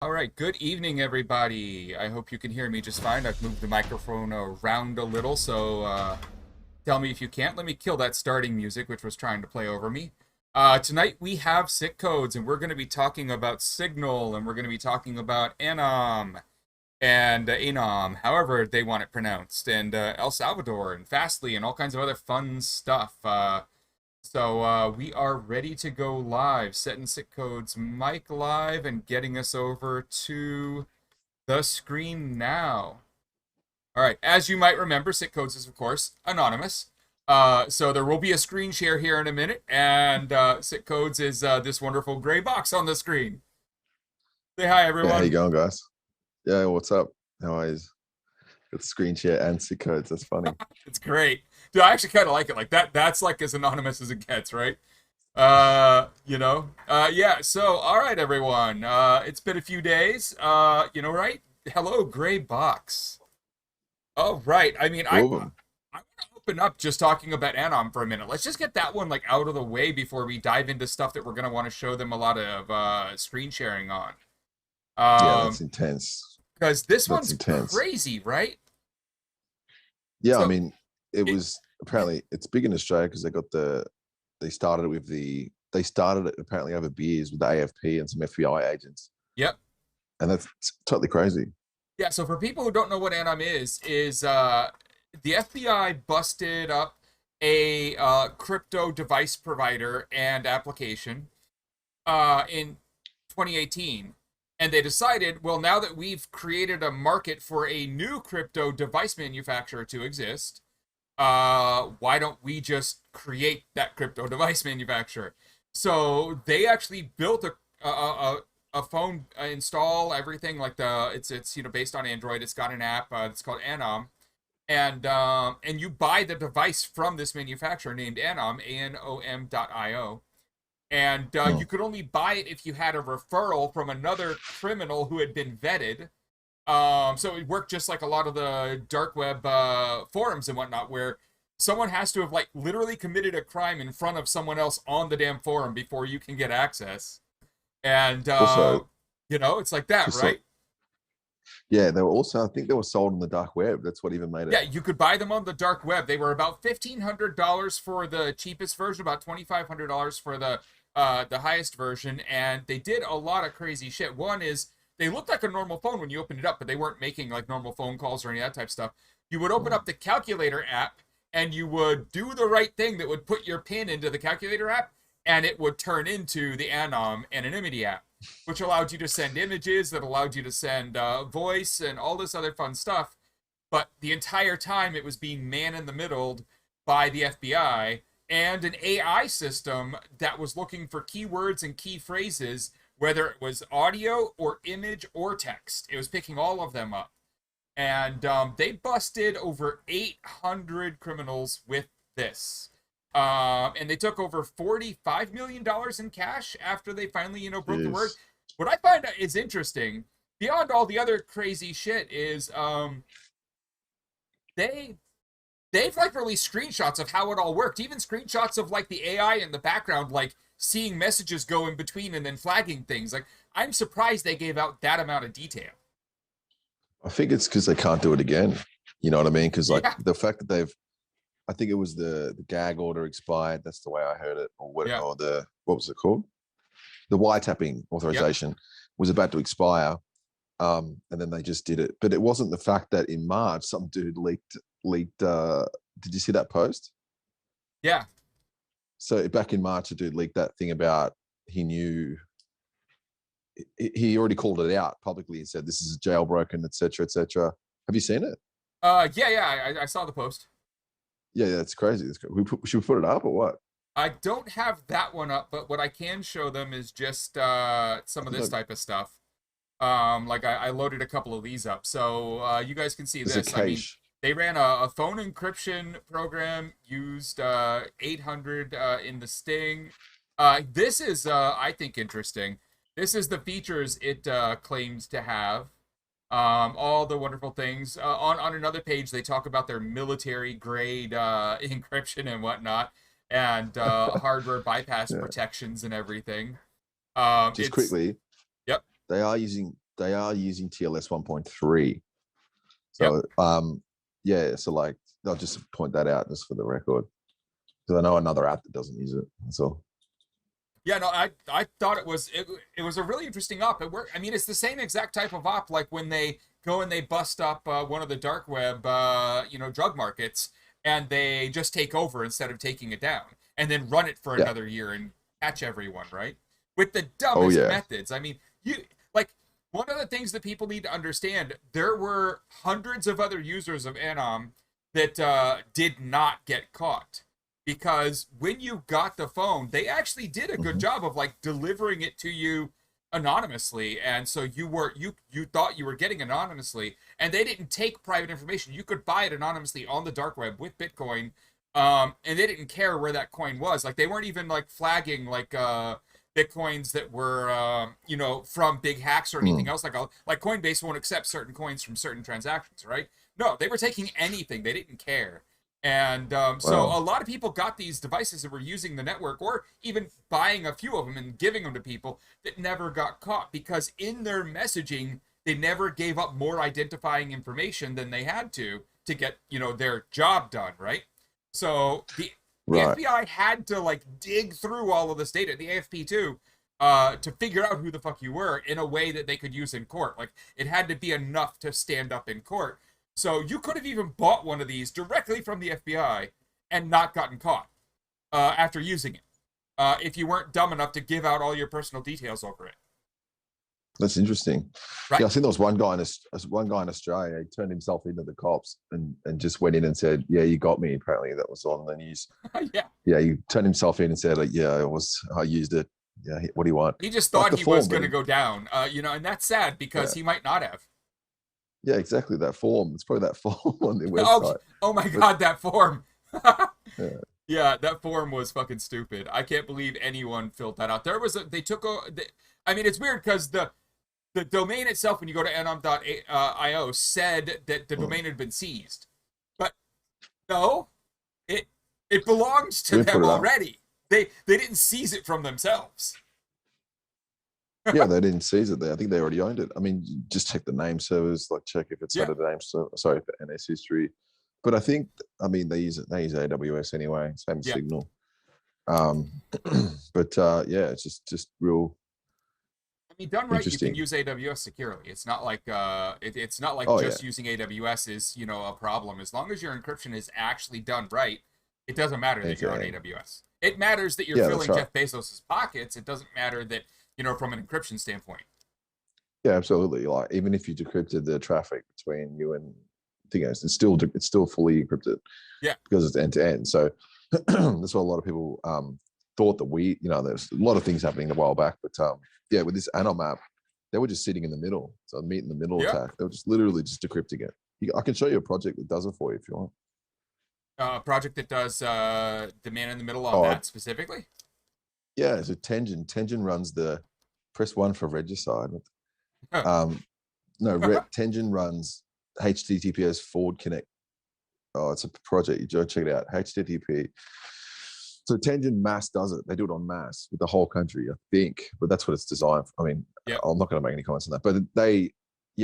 All right, good evening, everybody. I hope you can hear me just fine. I've moved the microphone around a little, so tell me if you can't. Let me kill that starting music, which was trying to play over me. Tonight we have Sick.Codes, and we're going to be talking about Signal, and we're going to be talking about Anom, and Anom, however they want it pronounced, and El Salvador, and Fastly, and all kinds of other fun stuff. So we are ready to go live, setting Sick.Codes mic live and getting us over to the screen now. All right, as you might remember, Sick.Codes is, of course, anonymous. So there will be a screen share here in a minute, and Sick.Codes is this wonderful gray box on the screen. Say hi, Yeah, how you everyone. going, guys? Yeah, what's up? How are you? It's screen share and Sick.Codes. That's funny. It's great. Dude, I actually kind of like it like that. That's like as anonymous as it gets, right? Yeah, so all right, everyone. It's been a few days. Right? Hello, gray box. All right. I mean, I Two of them. I want to open up just talking about Anom for a minute. Let's just get that one like out of the way before we dive into stuff that we're gonna want to show them a lot of screen sharing on. Yeah, Um, that's intense. because this That's one's intense. crazy, right? Yeah, I So mean, it it, was apparently it's big in Australia because they started it they started it apparently over beers with the AFP and some FBI agents, yep. and that's totally crazy. Yeah, so for people who don't know what Anom is the FBI busted up a crypto device provider and application in 2018. And they decided, well, now that we've created a market for a new crypto device manufacturer to exist, why don't we just create that crypto device manufacturer? So they actually built a phone install everything like it's based on Android. It's got an app. It's called Anom, and you buy the device from this manufacturer named Anom, Anom.io, and Hmm. you could only buy it if you had a referral from another criminal who had been vetted. So it worked just like a lot of the dark web forums and whatnot, where someone has to have like literally committed a crime in front of someone else on the damn forum before you can get access. And Also, it's like that, just so right? yeah, they were also I think they were sold on the dark web. That's what even made it. Yeah, you could buy them on the dark web. They were about $1,500 for the cheapest version, about $2,500 for the highest version, and they did a lot of crazy shit. One is they looked like a normal phone when you opened it up, but they weren't making like normal phone calls or any of that type of stuff. You would open Hmm. up the calculator app and you would do the right thing that would put your pin into the calculator app, and it would turn into the Anom anonymity app, which allowed you to send images, that allowed you to send voice and all this other fun stuff, but the entire time it was being man in the middled by the FBI and an AI system that was looking for keywords and key phrases, whether it was audio or image or text. It was picking all of them up. And they busted over 800 criminals with this. And they took over $45 million in cash after they finally, broke the word. Jeez. What I find is interesting, beyond all the other crazy shit, is they they've like released screenshots of how it all worked, even screenshots of like the AI in the background, like seeing messages go in between and then flagging things. Like, I'm surprised they gave out that amount of detail. I think it's because they can't do it again. You know what I mean? Because like Yeah, the fact that I think it was the gag order expired. That's the way I heard it, yeah, or the what was it called? The wiretapping yep. authorization was about to expire, and then they just did it. But it wasn't the fact that in March some dude leaked. Did you see that post? Yeah. So back in March, a dude leaked that thing about he knew he already called it out publicly and said this is jailbroken, etc., etc. Have you seen it? Yeah, I saw the post. Yeah, that's crazy. Should we put it up or what? I don't have that one up, but what I can show them is just I some of think this like type of stuff. Like I loaded a couple of these up, so you guys can see there's a this. I mean, cache. they ran a phone encryption program, used 800 in the sting. This is I think interesting. This is the features it claims to have. All the wonderful things. On another page, they talk about their military grade encryption and whatnot, and hardware bypass Yeah. protections and everything. Just It's quickly, Yep. they are using they are using TLS 1.3. Yep. So yeah, so like they'll just point that out just for the record, because I know another app that doesn't use it. That's all. Yeah, no, I thought it was a really interesting op. It worked. I mean, it's the same exact type of op like when they go and they bust up one of the dark web, drug markets, and they just take over instead of taking it down, and then run it for Yeah. another year and catch everyone, right? With the Oh dumbest yeah. methods. I mean, you like one of the things that people need to understand. There were hundreds of other users of Anom that did not get caught because when you got the phone, they actually did a good job of like delivering it to you anonymously, and so you thought you were getting anonymously, and they didn't take private information. You could buy it anonymously on the dark web with Bitcoin, and they didn't care where that coin was. Like they weren't even like flagging like Bitcoins that were from big hacks or anything else. Like Coinbase won't accept certain coins from certain transactions, right? No, they were taking anything. They didn't care. And so Wow. a lot of people got these devices and were using the network or even buying a few of them and giving them to people that never got caught because in their messaging, they never gave up more identifying information than they had to get, their job done, right? So the Right. FBI had to like dig through all of this data, the AFP too, to figure out who the fuck you were in a way that they could use in court. Like it had to be enough to stand up in court. So you could have even bought one of these directly from the FBI and not gotten caught after using it, if you weren't dumb enough to give out all your personal details over it. That's interesting. Right? Yeah, I think there was one guy in Australia. He turned himself into the cops and just went in and said, "Yeah, you got me." Apparently, that was on the news. Yeah. Yeah, he turned himself in and said, like, "Yeah, I used it. Yeah, what do you want?" He just Like thought the he form, was going to but go down, and that's sad because he might not have. yeah, exactly that form. It's probably that form on their Oh, website. oh my God, that form. Yeah. Yeah, that form was fucking stupid. I can't believe anyone filled that out. I mean, it's weird because the domain itself, when you go to anom.io, said that the domain had been seized. But no, it belongs to They put them it up. already. They didn't seize it from themselves. Yeah, they didn't seize it there. I think they already owned it. I mean, just check the name servers, like check if it's had a name. So sorry for NS history, but I think they use AWS anyway, same Yeah. signal. But yeah, it's just real. I mean, done right, you can Interesting. use AWS securely. It's not like it's not like Oh just yeah, using AWS is a problem. As long as your encryption is actually done right, it doesn't matter that you're on exactly. AWS. It matters that you're Yeah, that's filling right. Jeff Bezos's pockets. It doesn't matter that from an encryption standpoint. Yeah, absolutely. Like even if you decrypted the traffic between you and things, it's still fully encrypted Yeah. because it's end to end. So that's what a lot of people thought that there's a lot of things happening a while back, but yeah, with this Anom app, they were just sitting in the middle. So meet in the middle Yeah. attack. They were just literally just decrypting it. I can show you a project that does it for you if you want. A project that does the man in the middle on Oh, that specifically. yeah. So Tengen runs the press one for regicide. Huh. Tengen runs HTTPS forward connect. Oh, it's a project. You go check it out. HTTP. So Tengen Mass does it. They do it on mass with the whole country, I think. But that's what it's designed for. I mean, Yep. I'm not going to make any comments on that. But they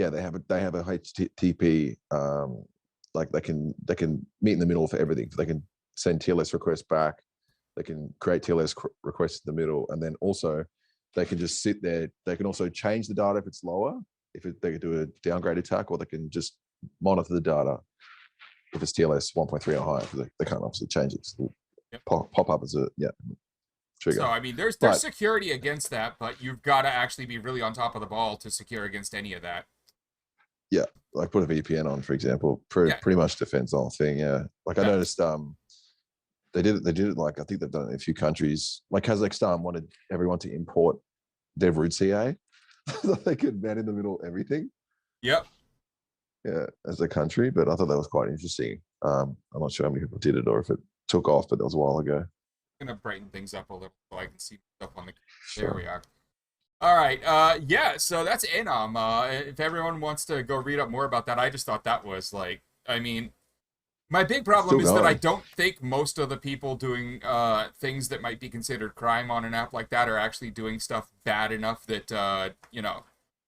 have a HTTP. Like they can meet in the middle for everything. They can send TLS requests back. They can create TLS requests in the middle, and then also they can just sit there. They can also change the data if it's lower. They could do a downgrade attack, or they can just monitor the data if it's TLS 1.3 or higher. They can't obviously change it. Yep. Pop up as a trigger. So I mean, there's But security against that, but you've got to actually be really on top of the ball to secure against any of that. yeah, like put a VPN on, for example, pretty much defends the whole thing. Yeah, like I noticed they did it like I think they've done it in a few countries. Like Kazakhstan wanted everyone to import their root CA so they could man in the middle everything. Yep. Yeah, as a country, but I thought that was quite interesting. I'm not sure how many people did it or if it took off, but that was a while ago. I'm gonna brighten things up a little so I can see stuff on the. Sure. There we are. All right. Yeah. So that's Anom. If everyone wants to go read up more about that, I just thought that was like. I mean, my big problem is that I don't think most of the people doing things that might be considered crime on an app like that are actually doing stuff bad enough that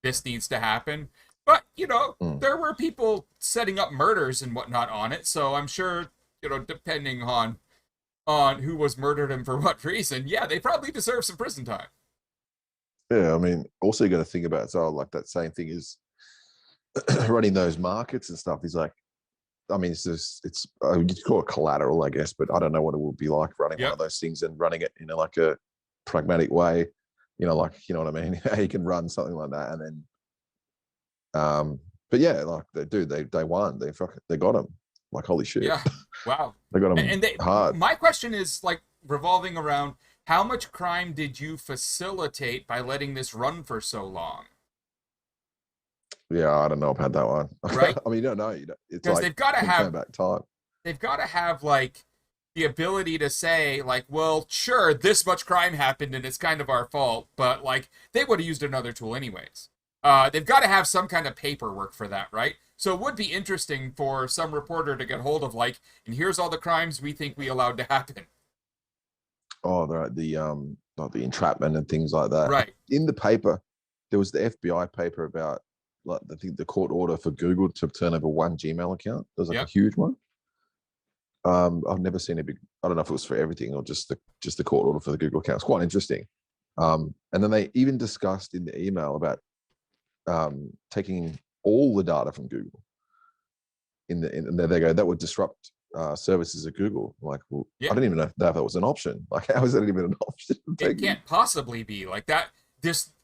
this needs to happen. But, Mm. there were people setting up murders and whatnot on it, so I'm sure, depending on who was murdered and for what reason, yeah, they probably deserve some prison time. Yeah, I mean, also you got to think about it. So like that same thing is running those markets and stuff. He's like, I mean, you could call it collateral, I guess, but I don't know what it would be like running one Yep. of those things and running it in like a pragmatic way. Like you know what I mean. How you can run something like that, and then, but yeah, like they won. They got him. Like holy shit, Yeah. Wow. they got him And they, hard. my question is like revolving around how much crime did you facilitate by letting this run for so long? Yeah, I don't know about that one. Right? I mean, you don't know. It's Because like can turn back time. they've got to have like the ability to say like, well, sure, this much crime happened and it's kind of our fault, but like they would have used another tool anyways. They've got to have some kind of paperwork for that, right? So it would be interesting for some reporter to get hold of like, and here's all the crimes we think we allowed to happen. Oh, like the entrapment and things like that. Right. In the paper, there was the FBI paper about like the court order for Google to turn over one Gmail account. There was like a Yep. huge one. I've never seen a big. I don't know if it was for everything or just the court order for the Google account. It's quite interesting. And then they even discussed in the email about taking all the data from Google. And there they go. That would disrupt services at Google. Like, well, Yeah. I didn't even know if that was an option. Like, how is that even an option? It can't possibly be like that.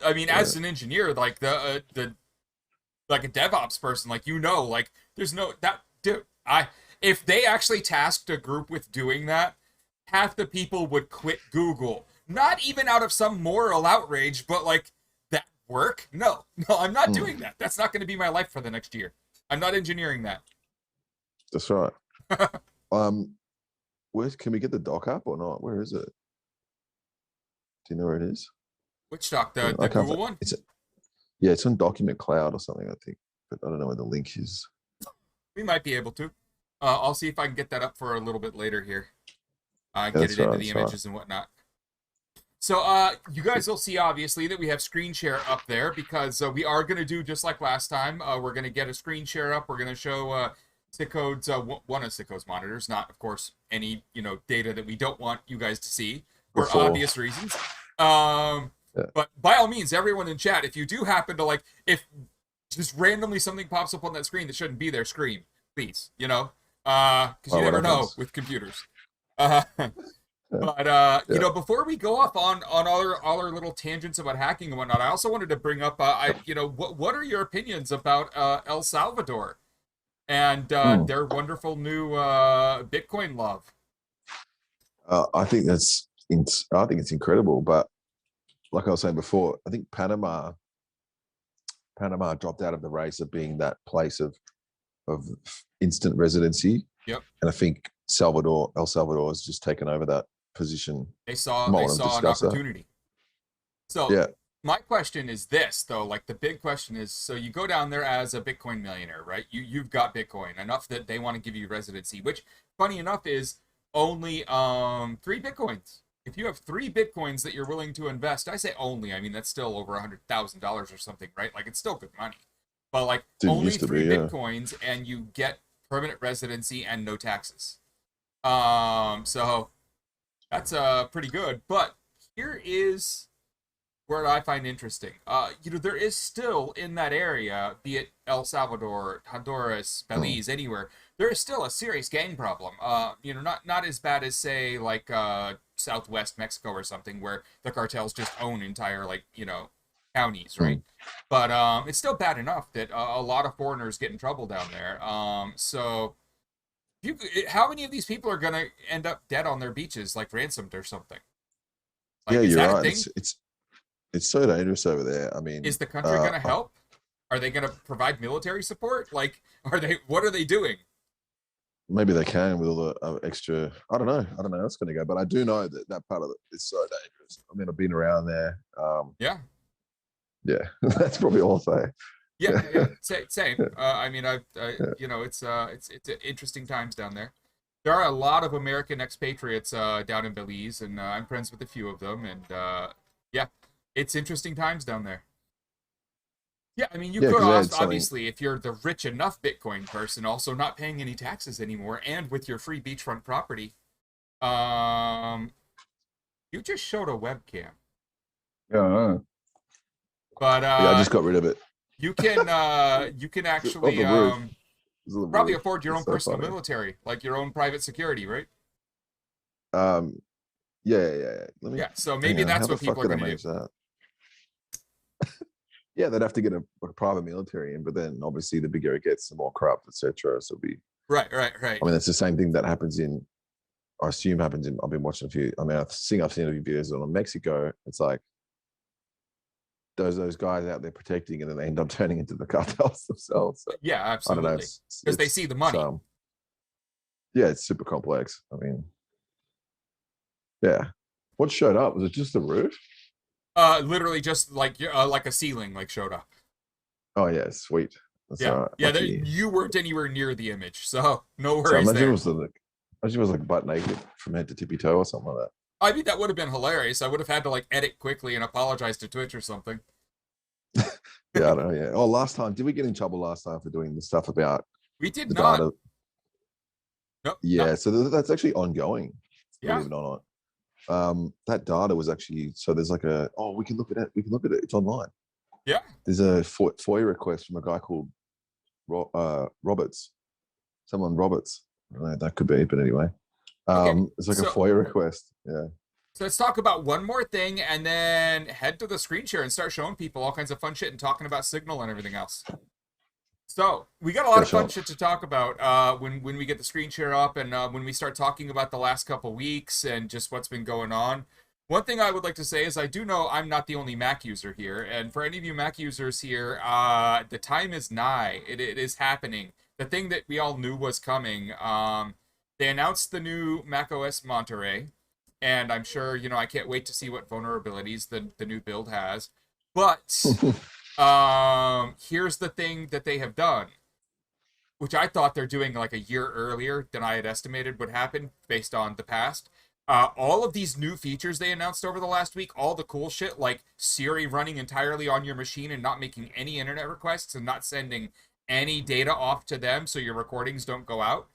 I mean, as an engineer, like the like a DevOps person, like like there's no that dude. If they actually tasked a group with doing that, half the people would quit Google. Not even out of some moral outrage, but like that work? No, I'm not doing that. That's not going to be my life for the next year. I'm not engineering that. That's right. Where can we get the doc up or not? Where is it? Do you know where it is? Which doc? I The can't. Google one? Yeah, it's on Document Cloud or something, I think, but I don't know where the link is. We might be able to. I'll see if I can get that up for a little bit later here. Get it That's right. into the images and whatnot. So, you guys will see, obviously, that we have screen share up there because we are going to do just like last time. We're going to get a screen share up. We're going to show Sick.Codes, one of Sick.Codes monitors, not, of course, any, data that we don't want you guys to see for obvious reasons. But by all means, everyone in chat, if you do happen to, like, if just randomly something pops up on that screen that shouldn't be there, scream, please, because you never know with computers. But before we go off on all our little tangents about hacking and whatnot, I also wanted to bring up, what are your opinions about El Salvador and their wonderful new Bitcoin love? I think it's incredible, but like I was saying before, I think Panama dropped out of the race of being that place of instant residency. Yep. And I think El Salvador has just taken over that position. They saw an opportunity. So yeah. My question is this, though, like the big question is, so you go down there as a Bitcoin millionaire, right? You've got Bitcoin enough that they want to give you residency, which funny enough is only 3 Bitcoins. If you have 3 Bitcoins that you're willing to invest, I say only, I mean that's still over $100,000 or something, right? Like it's still good money. But like only 3 Bitcoins and you get permanent residency and no taxes. So that's pretty good. But here is where I find interesting. There is still in that area, be it El Salvador, Honduras, Belize, anywhere, there is still a serious gang problem. Not as bad as say like Southwest Mexico or something, where the cartels just own entire counties, right? But it's still bad enough that a lot of foreigners get in trouble down there. So how many of these people are gonna end up dead on their beaches, like ransomed or something? Like, yeah, you're right. It's so dangerous over there. I mean, is the country gonna help? Are they gonna provide military support? Like, what are they doing? Maybe they can with all the extra. I don't know how it's gonna go, but I do know that part of it is so dangerous. I mean, I've been around there. Yeah, that's probably all I'll say. Yeah. Same. I mean, it's interesting times down there. There are a lot of American expatriates down in Belize, and I'm friends with a few of them. And yeah, it's interesting times down there. Yeah, I mean, you Yeah, could because they had something. obviously, if you're the rich enough Bitcoin person, also not paying any taxes anymore, and with your free beachfront property. Um, you just showed a webcam, Yeah, I know. but Yeah, I just got rid of it. you can On actually the roof. It's on the probably roof. afford your It's own so personal funny. military, like your own private security, right? Um, yeah. Let me Yeah, so hang maybe on. How that's the what fuck people are did I going to do. manage that? Yeah, they'd have to get a private military in, but then obviously the bigger it gets, the more corrupt, etc. So it'll be. Right. I mean, it's the same thing that happens in. I assume happens in. I've been watching a few. I mean, I've seen a few videos on Mexico. It's like those guys out there protecting, and then they end up turning into the cartels themselves. So Yeah, I don't know. absolutely, because they see the It's money. yeah, it's super complex. I mean, yeah. What showed up? Was it just the roof? Literally just like a ceiling like showed up. Oh yeah, sweet. That's all right. Lucky. You weren't anywhere near the image, so no So worries there. imagine it was like butt naked from head to tippy toe or something like I mean, that would have been hilarious. I would have had to like edit quickly and apologize to Twitch or something. that. Yeah, I don't know. Yeah. Oh, last time, did we get in trouble last time for doing the stuff about We did the not. data? Nope, not. Yeah. So that's actually ongoing, Yeah, believe it or not. That data was actually, so there's like we can look at it. We can look at it. It's online. yeah. There's a FOIA request from a guy called Roberts. Someone Roberts. I don't know, that could be, but anyway. Okay, It's like a so FOIA request. Yeah. so let's talk about one more thing and then head to the screen share and start showing people all kinds of fun shit and talking about Signal and everything else. So we got a lot Yeah, of fun sure. shit to talk about when we get the screen share up and when we start talking about the last couple weeks and just what's been going on. One thing I would like to say is I do know I'm not the only Mac user here, and for any of you Mac users here, the time is nigh. It is happening. The thing that we all knew was coming. They announced the new Mac OS Monterey, and I'm sure I can't wait to see what vulnerabilities the new build has. But here's the thing that they have done, which I thought they're doing like a year earlier than I had estimated would happen based on the past. All of these new features they announced over the last week, all the cool shit like Siri running entirely on your machine and not making any internet requests and not sending any data off to them so your recordings don't go out.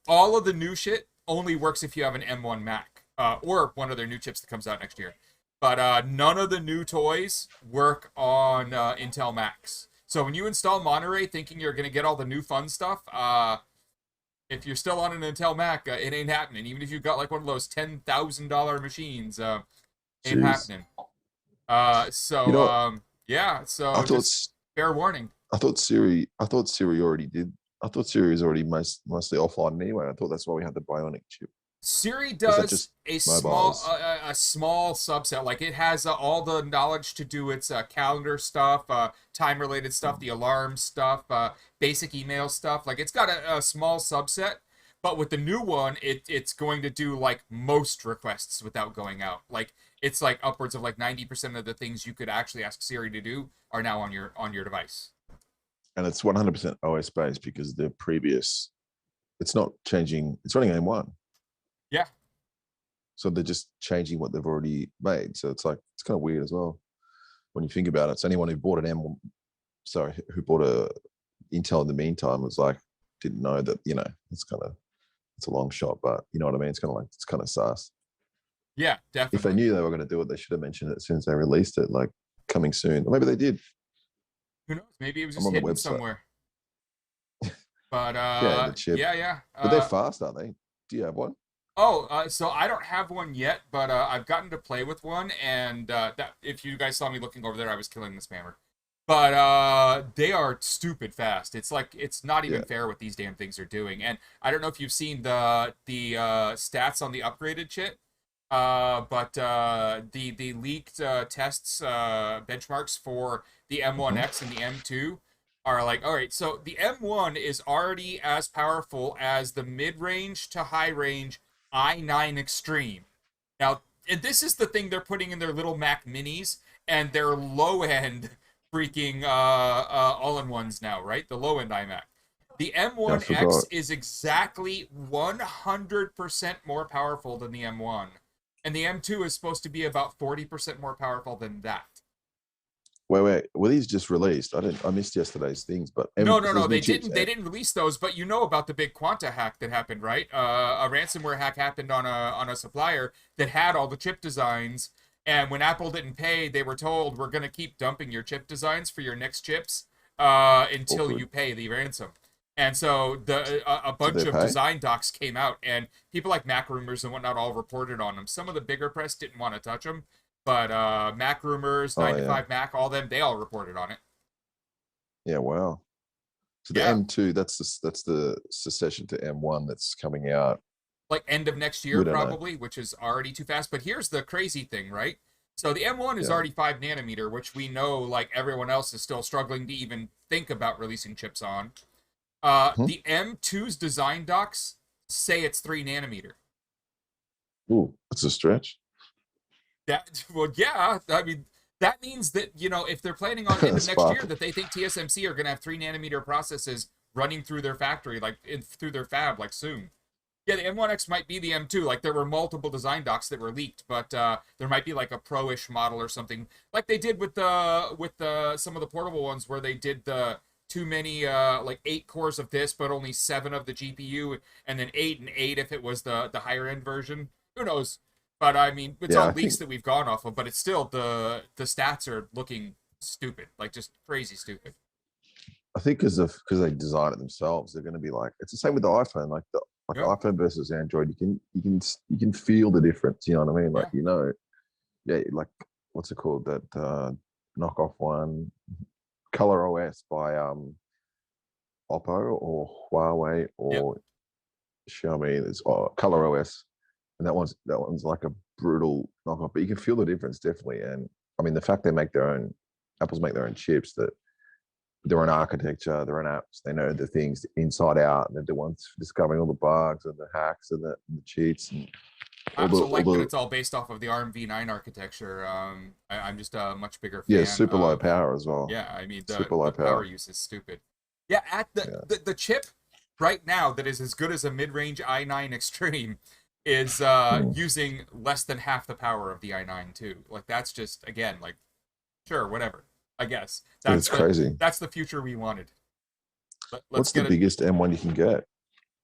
All of the new shit only works if you have an M1 Mac or one of their new chips that comes out next year. But none of the new toys work on Intel Macs. So when you install Monterey thinking you're going to get all the new fun stuff, if you're still on an Intel Mac, it ain't happening. Even if you've got like one of those $10,000 machines, ain't Jeez. happening. You know what? Yeah, I so thought just fair warning. I thought Siri already did. I thought Siri is already mostly offline anyway. I thought that's why we had the Bionic chip. Siri Or is that does just mobiles? a small subset. Like it has all the knowledge to do its calendar stuff, time related stuff, the alarm stuff, basic email stuff. Like it's got a small subset. But with the new one, it's going to do like most requests without going out. Like it's like upwards of like 90% of the things you could actually ask Siri to do are now on your device. And it's 100% OS based because the previous, it's not changing. It's running M1, Yeah, so they're just changing what they've already made. So it's like it's kind of weird as well when you think about it. So anyone who bought an M1, sorry, who bought a Intel in the meantime was like didn't know that it's a long shot, but you know what I mean. It's kind of sus. yeah, If they definitely. knew they were going to do it, they should have mentioned it as soon as they released it, like coming soon. Or maybe they did. Who knows? Maybe it was I'm just on the hidden website. somewhere. But Yeah, the chip. yeah. But they're fast, aren't they? Do you have one? Oh, so I don't have one yet, but I've gotten to play with one, and that if you guys saw me looking over there, I was killing the spammer. But they are stupid fast. It's like it's not even Yeah. fair what these damn things are doing. And I don't know if you've seen the stats on the upgraded chip, but the leaked tests benchmarks for the Hmm. M1X and the M2 are like, all right, so the M1 is already as powerful as the mid-range to high-range i9 Extreme. Now, and this is the thing they're putting in their little Mac Minis and their low-end freaking all-in-ones now, right? The low-end iMac. The Yeah, I M1X forgot. is exactly 100% more powerful than the M1. And the M2 is supposed to be about 40% more powerful than that. were these just released? I missed yesterday's things, but No, no, there's no. new They chips. didn't. They didn't release those. But you know about the big Quanta hack that happened, right? A ransomware hack happened on a supplier that had all the chip designs. And when Apple didn't pay, they were told we're going to keep dumping your chip designs for your next chips until Awkward. you pay the ransom. And so a Did bunch they of pay? design docs came out, and people like Mac Rumors and whatnot all reported on them. Some of the bigger press didn't want to touch them, but Mac Rumors, Oh 9 to yeah, 5 Mac, all them, they all reported on it. yeah. Wow. So the Yeah. M2, that's the succession to M1 that's coming out. Like end of next year We don't know. probably, which is already too fast. But here's the crazy thing, right? So the M1 is Yeah. already 5 nanometer, which we know like everyone else is still struggling to even think about releasing chips on. Hmm? The M2's design docs say it's 3 nanometer. Ooh, that's a stretch. That well, yeah. I mean, that means that if they're planning on end of That's next far. year, that they think TSMC are going to have 3 nanometer processes running through their factory, like through their fab, like soon. Yeah, the M1X might be the M2. Like there were multiple design docs that were leaked, but there might be like a pro-ish model or something, like they did with the some of the portable ones where they did the too many like 8 cores of this, but only 7 of the GPU, and then 8 and 8 if it was the higher end version. Who knows? But I mean, it's Yeah, all leaks that we've gone off of, but it's still the stats are looking stupid, like just crazy stupid. I think because they design it themselves, they're going to be like it's the same with the iPhone. Like Yeah, iPhone versus Android, you can feel the difference. You know what I mean? Like yeah, yeah, like what's it called that knockoff one, Color OS by Oppo or Huawei yeah. or Xiaomi. It's Color OS, and that one's like a brutal knockoff. But you can feel the difference definitely. And I mean, the fact they make their own, Apple's make their own chips, that their own architecture, their own apps. They know the things inside out, and they're the ones discovering all the bugs and the hacks and the cheats and I all the also all like that the it's all based off of the ARM v9 architecture. I'm just a much bigger yeah, fan super low of. power as well. Yeah, I mean Super the low power power. use is stupid. Yeah, at Yeah. the chip right now that is as good as a mid-range i9 Extreme is Mm. using less than half the power of the i9 too. Like that's just again like sure whatever. I guess It's crazy. that's the future we wanted. Let's What's the get it. biggest M1 you can get?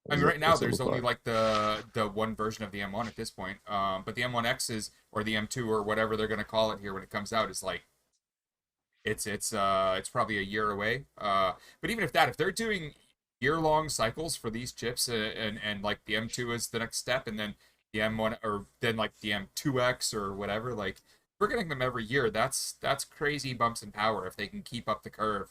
I mean, right now What's it there's look only like? like the one version of the M1 at this point. But the M1X is or the M2 or whatever they're gonna call it here when it comes out is like it's probably a year away. But even if they're doing year-long cycles for these chips, and like the M2 is the next step, and then the M1 or then like the M2X or whatever, like we're getting them every year. That's crazy bumps in power if they can keep up the curve,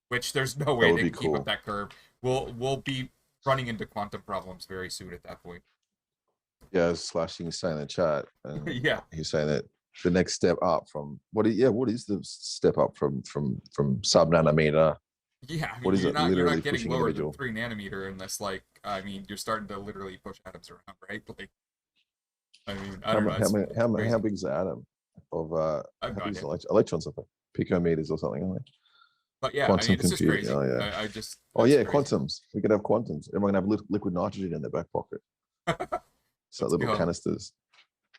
which there's no That way would they be can keep up cool. that curve. We'll be running into quantum problems very soon at that point. Yeah, slashing saying in the chat, and Yeah, he's saying that the next step up from what is the step up from sub nanometer? yeah. I What mean, is it? you're Literally not getting pushing lower than individual. 3 nanometer unless like I mean you're starting to literally push atoms around, right? Like I mean, I How don't know. mu- how many It's how crazy. big is the atom of I have how no big is idea. electrons of it? Picometers or something, aren't they? But yeah, I Quantum mean, it's just computing. crazy. Oh yeah. I just Oh that's yeah, crazy. quantums. We could have quantums. Everyone can have liquid nitrogen in their back pocket. So Let's little go. canisters.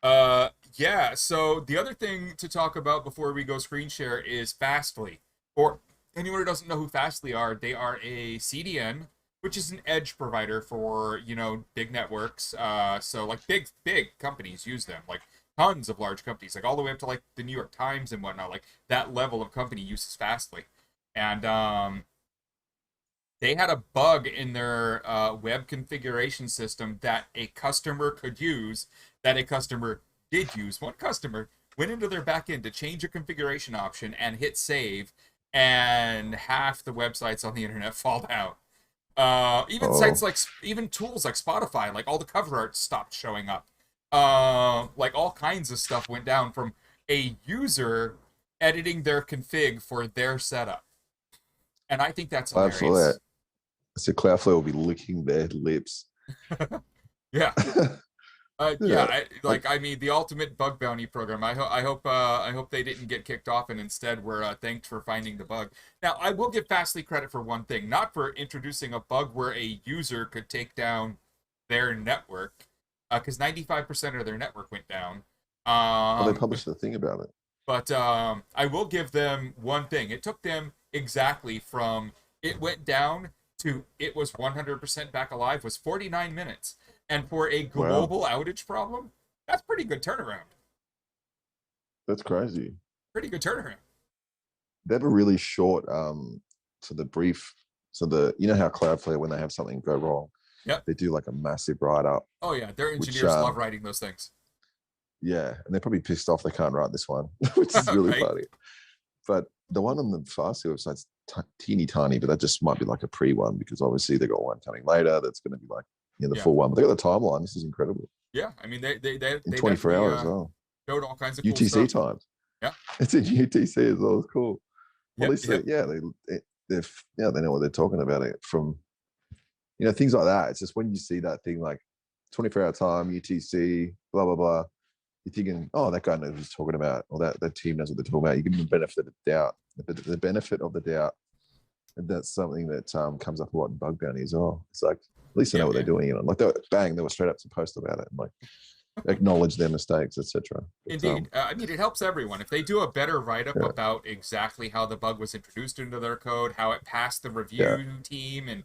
Yeah. So the other thing to talk about before we go screen share is Fastly. For anyone who doesn't know who Fastly are, they are a CDN, which is an edge provider for big networks. So like big companies use them, like tons of large companies, like all the way up to like the New York Times and whatnot. Like that level of company uses Fastly, and they had a bug in their web configuration system that a customer could use, that a customer did use. One customer went into their backend to change a configuration option and hit save, and half the websites on the internet fall down. Even sites Oh, like even tools like Spotify, like all the cover art stopped showing up. Like all kinds of stuff went down from a user editing their config for their setup, and I think that's Cloudflare. hilarious. So Cloudflare will be licking their lips. Yeah. Yeah, Yeah. Like I mean, the ultimate bug bounty program. I hope they didn't get kicked off, and instead were thanked for finding the bug. Now, I will give Fastly credit for one thing, not for introducing a bug where a user could take down their network, because 95% of their network went down. oh, they But published a thing about it. But I will give them one thing. It took them exactly from it went down to it was 100% back alive was 49 minutes. And for a Wow, global outage problem, that's pretty good turnaround. that's crazy. Pretty good turnaround. They have a really short so the brief, so the you know how Cloudflare, when they have something go wrong, Yep. they do like a massive write up, Oh yeah, their which engineers love writing those things. yeah, and they're probably pissed off they can't write this one, which is really Right? funny. But the one on the Farsi website's teeny tiny, but that just might be like a pre one because obviously they got one coming later that's going to be like the Yeah. full one. But they got the timeline. This is incredible. Yeah. I mean In they 24 definitely hours as well. showed all kinds of cool UTC stuff. times. Yeah. It's in UTC as well. It's cool. Well, at Yep. least Yep. they know what they're talking about it from things like that. It's just when you see that thing like 24-hour time UTC blah blah blah, you're thinking, oh, that guy knows what he's talking about, or that team knows what they're talking about. You give them the benefit of the doubt. The benefit of the doubt, and that's something that comes up a lot in bug bounty as well. It's like at least they know Yeah, what they're yeah. doing. Like they were straight up to post about it and like acknowledge their mistakes, etc. Indeed. I mean, it helps everyone. If they do a better write up Yeah, about exactly how the bug was introduced into their code, how it passed the yeah, review team, and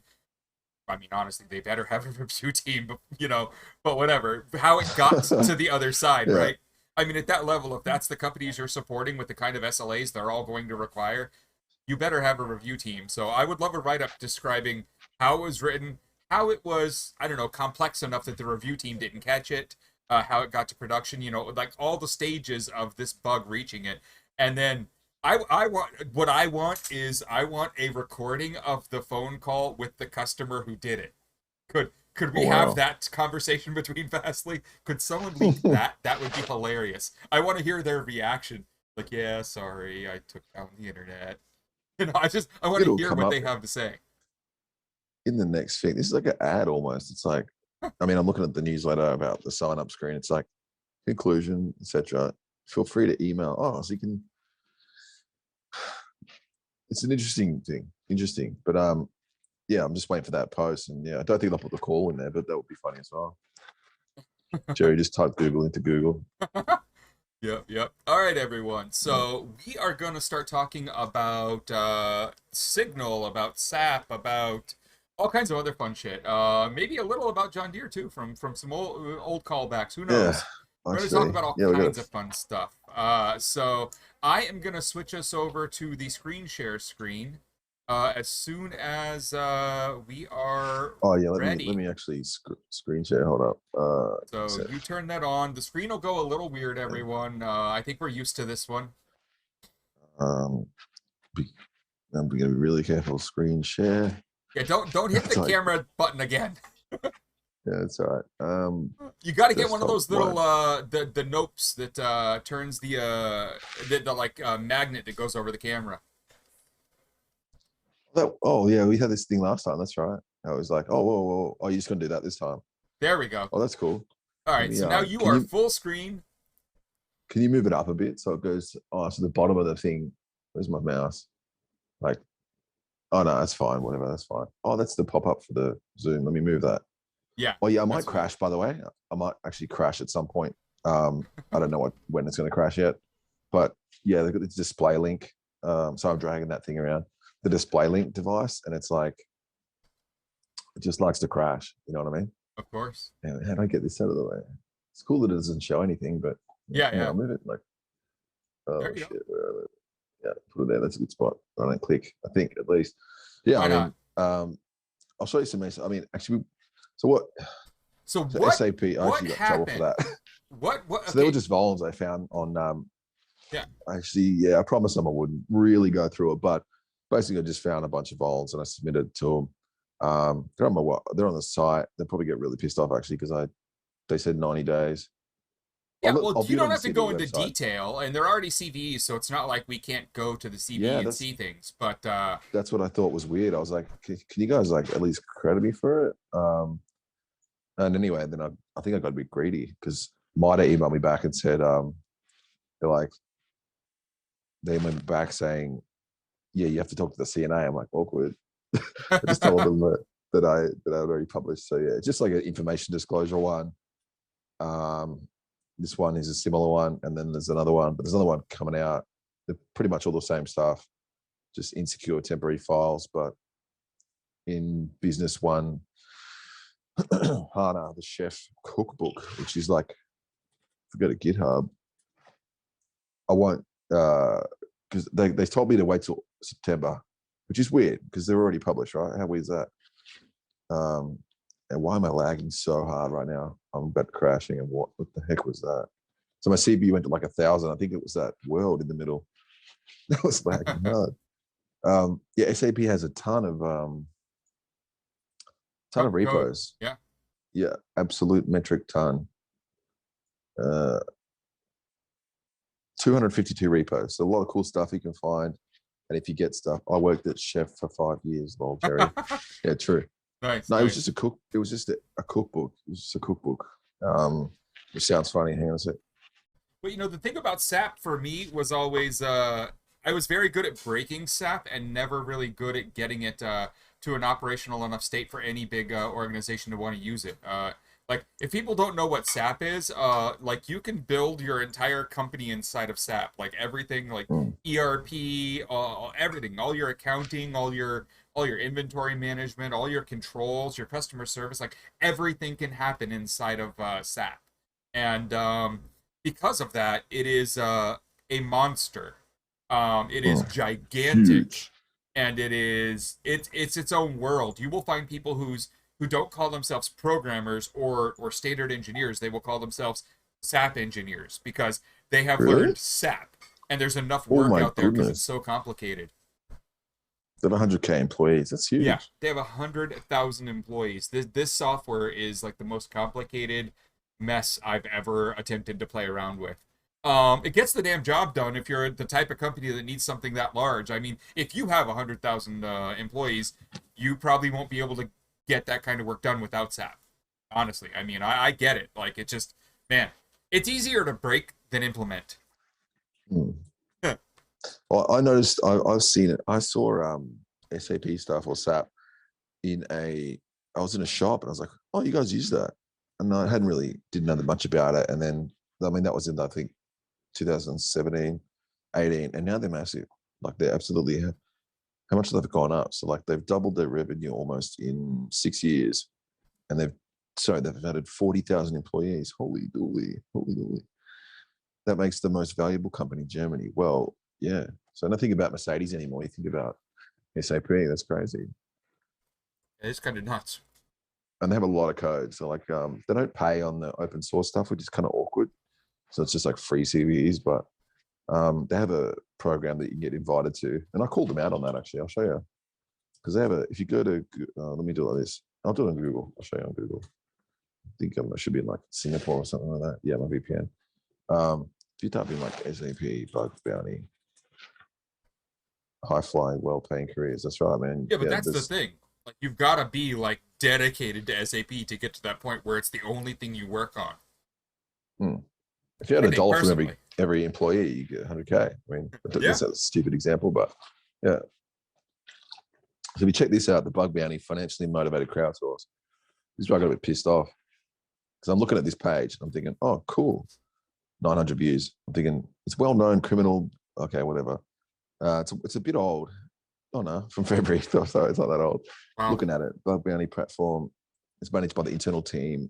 I mean, honestly, they better have a review team, but whatever, how it got to the other side, yeah. right? I mean, at that level, if that's the companies you're supporting with the kind of SLAs they're all going to require, you better have a review team. So I would love a write up describing how it was written, how it was, I don't know, complex enough that the review team didn't catch it, how it got to production, like all the stages of this bug reaching it. And then I want what I want a recording of the phone call with the customer who did it. Could Oh we have wow. that conversation between Fastly? Could someone leak that? That would be hilarious. I want to hear their reaction. Like, yeah, sorry, I took down the internet. I want to It'll hear come what up they have to say. in the next thing. This is like an ad almost. It's like, I mean, I'm looking at the newsletter about the sign up screen. It's like conclusion, etc. Feel free to email. Oh, so you can. It's an interesting thing. Interesting, but yeah, I'm just waiting for that post, and yeah, I don't think they'll put the call in there, but that would be funny as well. Jerry just typed Google into Google. Yep, yep. All right, everyone. So we are going to start talking about Signal, about SAP, about all kinds of other fun shit. Maybe a little about John Deere too, from some old callbacks. Who Yeah, knows? We're going to talk actually, about all yeah, we got kinds of fun stuff. So I am going to switch us over to the screen share screen as soon as we are Oh yeah, let ready. me actually screen share. Hold up. So you turn that on. The screen will go a little weird, everyone. I think we're used to this one. um, be, I'm gonna be really careful. Screen share. Yeah, don't hit the It's like, camera button again. yeah, it's all right. You got to get one of Desktop those little one. the nopes that turns the like magnet that goes over the camera. Oh yeah, we had this thing last time. That's right. I was like, oh whoa, whoa, oh, you're just gonna do that this time. There we go. Oh, that's cool. All Let right, me so now you are full screen. can you move it up a bit so it goes to the bottom of the thing? Where's my mouse? Like, oh no, that's fine. Whatever, that's fine. Oh, that's the pop up for the Zoom. Let me move that. Yeah, Oh yeah, I might that's fine. crash. By the way, I might actually crash at some point. I don't know when it's going to crash yet, but yeah, they've got this display link. So I'm dragging that thing around the display link device, and it's like it just likes to crash. You know what I mean? Of course. And how do I get this out of the way? It's cool that it doesn't show anything, but Yeah, yeah, yeah. I'll move it. Like, There oh you go. shit, where are they? Yeah, put it there. That's a good spot. I don't click. I think at least. Yeah, Why I not? mean, I'll show you some. I mean, actually, so what? So So what SAP, I what actually got in trouble for happened? that. What? So they were Okay. just vulns I found on. Yeah. Actually, yeah, I promised them I wouldn't really go through it, but basically, I just found a bunch of vulns and I submitted to them. They're on the site. They'll probably get really pissed off actually because they said 90 days. Yeah, well, I'll you view it don't on the have to CV go into website. detail, and they're already CVs, so it's not like we can't go to the CV Yeah, and see things. But that's what I thought was weird. I was like, can you guys like at least credit me for it? And anyway, then I think I got a bit greedy because Mida emailed me back and said, they're like, they went back saying, yeah, you have to talk to the CNA. I'm like, awkward. I just told them that I had already published. So yeah, it's just like an information disclosure one. Um, this one is a similar one, and then there's another one, but there's another one coming out. They're pretty much all the same stuff, just insecure temporary files. But in business one, Hana, the chef cookbook, which is like, if we go to GitHub, I won't, because they told me to wait till September, which is weird because they're already published, right? How weird is that? And why am I lagging so hard right now? I'm about crashing, and what the heck was that? So my CPU went to like 1,000. I think it was that world in the middle that was lagging hard. Yeah, SAP has a ton of repos. Yeah. Yeah, absolute metric ton. 252 repos. So a lot of cool stuff you can find. And if you get stuff, I worked at Chef for 5 years, lol, Jerry. Yeah, true. Nice. No, nice. it was just a It was just a cookbook. It was just a cookbook. Which sounds funny. Hang on a sec. But the thing about SAP for me was always I was very good at breaking SAP and never really good at getting it to an operational enough state for any big organization to want to use it. Like, if people don't know what SAP is, like, you can build your entire company inside of SAP. Like, everything, like ERP, everything, all your accounting, all your inventory management, all your controls, your customer service, like, everything can happen inside of SAP. And because of that, it is a monster. It is gigantic. Huge. And it's its own world. You will find people who don't call themselves programmers or standard engineers. They will call themselves SAP engineers because they have learned SAP, and there's enough work out there because it's so complicated. They have 100K employees. That's huge. Yeah, they have 100,000 employees. This software is like the most complicated mess I've ever attempted to play around with. It gets the damn job done if you're the type of company that needs something that large. I mean, if you have 100,000 employees, you probably won't be able to get that kind of work done without SAP. Honestly, I mean, I get it. Like, it just, man, it's easier to break than implement. Well, I noticed, I've seen it. I saw SAP stuff or SAP I was in a shop, and I was like, oh, you guys use that? And I didn't know much about it. And then, I mean, that was in, I think, 2017, 18, and now they're massive. Like, they're absolutely, how much they've gone up. So, like, they've doubled their revenue almost in 6 years, and they've added 40,000 employees. Holy dooly. That makes the most valuable company in Germany. Well, yeah. So I don't think about Mercedes anymore. You think about SAP. That's crazy. It's kind of nuts. And they have a lot of code. So, like, they don't pay on the open source stuff, which is kind of awkward. So it's just like free CVEs, but they have a program that you can get invited to. And I called them out on that, actually. I'll show you. Because they have if you go to, let me do it like this. I'll do it on Google. I'll show you on Google. I think I should be in like Singapore or something like that. Yeah, my VPN. If you type in like SAP, bug bounty, high flying, well paying careers. That's right, man. Yeah, but that's the thing. Like, you've got to be like dedicated to SAP to get to that point where it's the only thing you work on. If you had $1 from every employee, you get 100K. I mean, that's a stupid example, but yeah. So if you check this out, the bug bounty, financially motivated crowdsource. This is where I got a bit pissed off, because I'm looking at this page and I'm thinking, oh, cool, 900 views. I'm thinking it's well-known criminal. Okay, whatever. It's a bit old. Oh no, from February. Sorry, it's not that old. Wow. Looking at it, bug bounty platform. It's managed by the internal team.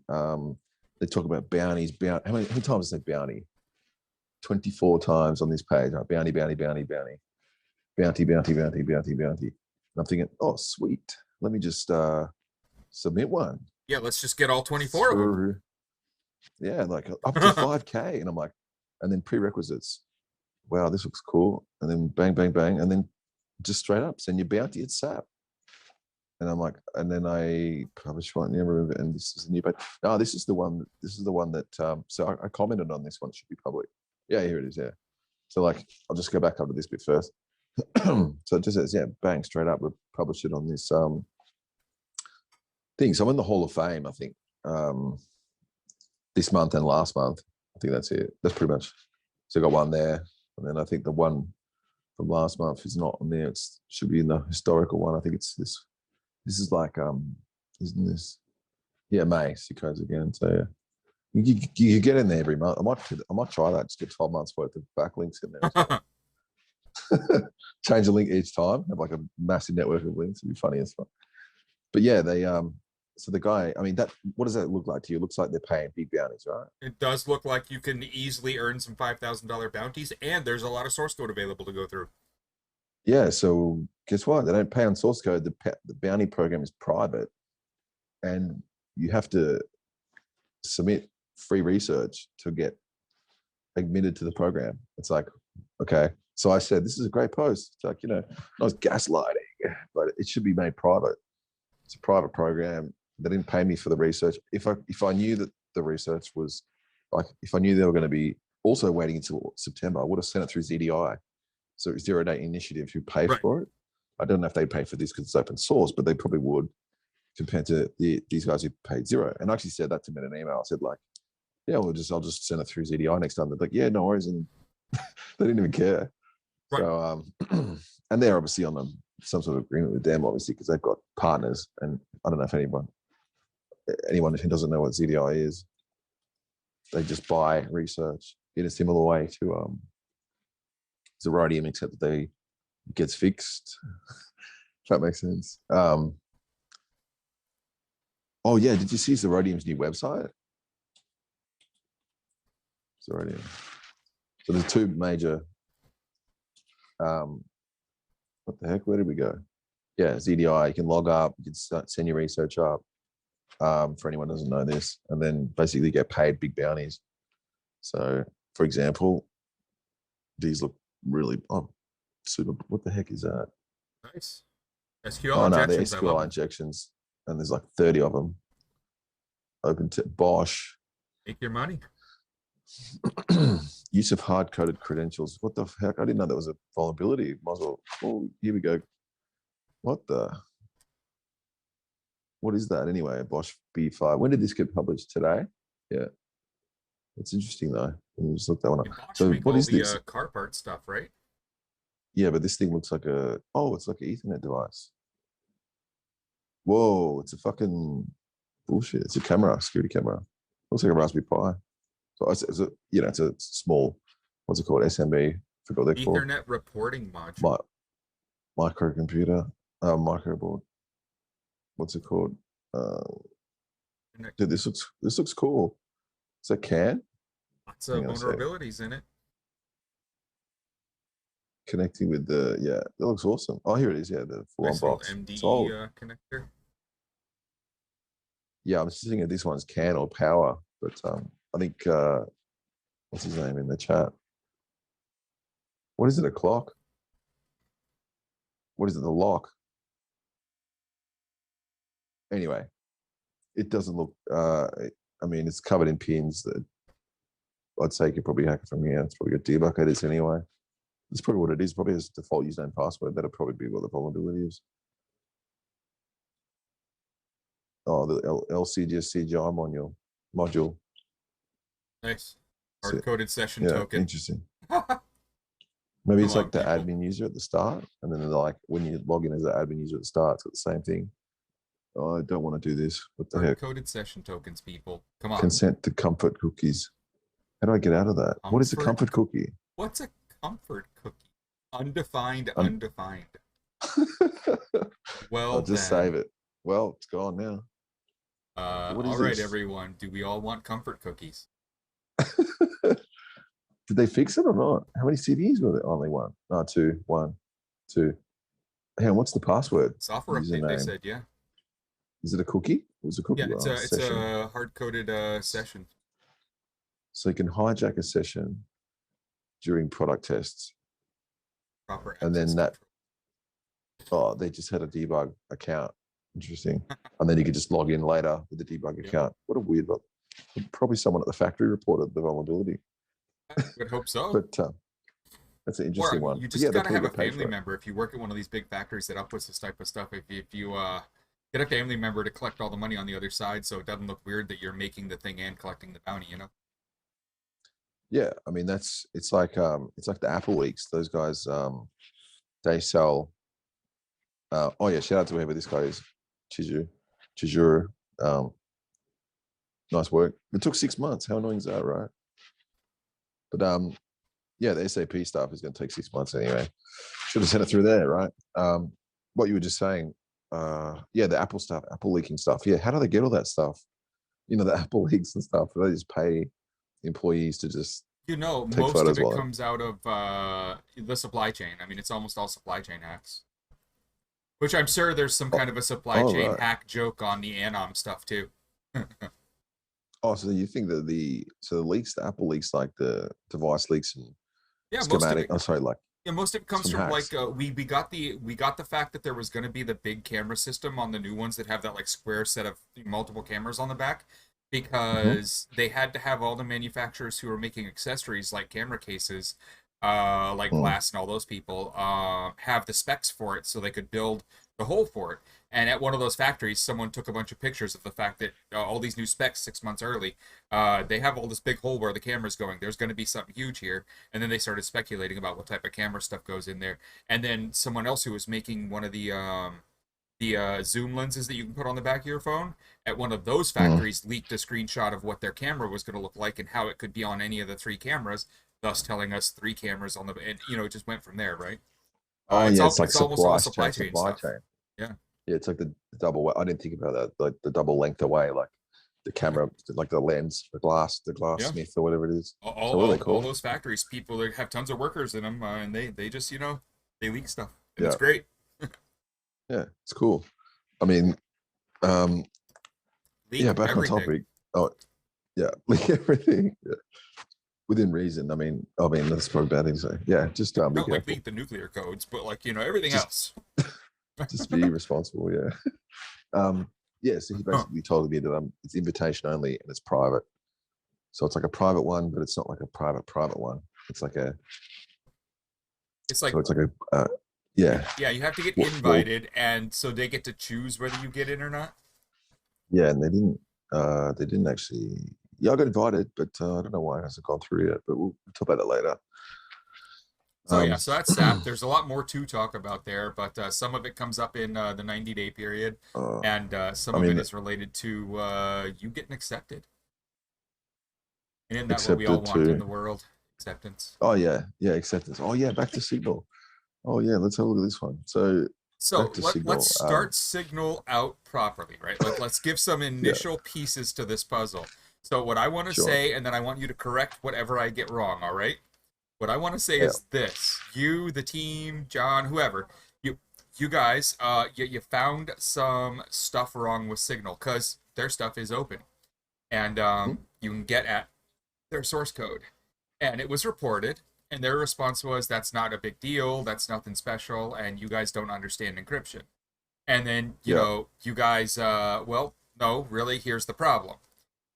They talk about bounties. How many times is that bounty? 24 times on this page. Right? Bounty. And I'm thinking, oh, sweet. Let me just submit one. Yeah, let's just get all 24 of them. Yeah, like up to 5K. And I'm like, and then prerequisites. Wow, this looks cool. And then bang, bang, bang. And then just straight up send your bounty at SAP. And I'm like, and then I publish one, and this is a new page. No, this is the one that, so I commented on this one. It should be public. Yeah, here it is. Yeah. So, like, I'll just go back up to this bit first. So it just says, yeah, bang, straight up, we publish it on this thing. So I'm in the Hall of Fame, I think, this month and last month. I think that's it. That's pretty much. So I got one there. And then I think the one from last month is not on there. It should be in the historical one. I think it's this. This is like, isn't this? Yeah, May, Sick.Codes again. So, yeah. You get in there every month. I might try that. Just get 12 months worth of backlinks in there as well. Change the link each time. Have like a massive network of links. It'd be funny as fuck. But yeah, they so the guy, I mean, that what does that look like to you? It looks like they're paying big bounties, right? It does look like you can easily earn some $5,000 bounties, and there's a lot of source code available to go through. Yeah. So guess what? They don't pay on source code. The bounty program is private, and you have to submit free research to get admitted to the program. It's like, okay. So I said, this is a great post. It's like, not gaslighting, but it should be made private. It's a private program. They didn't pay me for the research. If I knew that the research was like, if I knew they were going to be also waiting until September, I would have sent it through ZDI. So Zero Day Initiative who pay for it. I don't know if they pay for this because it's open source, but they probably would compared to these guys who paid zero. And I actually said that to them in an email. I said like, yeah, I'll just send it through ZDI next time. They're like, yeah, no worries. And they didn't even care. Right. So, and they're obviously on some sort of agreement with them, obviously, because they've got partners. And I don't know if anyone who doesn't know what ZDI is, they just buy research in a similar way to Zerodium, except that it gets fixed. If that makes sense. Oh yeah, did you see Zerodium's new website? Zerodium. So there's two major. What the heck? Where did we go? Yeah, ZDI. You can log up. You can send your research up. For anyone who doesn't know this, and then basically get paid big bounties. So, for example, these look really super. What the heck is that? Nice. SQL injections. They're SQL injections, and there's like 30 of them. Open to Bosch. Make your money. Use of hard-coded credentials. What the heck? I didn't know that was a vulnerability. Might as well. Oh, here we go. What is that anyway? Bosch B5. When did this get published? Today? Yeah. It's interesting though. Let me just look that one up. So what is this? Car part stuff, right? Yeah, but this thing looks like it's like an Ethernet device. Whoa, it's a fucking bullshit. It's a camera, security camera. Looks like a Raspberry Pi. So it's a small, what's it called? SMB. Forgot what they're called. Ethernet reporting module. Microcomputer, microboard. What's it called? Dude, this looks cool. It's a CAN. Lots of vulnerabilities in it. Connecting with that looks awesome. Oh, here it is. Yeah, the full-on box. MD connector. Yeah, I'm just thinking if this one's CAN or power, but I think what's his name in the chat? What is it? A clock? What is it? The lock? Anyway, it doesn't look. I mean, it's covered in pins that I'd say you could probably hack it from here. It's probably got debug headers anyway. That's probably what it is. Probably has default username and password. That'll probably be what the vulnerability is. Oh, the LCGS CGI module. Nice. Hard-coded session token. Interesting. Maybe it's like the admin user at the start, and then they're like, when you log in as the admin user at the start, it's got the same thing. Oh, I don't want to do this. What the heck? Hard-coded session tokens, people. Come on. Consent to comfort cookies. How do I get out of that? What is a comfort cookie? What's a comfort cookie? Undefined, undefined. Well, I'll just save it. Well, it's gone now. All right, everyone. Do we all want comfort cookies? Did they fix it or not? How many CVs were there? Only one. No, two. One, two. Hang on, what's the password? Software update, they said, yeah. Is it a cookie? It was a cookie. Yeah, it's a hard-coded session. So you can hijack a session during product tests. Proper and then they just had a debug account. Interesting. And then you could just log in later with the debug account. What a weird one. Probably someone at the factory reported the vulnerability. I would hope so. But that's an interesting one. You just gotta have a family member. If you work at one of these big factories that outputs this type of stuff, if you get a family member to collect all the money on the other side, so it doesn't look weird that you're making the thing and collecting the bounty, Yeah, I mean it's like the Apple leaks. Those guys they sell. Shout out to whoever this guy is, Chizuru. nice work. It took 6 months. How annoying is that, right? But yeah, the SAP stuff is going to take 6 months anyway. Should have sent it through there, right? What you were just saying, yeah, the Apple stuff, Apple leaking stuff. Yeah, how do they get all that stuff? You know, the Apple leaks and stuff. They just pay employees to just You know, take most of photos it while comes out of the supply chain. I mean, it's almost all supply chain hacks. Which I'm sure there's some kind of a supply oh chain right. hack joke on the Anom stuff too. Oh, so you think that the leaks, the Apple leaks, like the device leaks and Yeah, most of schematic? it. Oh, sorry, like Yeah, most of it comes some from hacks. like we got the fact that there was going to be the big camera system on the new ones that have that like square set of multiple cameras on the back, Hmm. because they had to have all the manufacturers who were making accessories like camera cases, like Mm. glass and all those people, have the specs for it so they could build the hole for it. And at one of those factories, someone took a bunch of pictures of the fact that all these new specs 6 months early, they have all this big hole where the camera's going. There's going to be something huge here, and then they started speculating about what type of camera stuff goes in there. And then someone else who was making one of the zoom lenses that you can put on the back of your phone at one of those Mm. factories leaked a screenshot of what their camera was going to look like and how it could be on any of the three cameras, thus telling us three cameras on the, and it just went from there, right? Oh It's yeah, all it's like it's almost all supply supply chain, chain supply stuff. chain. Yeah, Yeah, it's like the double. I didn't think about that. Like the double length away, like the yeah, camera, like the lens, the glass yeah. smith or whatever it is. All, So really all cool. those factories, people that have tons of workers in them, and they just they leak stuff, and it's Yeah, great. yeah, it's cool. I mean, um, Leak yeah, back on everything. topic. Oh, yeah, like everything. Yeah. Within reason. I mean, that's probably a bad thing to say. Yeah, just be Don't like careful. leak the nuclear codes, but like everything Just else. just be responsible. Yeah. Um, yeah. So he basically told me that it's invitation only and it's private. So it's like a private one, but it's not like a private one. It's like a It's so like, it's like a yeah. yeah, you have to get Well, invited, and so they get to choose whether you get in or not. yeah, and they didn't actually. Yeah, I got invited, but I don't know why it hasn't gone through yet. But we'll talk about that later. So yeah, Um, so that's SAP. There's a lot more to talk about there, but some of it comes up in the 90-day period, uh, and some I of it mean, is related to you getting accepted. And isn't that what we all accepted want in to. the world? Acceptance. Oh yeah, yeah, acceptance. Oh yeah, back to Signal. Oh yeah, let's have a look at this one. So back So to let's Signal. start Signal out properly, right? Let's give some Yeah, initial pieces to this puzzle. So what I want to sure. say, and then I want you to correct whatever I get wrong, all right? What I want to say Yeah. is this: you, the team, John, whoever, you, you guys, you found some stuff wrong with Signal because their stuff is open, and Mhm. you can get at their source code, and it was reported. And their response was, "That's not a big deal. That's nothing special, and you guys don't understand encryption." And then Yeah. you guys, well, no, really, here's the problem.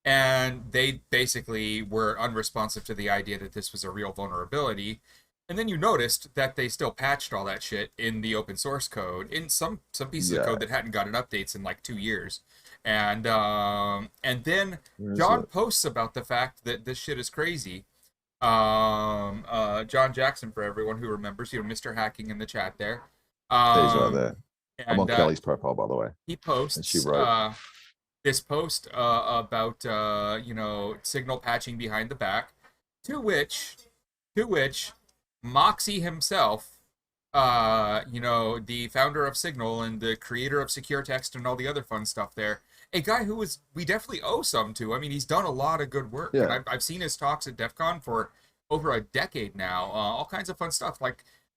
And they basically were unresponsive to the idea that this was a real vulnerability. And then you noticed that they still patched all that shit in the open source code, in some pieces of Yeah. code that hadn't gotten updates in like 2 years. And then Where is John it? posts about the fact that this shit is crazy. John Jackson, for everyone who remembers, Mr. Hacking in the chat there. He's right Um, there. I'm on and Kelly's profile, by the way, he and she posts wrote, this post about signal patching behind the back, to which Moxie himself, the founder of Signal and the creator of Secure Text and all the other fun stuff there, a guy who we definitely owe some to. I mean, he's done a lot of good work, and yeah, I've seen his talks at DEF CON for over a decade now, all kinds of fun stuff.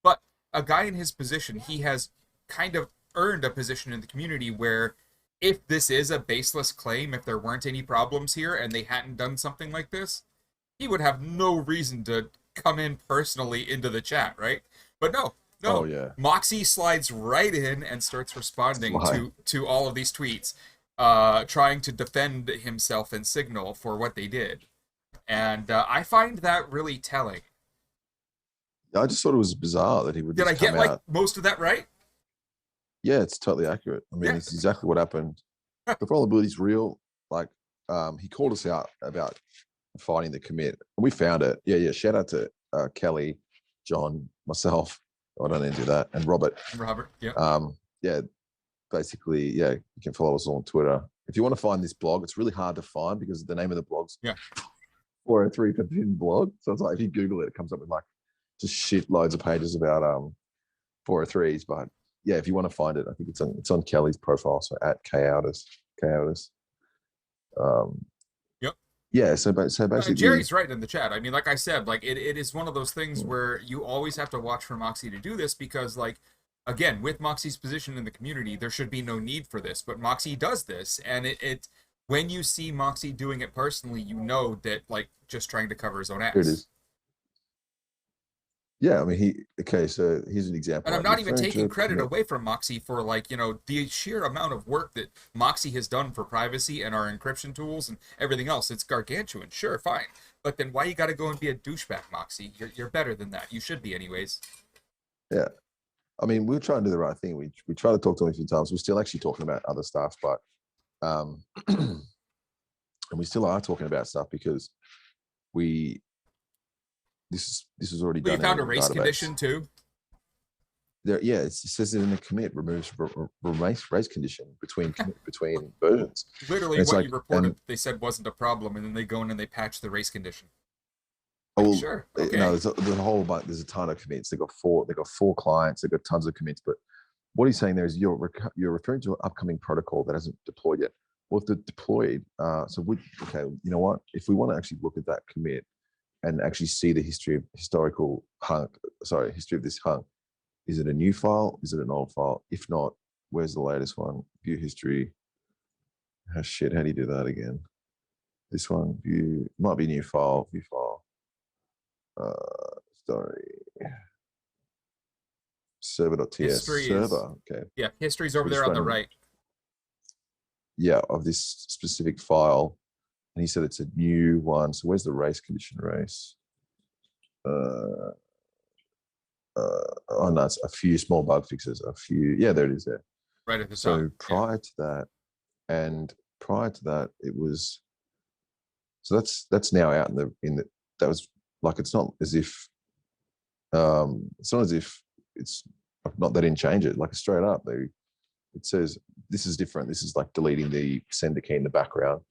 But a guy in his position, he has kind of earned a position in the community where if this is a baseless claim, if there weren't any problems here and they hadn't done something like this, he would have no reason to come in personally into the chat, right? But no, oh no. yeah, Moxie slides right in and starts responding slide. to all of these tweets, trying to defend himself and Signal for what they did. And I find that really telling. I just thought it was bizarre that he would Did I just come get like out. most of that right? Yeah, it's totally accurate. I mean, Yeah. it's exactly what happened. The vulnerability is real. Like, he called us out about finding the commit, and we found it. Yeah, yeah. Shout out to Kelly, John, myself. I don't need to do that, and Robert. Robert, yeah. Yeah, basically, yeah. You can follow us on Twitter if you want to find this blog, it's really hard to find because the name of the blog's Yeah. 403 for Pin blog. So it's like if you Google it, it comes up with like just shit loads of pages about 403s. But yeah, if you want to find it, I think it's on Kelly's profile. So at Koudis. Yep. Yeah. So basically, Jerry's right in the chat. I mean, like I said, like it is one of those things where you always have to watch for Moxie to do this because, like, again, with Moxie's position in the community, there should be no need for this. But Moxie does this, and it when you see Moxie doing it personally, you know that like just trying to cover his own ass. here it is. Yeah, I mean, so here's an example. And I'm not even taking credit away from Moxie for, like, the sheer amount of work that Moxie has done for privacy and our encryption tools and everything else. It's gargantuan. Sure, fine. But then why you got to go and be a douchebag, Moxie? You're better than that. You should be anyways. Yeah. I mean, we're trying to do the right thing. We try to talk to him a few times. We're still actually talking about other stuff, but and we still are talking about stuff because this is already done. We found a race condition too. There, yeah, it says it in the commit removes race condition between versions. Literally, what you reported, they said wasn't a problem, and then they go in and they patch the race condition. Oh, sure. Okay. No, there's a whole bunch. There's a ton of commits. They got four clients. They've got tons of commits. But what he's saying there is you're referring to an upcoming protocol that hasn't deployed yet. Well, if they're deployed, okay, you know what? If we want to actually look at that commit and actually see the history of this hunk. Is it a new file? Is it an old file? If not, where's the latest one? View history. How do you do that again? This one, view, might be new file, view file. Story. Server.ts. Server, okay. Yeah, history's over there on the right. Yeah, of this specific file. And he said it's a new one. So where's the race condition race? Oh no, it's a few small bug fixes. Yeah, there it is there. Right at the top. So prior to that, it was. So that's now out in the. That was like it's not as if. It's not as if it's not they didn't change it. Like straight up, it says this is different. This is like deleting the sender key in the background.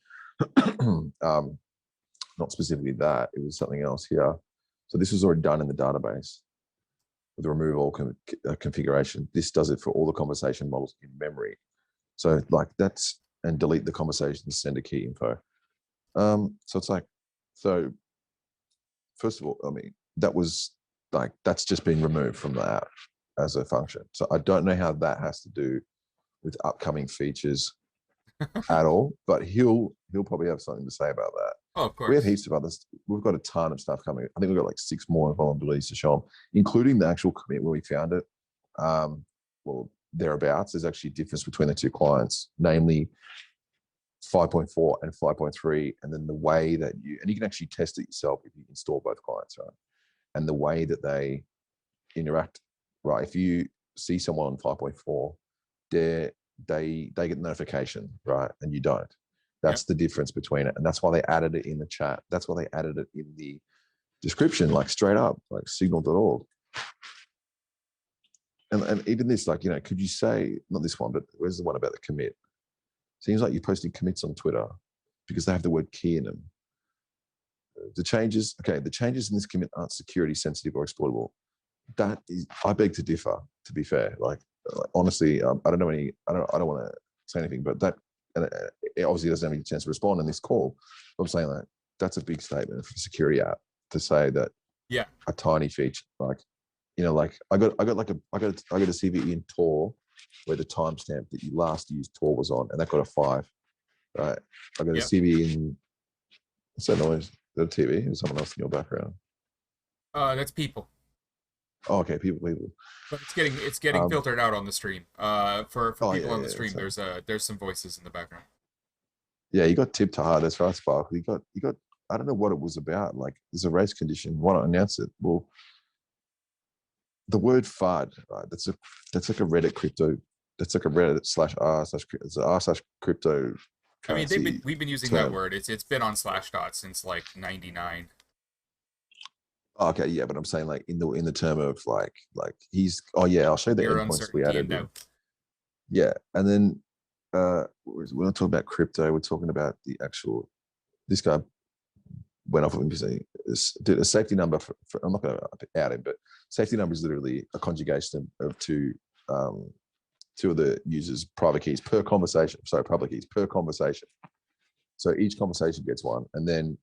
Not specifically that. It was something else here. So this was already done in the database. The remove all configuration. This does it for all the conversation models in memory. So like that's and delete the conversation sender key info. So it's like, so first of all, I mean, that's just been removed from the app as a function. So I don't know how that has to do with upcoming features at all, but he'll probably have something to say about that. Oh, of course. We have heaps of others. We've got a ton of stuff coming. I think we've got like 6 more vulnerabilities to show them, including the actual commit where we found it. Well, thereabouts. There's actually a difference between the two clients, namely 5.4 and 5.3, and then the way that you can actually test it yourself if you install both clients, right? And the way that they interact, right? If you see someone on 5.4, they get notification, right? And you don't. That's the difference between it. And that's why they added it in the chat. That's why they added it in the description, like straight up, like signal.org. And even this, like, could you say, not this one, but where's the one about the commit? Seems like you're posting commits on Twitter because they have the word key in them. The changes in this commit aren't security sensitive or exploitable. That is, I beg to differ, to be fair. Like honestly, I don't know any, I don't want to say anything, but that, and it obviously doesn't have any chance to respond in this call. But I'm saying that's a big statement for a security app to say that a tiny feature, like, like I got a CVE in Tor where the timestamp that you last used Tor was on, and that got a 5. Right. I got a CVE in, what's that noise? Is that a TV? Is someone else in your background? That's people. Oh, okay, people. But it's getting filtered out on the stream. For people on the stream, there's some voices in the background. Yeah, you got tipped hard. That's right, Spark. You got. I don't know what it was about. Like, there's a race condition. Why not announce it? Well, the word FUD, right? That's like a Reddit crypto. That's like a Reddit /r/crypto. I mean, we've been using that word. It's been on Slashdot since like '99. Okay, yeah, but I'm saying like in the term of like he's I'll show you the endpoints we added. Yeah, and then we're not talking about crypto. We're talking about the actual. This guy went off of him saying, "Did a safety number for I'm not going to out him, but safety number is literally a conjugation of two of the users' private keys per conversation. Sorry, public keys per conversation. So each conversation gets one, and then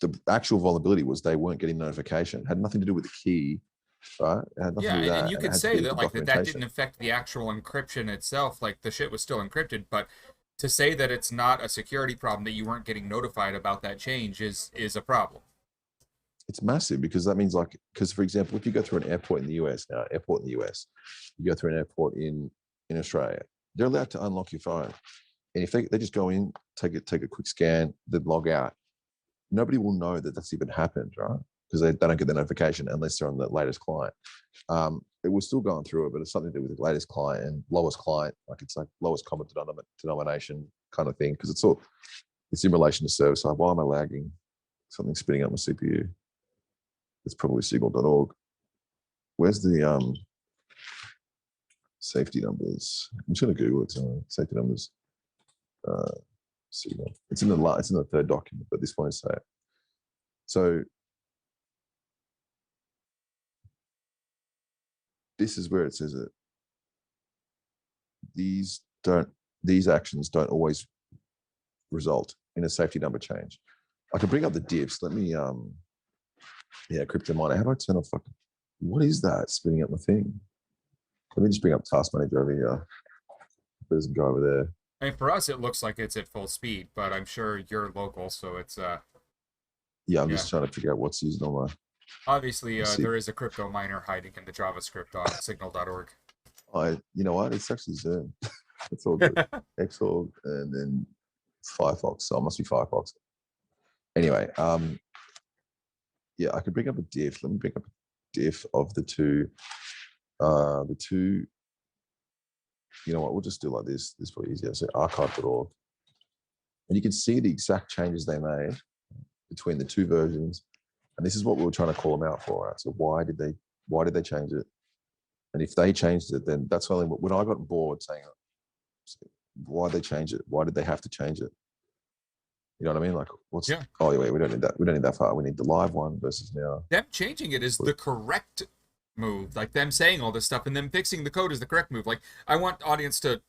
the actual vulnerability was they weren't getting notification. It had nothing to do with the key, right? It had nothing Yeah, to do with and that. you And it could had to say do with that the like that didn't documentation. affect the actual encryption itself. Like the shit was still encrypted, but to say that it's not a security problem that you weren't getting notified about that change is a problem. It's massive because that means because for example, if you go through an airport in the US now, you go through an airport in Australia, they're allowed to unlock your phone. And if they just go in, take a quick scan, then log out, nobody will know that that's even happened, right? Because they don't get the notification unless they're on the latest client. It was still going through it, but it's something to do with the latest client and lowest client, it's like lowest common denomination kind of thing, because it's in relation to service. Like, why am I lagging? Something's spinning up my CPU. It's probably signal.org. Where's the safety numbers? I'm just going to Google it. Safety numbers. Signal. It's in the third document, but this one is safe. So this is where it says that these actions don't always result in a safety number change. I can bring up the diffs. Let me crypto miner. How do I turn off what is that spinning up my thing? Let me just bring up task manager over here. It doesn't go over there. I mean, for us, it looks like it's at full speed, but I'm sure you're local, so it's I'm just trying to figure out what's used on my. Obviously, there is a crypto miner hiding in the JavaScript on signal.org. You know what? It's actually Zoom. It's all good. Xorg and then Firefox. So it must be Firefox. Anyway, I could bring up a diff. Let me bring up a diff of the two. You know what? We'll just do like this. This is probably easier. So archive.org. And you can see the exact changes they made between the two versions. And this is what we were trying to call them out for. Right? So why did they change it? And if they changed it, then that's only when I got bored saying, why they change it? Why did they have to change it? You know what I mean? Like, oh, wait, we don't need that. We don't need that far. We need the live one versus now. Them changing it is the correct move. Like them saying all this stuff and them fixing the code is the correct move. Like, I want audience to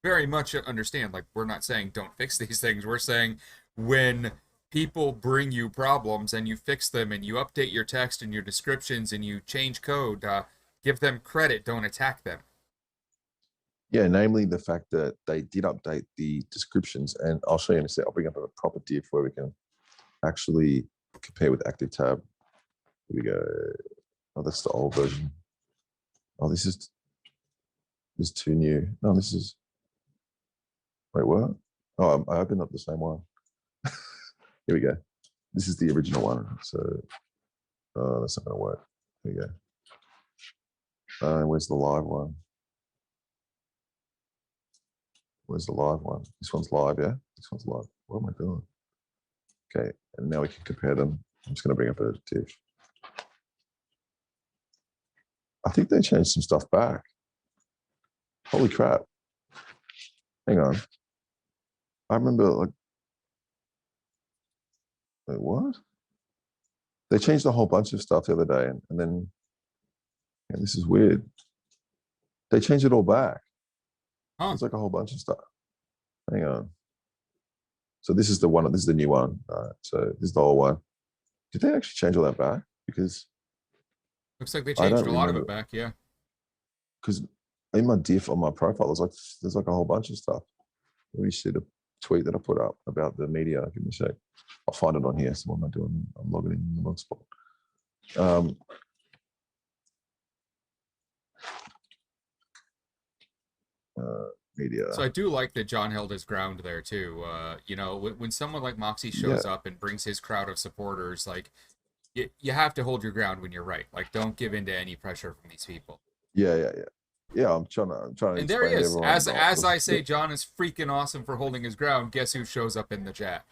very much understand, like, we're not saying don't fix these things. We're saying when people bring you problems and you fix them and you update your text and your descriptions and you change code, give them credit, don't attack them. Yeah, namely the fact that they did update the descriptions, and I'll show you in a sec. I'll bring up a proper diff where we can actually compare with active tab. Here we go. Oh, that's the old version. Oh, this is too new. No, this is. Wait, what? Oh, I opened up the same one. Here we go. This is the original one. So that's not going to work. Here we go. Where's the live one? Where's the live one? This one's live, yeah? This one's live. What am I doing? Okay, and now we can compare them. I'm just going to bring up a diff. I think they changed some stuff back. Holy crap. Hang on. I remember, wait, what? They changed a whole bunch of stuff the other day, and then, this is weird. They changed it all back. Huh. There's like a whole bunch of stuff. Hang on. So this is the one. This is the new one. So this is the old one. Did they actually change all that back? Because looks like they changed a lot of it back. Yeah. Because in my diff on my profile, there's like a whole bunch of stuff. Let me see the tweet that I put up about the media. Give me a sec. I'll find it on here. So what am I doing? I'm logging in the wrong spot. Media. So I do like that John held his ground there too. When someone like Moxie shows up and brings his crowd of supporters, like you have to hold your ground when you're right. Like, don't give in to any pressure from these people. Yeah. I'm trying to. And there he is. As I say, John is freaking awesome for holding his ground. Guess who shows up in the chat?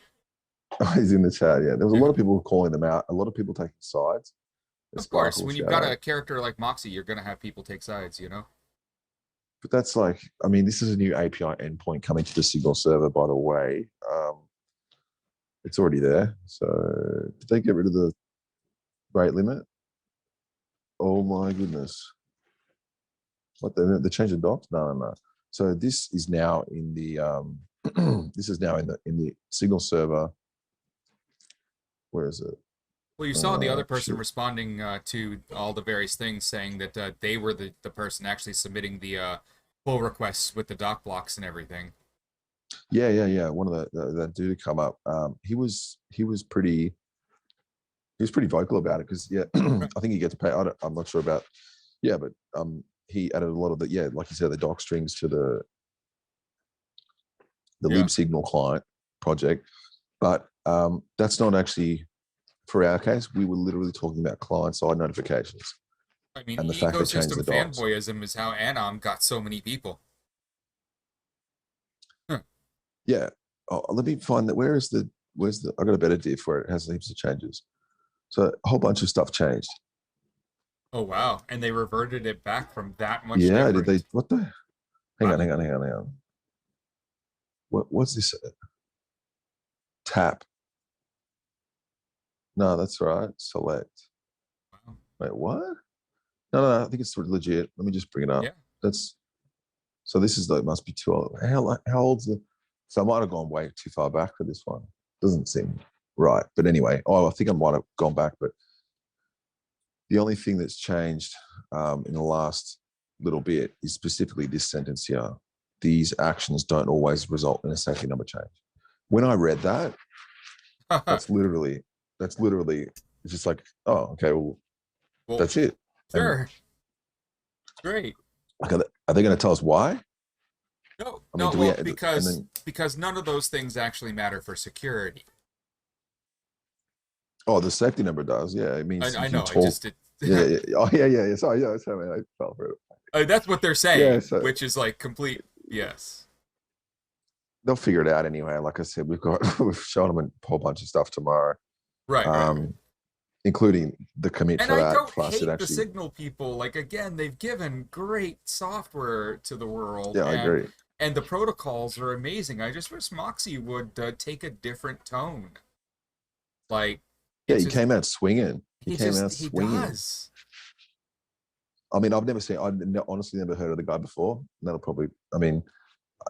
Oh, he's in the chat. Yeah, there was a lot of people calling them out. A lot of people taking sides. Of course, when you've got a character like Moxie, you're gonna have people take sides. You know. But that's like, I mean, this is a new API endpoint coming to the Signal server, by the way. It's already there. So did they get rid of the rate limit? Oh my goodness. What, they changed the docs? No, no, no. So this is now in the this is now in the Signal server. Where is it? Well, you saw the other person Shit. responding to all the various things, saying that they were the person actually submitting the pull requests with the doc blocks and everything. Yeah, yeah, yeah. One of that dude come up. He was pretty vocal about it because yeah, I think he gets paid. I'm not sure about yeah, but he added a lot of the yeah, like you said, the doc strings to the Yeah. libsignal client project. But that's not actually for our case. We were literally talking about client side notifications I mean, and the fact they changed ecosystem the docs. fanboyism is how Anom got so many people. Huh. Yeah. Oh, let me find that. Where's the? I got a better diff where it has heaps of changes. So a whole bunch of stuff changed. Oh wow! And they reverted it back from that much Yeah. Did they? different. What the? Hang on. Wow. Hang on. Hang on. Hang on. What's this? Tap. No, that's right. Select. Wow. Wait, what? No, no, no. I think it's legit. Let me just bring it up. Yeah. That's so. This is the. It must be too old. How old's the? So I might have gone way too far back for this one. Doesn't seem right. But anyway, I think I might have gone back. But the only thing that's changed in the last little bit is specifically this sentence here. These actions don't always result in a safety number change. When I read that, that's literally, it's just like, oh, okay, well, Well, that's it. And sure. Great. like, are they going to tell us why? No, I mean, no. do we? Well, And because then, none of those things actually matter for security. oh, the safety number does. Yeah, it means I if you know. I talk. just it. Yeah, yeah. Oh, yeah, yeah, yeah. Sorry, yeah. Sorry, man, I fell for it. That's what they're Yeah, saying, so which is like complete. Yes. they'll figure it out anyway. Like I said, we've shown them a whole bunch of stuff tomorrow, Right. Right. Right. um, including the commit And for I that. don't Plus, it hate the actually, Signal people. Like again, they've given great software to the world, yeah, I agree. and the protocols are amazing. I just wish Moxie would take a different tone. Like Yeah, it's he just came out swinging. He came out he swinging. does. I mean, honestly never heard of the guy before. That'll probably, I mean,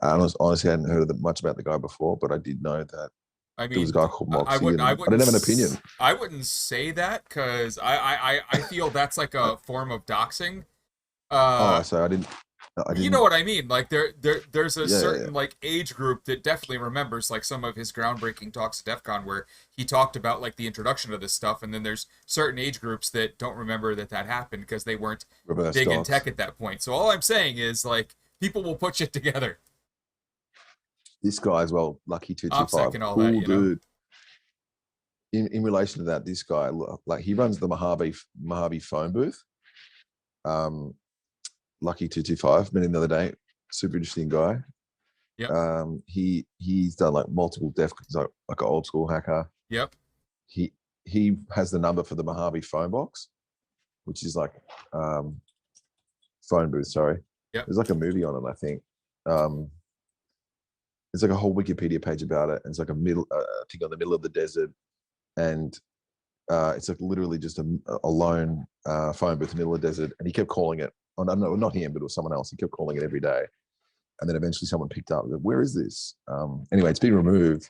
honestly hadn't heard of much about the guy before, but I did know that I there was a mean, guy called Moxie, I and I wouldn't didn't have an opinion. I wouldn't say that because I feel that's like I, a form of doxing. oh, Uh, so I you know didn't. what I mean? Like there's a Yeah, yeah, yeah. certain like age group that definitely remembers like some of his groundbreaking talks at DEF CON where he talked about like the introduction of this stuff, and then there's certain age groups that don't remember that happened because they weren't Reverse big in docs. tech at that point. So all I'm saying is like people will put shit together. This guy as well, Lucky two two OPSEC five, and all that, cool you know. dude. In relation to that, this guy, like he runs the Mojave phone booth. Um, Lucky 225. Met him the other day. Super interesting guy. Yep. He's done like multiple def. He's like an old school hacker. Yep. He he has the number for the Mojave phone box, which is like phone booth. Sorry, Yep. there's like a movie on it. I think there's like a whole Wikipedia page about it. And it's like I think on the middle of the desert, and it's like literally just a lone phone booth in the middle of the desert. And he kept calling it. Oh, no, not him, but it was someone else. He kept calling it every day. And then eventually someone picked up, where is this? Anyway, it's been removed.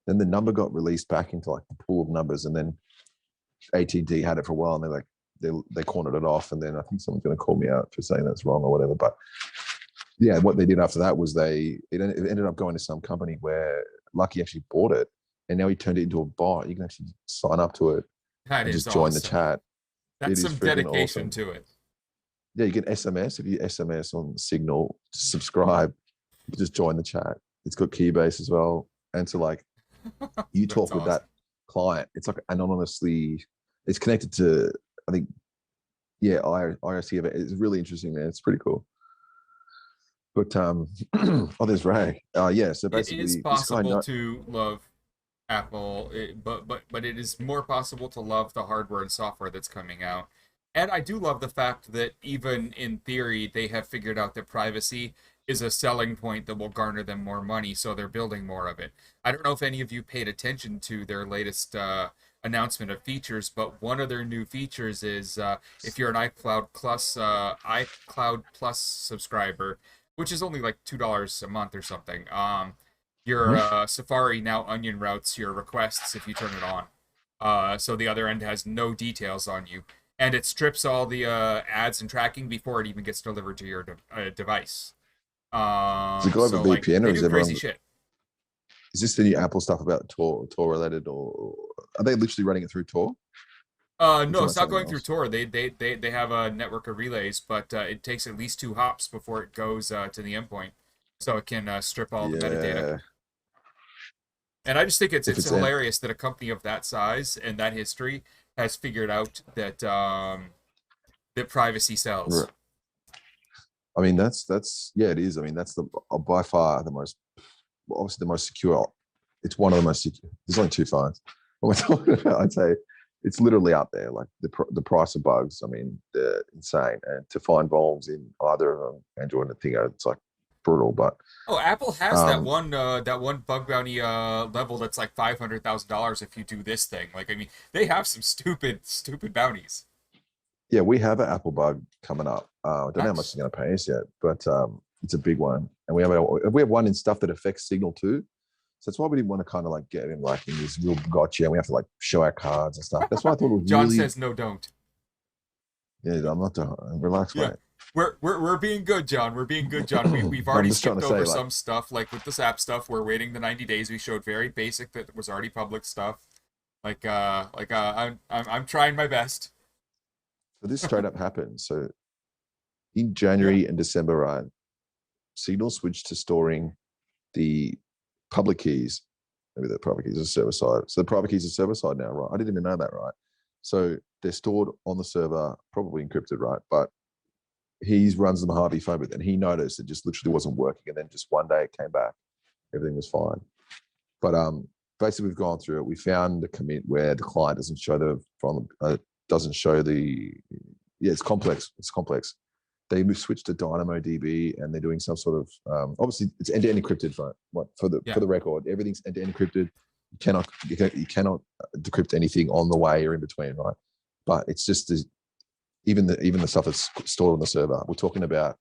Then the number got released back into like the pool of numbers. And then AT&T had it for a while, and they're like, they cornered it off. And then I think someone's going to call me out for saying that's wrong or whatever. But yeah, what they did after that was it ended up going to some company where Lucky actually bought it. And now he turned it into a bot. You can actually sign up to it That and is just join the awesome. chat. That's It is some freaking dedication awesome. to it. Yeah, you can SMS. If you SMS on Signal, subscribe, you can just join the chat. It's got Keybase as well. And so like you That's talk with awesome. that client, it's like anonymously, it's connected to, I think, yeah, IRC. It's really interesting, man. It's pretty cool. But oh, there's Ray. Yeah, so It is basically this guy possible know, to love Apple, but it is more possible to love the hardware and software that's coming out. And I do love the fact that even in theory, they have figured out that privacy is a selling point that will garner them more money, so they're building more of it. I don't know if any of you paid attention to their latest announcement of features, but one of their new features is if you're an iCloud Plus subscriber, which is only like $2 a month or something, your Mhm. Safari now onion routes your requests if you turn it on. So the other end has no details on you, and it strips all the ads and tracking before it even gets delivered to your device. Does it go over So like VPN, or they is do crazy everyone? shit. Is this the new Apple stuff about Tor related, or are they literally running it through Tor? You're No, talking it's about not something going through else. Tor. They have a network of relays, but it takes at least 2 hops before it goes to the endpoint, so it can strip all the metadata. Yeah, And I just think it's if it's it's an hilarious that a company of that size and that history has figured out that that privacy sells. I mean, that's yeah, it is. I mean, that's the by far the most, obviously the most secure. It's one of the most secure. There's only two phones. What we're talking about, I'd say it's literally up there. Like the price of bugs. I mean, they're insane, and to find vulns in either of them, Android and Thing, it's like brutal. But Oh, Apple has um, that one bug bounty level that's like $500,000 if you do this thing. Like I mean, they have some stupid bounties. yeah, we have an Apple bug coming up. I don't know how much it's Nice. going to pay us yet, but it's a big one, and we have one in stuff that affects Signal too. So that's why we didn't want to kind of like get in like in this real gotcha, and we have to like show our cards and stuff. That's why I thought it was John really, says no, don't. yeah. I'm not relax, Yeah. mate. We're being good, John. We're being good, John. We've I'm already just trying skipped to say, over like, some stuff, like with the SAP stuff. We're waiting the 90 days. We showed very basic that was already public stuff. I'm trying my best. so this straight up happened. So in Yeah. January and December, right, Signal switched to storing the public keys. Maybe the private keys are server side. So the private keys are server side now, right? I didn't even know that, right? So they're stored on the server, probably encrypted, right? But he runs them Harvey phone with, and he noticed it just literally wasn't working. And then just one day it came back, everything was fine. But basically we've gone through it. We found a commit where the client doesn't show the from doesn't show the, yeah, it's complex. It's complex. They switched to DynamoDB, and they're doing some sort of obviously it's end-to-end encrypted for Yeah. the record. Everything's end-to-end encrypted. You cannot decrypt anything on the way or in between, right? But it's just even the stuff that's stored on the server. We're talking about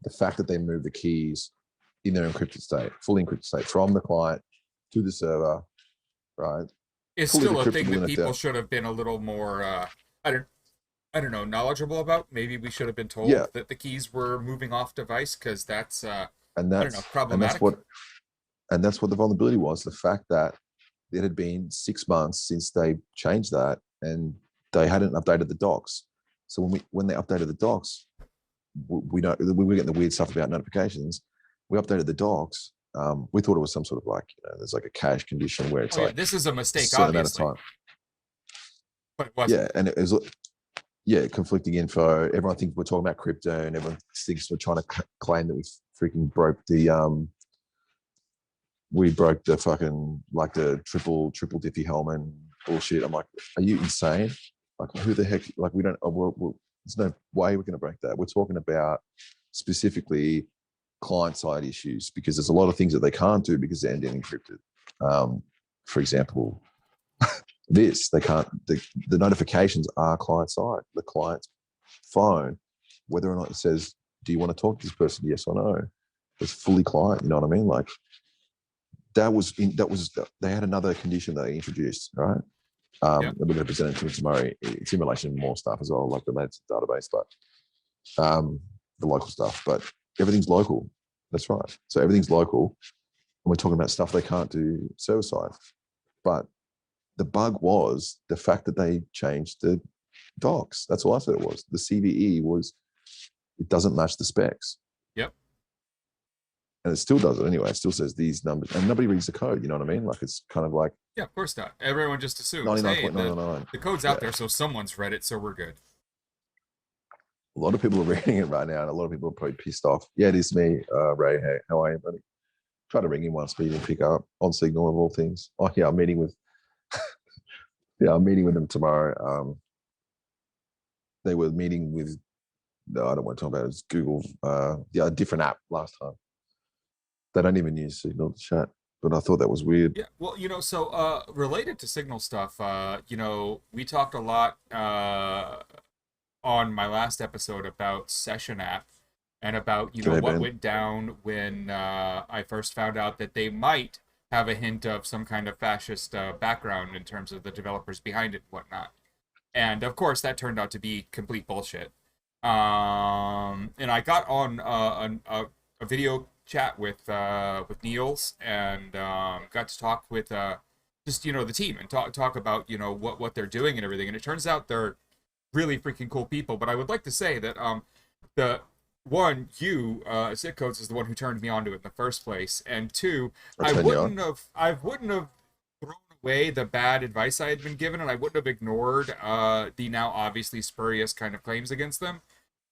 the fact that they move the keys in their encrypted state, fully encrypted state, from the client to the server, right? It's Fully still a decrypted thing that within a people should have been a little more I don't I don't know, knowledgeable about. Maybe we should have been yeah, told that the keys were moving off device because that's and I don't know, that's problematic. what the vulnerability was. The fact that it had been 6 months since they changed that, and they hadn't updated the docs. So when they updated the docs, we were getting the weird stuff about notifications. We updated the docs. We thought it was some sort of like, there's like a cache condition where it's Oh yeah, like this is a a mistake, certain amount of obviously, time. but it wasn't. Yeah, and it was, yeah, conflicting info. Everyone thinks we're talking about crypto, and everyone thinks we're trying to claim that we freaking broke the fucking like the triple Diffie-Hellman bullshit. I'm like, are you insane? Like, who the heck? Like, we don't. There's no way we're going to break that. We're talking about specifically client side issues, because there's a lot of things that they can't do because they're end-to-end encrypted. For example, they can't. The notifications are client side. The client's phone, whether or not it says, "Do you want to talk to this person? Yes or no?" It's fully client. You know what I mean? Like, they had another condition that they introduced, right? Yeah. We're going to present it to tomorrow. It's in relation to more stuff as well, like related to the database, but the local stuff. But everything's local. That's right. So everything's local, and we're talking about stuff they can't do server side. But the bug was the fact that they changed the docs. That's all I said it was. The CVE was, it doesn't match the specs. Yep. And it still does it anyway. It still says these numbers, and nobody reads the code. You know what I mean? Like, it's kind of like Yeah, of course not. Everyone just assumes, hey, the 99.999. the code's out Yeah. there, so someone's read it, so we're good. A lot of people are reading it right now, and a lot of people are probably pissed off. Yeah, it is me, Ray. Hey, how are you, buddy? Try to ring him once, but he didn't pick up on Signal of all things. Oh yeah, I'm meeting with them tomorrow. they were meeting with. No, I don't want to talk about it. It's Google. Yeah, a different app last time. They don't even use Signal to chat, but I thought that was weird. Yeah, well, so related to Signal stuff, we talked a lot on my last episode about Session App and about, G'day, what Ben. went down when I first found out that they might have a hint of some kind of fascist background in terms of the developers behind it and whatnot. And of course, that turned out to be complete bullshit. And I got on a video chat with Niels and got to talk with just the team and talk about what they're doing and everything. And it turns out they're really freaking cool people. But I would like to say that the one Sick.Codes is the one who turned me onto it in the first place, and two, I turn you on. I wouldn't have thrown away the bad advice I had been given, and I wouldn't have ignored the now obviously spurious kind of claims against them,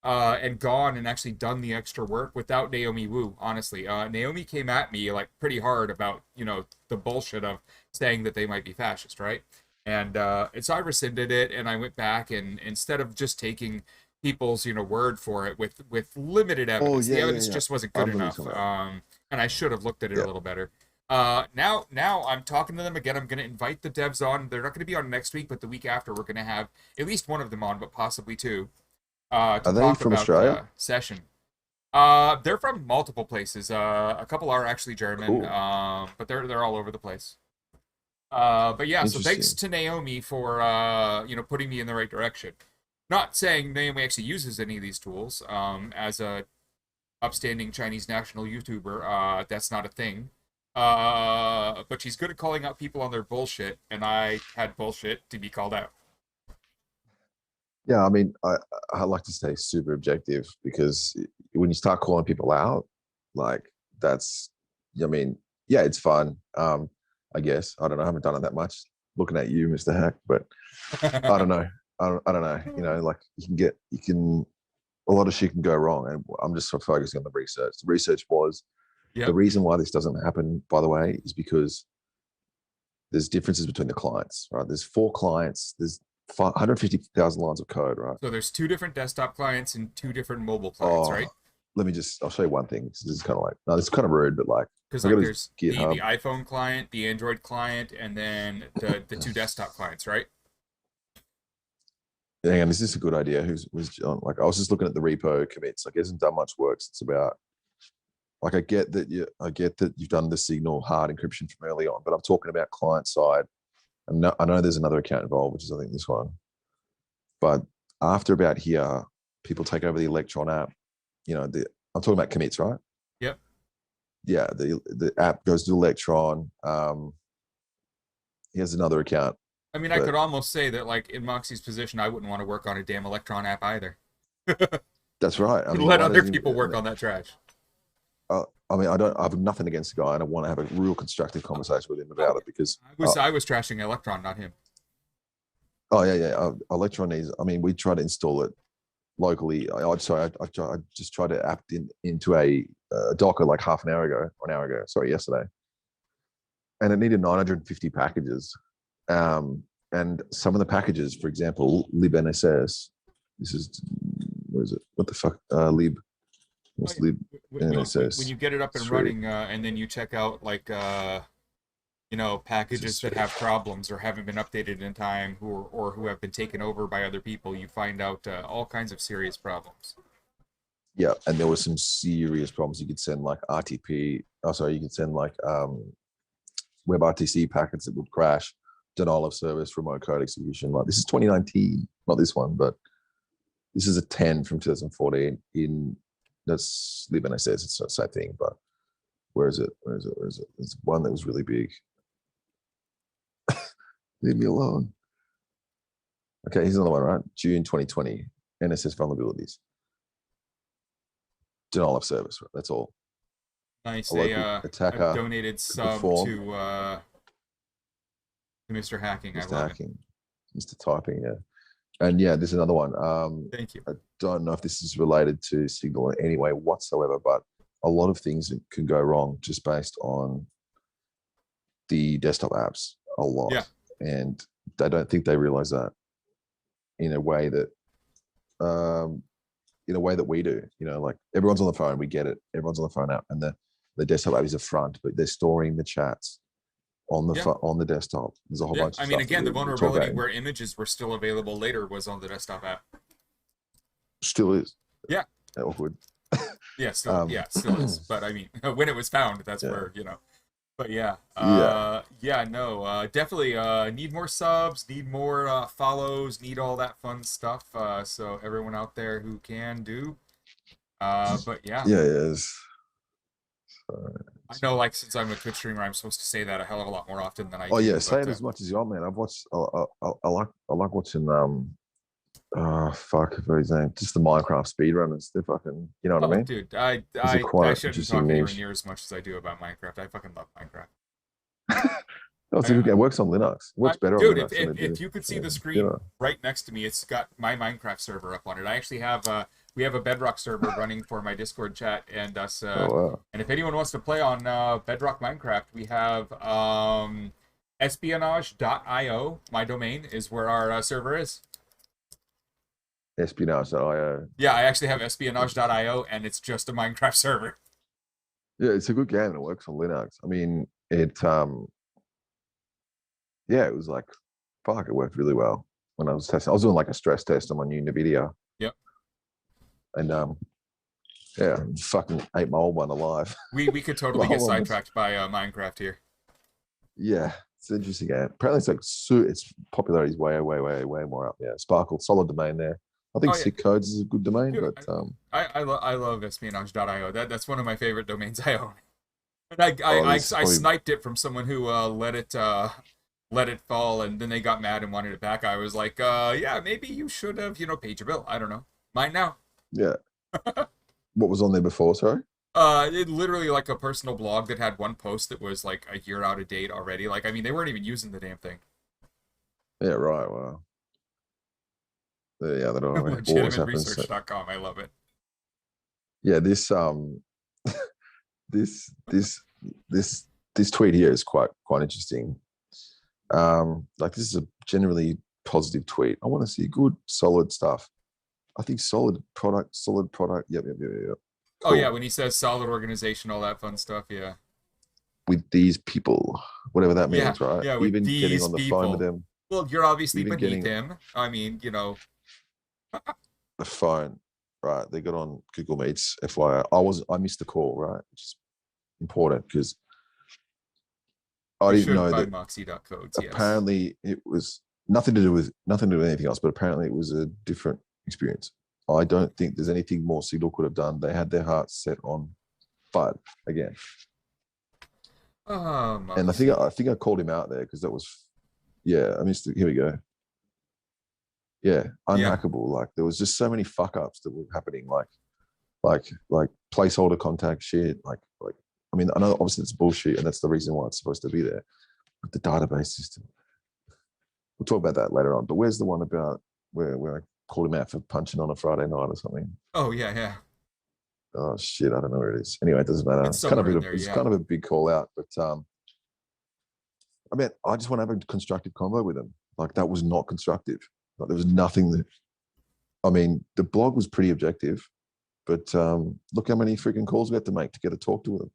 and gone and actually done the extra work without Naomi Wu. Honestly, Naomi came at me like pretty hard about the bullshit of saying that they might be fascist, right? And so I rescinded it, and I went back and instead of just taking people's word for it with limited Oh evidence, the yeah, evidence yeah. just wasn't I good remember enough. talking about And I should have looked at it it. a Yeah. little better. Now I'm talking to them again. I'm going to invite the devs on. They're not going to be on next week, but the week after we're going to have at least one of them on, but possibly two, to Are they talk from about Australia? session. They're from multiple places. A couple are actually German, Cool. but they're all over the place. But yeah, so thanks Interesting. to Naomi for putting me in the right direction. Not saying Naomi actually uses any of these tools. As a upstanding Chinese national YouTuber, that's not a thing. But she's good at calling out people on their bullshit, and I had bullshit to be called out. Yeah, I mean, I like to stay super objective because when you start calling people out, like that's, I mean, yeah, it's fun. I guess I don't know. I haven't done it that much. Looking at you, Mr. Hack, but I don't know. I don't know. Like you can a lot of shit can go wrong, and I'm just sort of focusing on the research. The research was the Yep. reason why this doesn't happen. By the way, is because there's differences between the clients. Right? There's 4 clients. There's 150,000 lines of code. Right? So there's two different desktop clients and two different mobile clients, Oh, right? I'll show you one thing. This is kind of like, no, this is kind of rude, but like, Because I got like his there's the GitHub. iPhone client, the Android client, and then the two desktop clients, right? Hang on, is this a good idea? Who's John? Like, I was just looking at the repo commits. Like, it hasn't done much work. It's about, like, I get that you've done the Signal hard encryption from early on, but I'm talking about client side. I know there's another account involved, which is I think this one. But after about here, people take over the Electron app. I'm talking about commits, right? Yep. Yeah, the app goes to Electron. He has another account, I mean, I but could almost say that, like, in Moxie's position, I wouldn't want to work on a damn Electron app either. that's right. I mean, Let why other does he? people work on that trash. I mean, I have nothing against the guy, and I want to have a real constructive conversation with him Oh, about it because, I was trashing Electron, not him. oh yeah, yeah, Electron is. I mean, we tried to install it locally. I just tried to apt into a Docker like half an hour ago, or an hour ago. Sorry, yesterday, and it needed 950 packages. And some of the packages, for example, libnss. This is where is it? What the fuck? Oh, What's yeah. When libnss you get it up and 3? running, and then you check out like This is packages that 3. have problems or haven't been updated in time, who have been taken over by other people, you find out all kinds of serious problems. Yeah, and there were some serious problems. You could send like RTP. Oh, sorry, you could send like WebRTC packets that would crash, denial of service, remote code execution. Like this is 2019, not this one, but this is a 10 from 2014 in that's libnss. It's not the same thing, but where is it? Where is it? Where is it? It's one that was really big. Leave me alone. Okay, here's another one, right? June 2020, NSS vulnerabilities. Denial of service, right? That's all. Nice. A local I've attacker donated could some perform. to Mr. Hacking. I Mr. love it. Hacking, Mr. Typing, yeah. And yeah, there's another one. Thank you. I don't know if this is related to Signal in any way whatsoever, but a lot of things can go wrong just based on the desktop apps a lot. Yeah. And they don't think they realize that in a way that in a way that we do. You know, like everyone's on the phone, we get it. Everyone's on the phone app, and the desktop app is a front, but they're storing the chats on the on the desktop. There's a whole bunch of I mean, stuff. again, the vulnerability where images were still available later was on the desktop app. Still is. Yeah. Awkward. Yeah, still is. But I mean, when it was found, that's where, you know. But definitely need more subs, need more follows, need all that fun stuff. So everyone out there who can do. But yeah. Yeah, it is. I know, like, since I'm a Twitch streamer, I'm supposed to say that a hell of a lot more often than I do. Oh yeah, say it as much as you want, man. I've watched. I like watching. Fuck, what his name? Just the Minecraft speedrunners. They're fucking. You know what I mean? Dude, I shouldn't talk anywhere near as much as I do about Minecraft. I fucking love Minecraft. No, it's a good game. It works on Linux. It works better dude, on Linux. If you could see the screen right next to me, it's got my Minecraft server up on it. I actually have we have a Bedrock server running for my Discord chat and us. And if anyone wants to play on Bedrock Minecraft, we have espionage.io. My domain is where our server is. Espionage.io. Yeah, I actually have espionage.io, and it's just a Minecraft server. Yeah, it's a good game and it works on Linux. I mean, it was like, fuck, it worked really well when I was testing. I was doing like a stress test on my new NVIDIA. Yep. And fucking ate my old one alive. We could totally get sidetracked by Minecraft here. Yeah, it's an interesting game. Apparently, it's like its popularity is way more up. Yeah, Sparkle, solid domain there. I think Sick.Codes is a good domain, dude, but I love espionage.io. That's one of my favorite domains I own. And I sniped it from someone who let it fall, and then they got mad and wanted it back. I was like, yeah, maybe you should have, paid your bill. I don't know. Mine now. Yeah. What was on there before, sorry? It literally like a personal blog that had one post that was like a year out of date already. Like, I mean, they weren't even using the damn thing. Yeah, right. Wow. Yeah, that LegitimateResearch.com. I love it. Yeah, this this tweet here is quite interesting. Like, this is a generally positive tweet. I want to see good, solid stuff. I think solid product. Yep. Cool. Oh yeah, when he says solid organization, all that fun stuff. Yeah. With these people, whatever that means, right? Yeah, with even these getting on the people. phone with them. Well, you're obviously beneath him. I mean, the phone, right? They got on Google Meets. FYI, I missed the call, right? Which is important because I didn't know that Moxie.codes. Apparently, it was nothing to do with anything else, but apparently it was a different experience. I don't think there's anything more Signal could have done. They had their hearts set on FUD again. And I think I called him out there because that was, I missed it. Here we go. Yeah, unhackable. Like, there was just so many fuck ups that were happening. Like placeholder contact shit. Like I mean, I know obviously it's bullshit, and that's the reason why it's supposed to be there. But the database system. We'll talk about that later on. But where's the one about where I called him out for punching on a Friday night or something? Oh yeah. Oh shit, I don't know where it is. Anyway, it doesn't matter. It's kind of a big call out, but I mean, I just want to have a constructive convo with him. Like, that was not constructive. Like, there was nothing that. I mean, the blog was pretty objective, but look how many freaking calls we had to make to get to talk to them.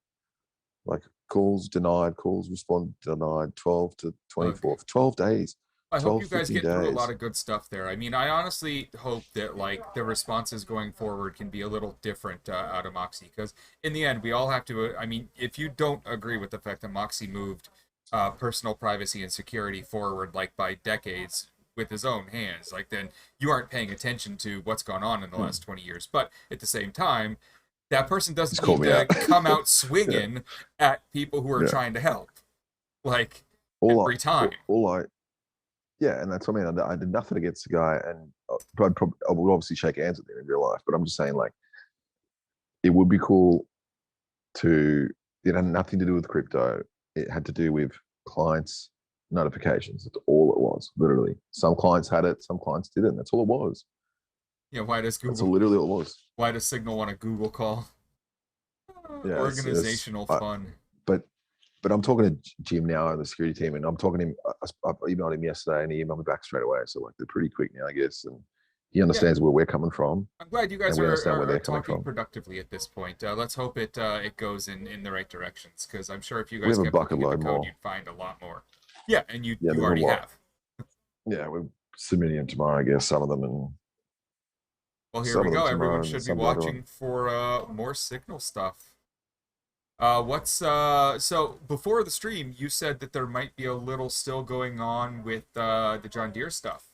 Like, calls denied, calls responded denied, 12 to 24 for 12 days. I hope you guys get through a lot of good stuff there. I mean, I honestly hope that, like, the responses going forward can be a little different out of Moxie, because in the end, we all have to. I mean, if you don't agree with the fact that Moxie moved personal privacy and security forward, like, by decades with his own hands, like, then you aren't paying attention to what's gone on in the last 20 years. But at the same time, that person doesn't need to come out swinging at people who are trying to help, like, every time. And that's what I mean. I did nothing against the guy, and I would obviously shake hands with him in real life. But I'm just saying, like, it would be cool to. It had nothing to do with crypto. It had to do with clients' notifications. That's all it was, literally. Some clients had it, some clients didn't. That's all it was. Yeah, why does Google? That's literally all it was. Why does Signal want a Google call? Organizational fun. But I'm talking to Jim now and the security team, and I'm talking to him. I emailed him yesterday, and he emailed me back straight away. So, like, they're pretty quick now, I guess. And He Yeah, understands where we're coming from, I'm glad you and guys we are, understand where are they're coming talking from. productively at this point. Let's hope it goes in the right directions, because I'm sure if you We guys have a kept bucket looking at the load code, more. you'd find a lot more. Yeah, and Yeah, you there's a already lot. have. Yeah, we're submitting them tomorrow, I guess, some of them, and Well, here some we of them go. Everyone tomorrow, and should be some later on. watching for more signal stuff. What's so before the stream, you said that there might be a little still going on with the John Deere stuff.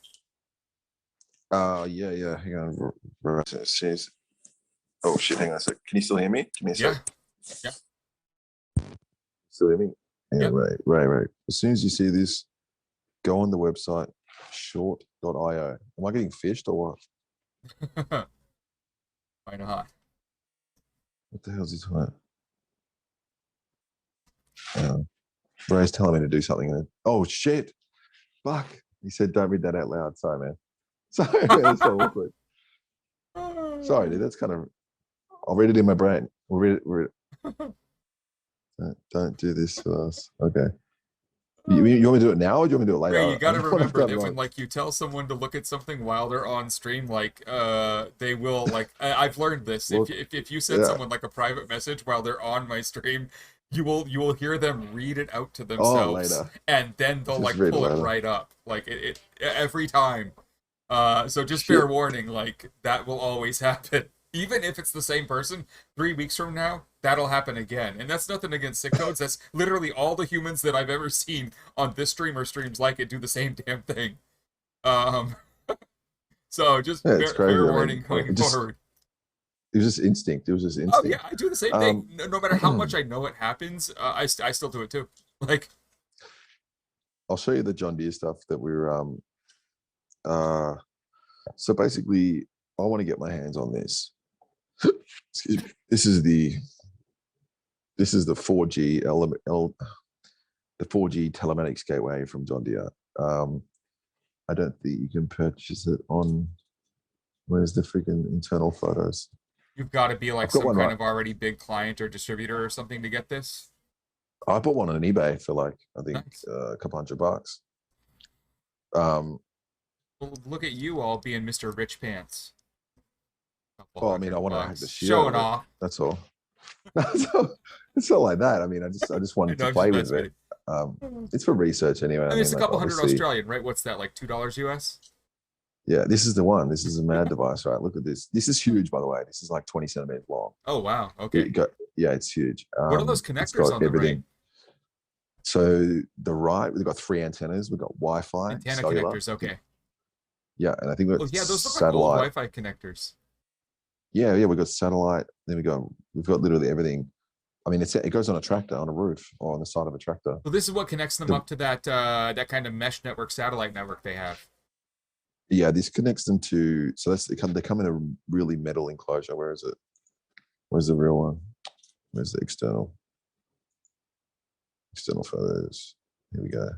Yeah. Hang on. It says, oh shit, hang on a sec. Can you still hear me? Give me a sec. Yeah, yeah, Still hear me? Yeah, yeah. right. As soon as you see this, go on the website short.io. Am I getting fished or what? Why not? What the hell's he talking about? Ray's telling me to do something. And oh shit. Fuck. He said don't read that out loud. Sorry, man. Sorry, man. That's so awkward. Sorry, dude. That's kind of I'll read it in my brain. We'll read it. Don't do this to us. Okay. You want me to do it now or do you want me to do it later? Ray, you got to What I've remember done that when wrong. like you tell someone to look at something while they're on stream, like they will like I've learned this. Look, If you send yeah. someone like a private message while they're on my stream, you will hear them read it out to Oh, themselves, later. and then they'll Just like read it pull it later. right up, like it every time. So just fair Shit. warning, like that will always happen. Even if it's the same person, 3 weeks from now, that'll happen again. And that's nothing against Sick.Codes. That's literally all the humans that I've ever seen on this stream or streams like it do the same damn thing. Um, so just Yeah, it's fair crazy. I mean, warning going forward. it was just instinct. It was just Oh yeah, instinct. I do the same thing. Um, No matter how much I know it happens, I still do it too. Like, I'll show you the John Deere stuff that we're uh so basically I want to get my hands on this. Excuse me. This is the 4G the 4G telematics gateway from John Deere. I don't think you can purchase it on where's the freaking internal photos. you've got to be like I've got some one kind right. of already big client or distributor or something to get this. I bought one on eBay for like I think Nice. a couple $100. Um, Well, look at you all being Mr. Rich Pants. Couple well, I mean, I hundred want to hack the bucks. shit out Showing of it. off. That's all. It's not like that. I mean, I just I wanted know, to I'm just play with messing with it. you. It's for research anyway. I I mean, it's mean, a like couple hundred obviously, Australian, right? What's that, like $2 US? yeah. This is the one. This is a mad device, right? Look at this. This is huge, by the way. This is like 20 centimeters long. Oh, wow. Okay. Yeah, it's huge. What are those It's connectors got on the right? everything. So the right, we've got 3 antennas. We've got Wi-Fi, Antenna cellular. connectors. Okay. Yeah, and I think we've Oh, got yeah, those look like old satellite. Wi-Fi connectors. Yeah, we've got satellite. Then we've got literally everything. I mean, it goes on a tractor, on a roof, or on the side of a tractor. Well, this is what connects them The, up to that kind of mesh network, satellite network they have. yeah, this connects them to. So they come in a really metal enclosure. Where is it? Where's the real one? Where's the external photos? Here we go.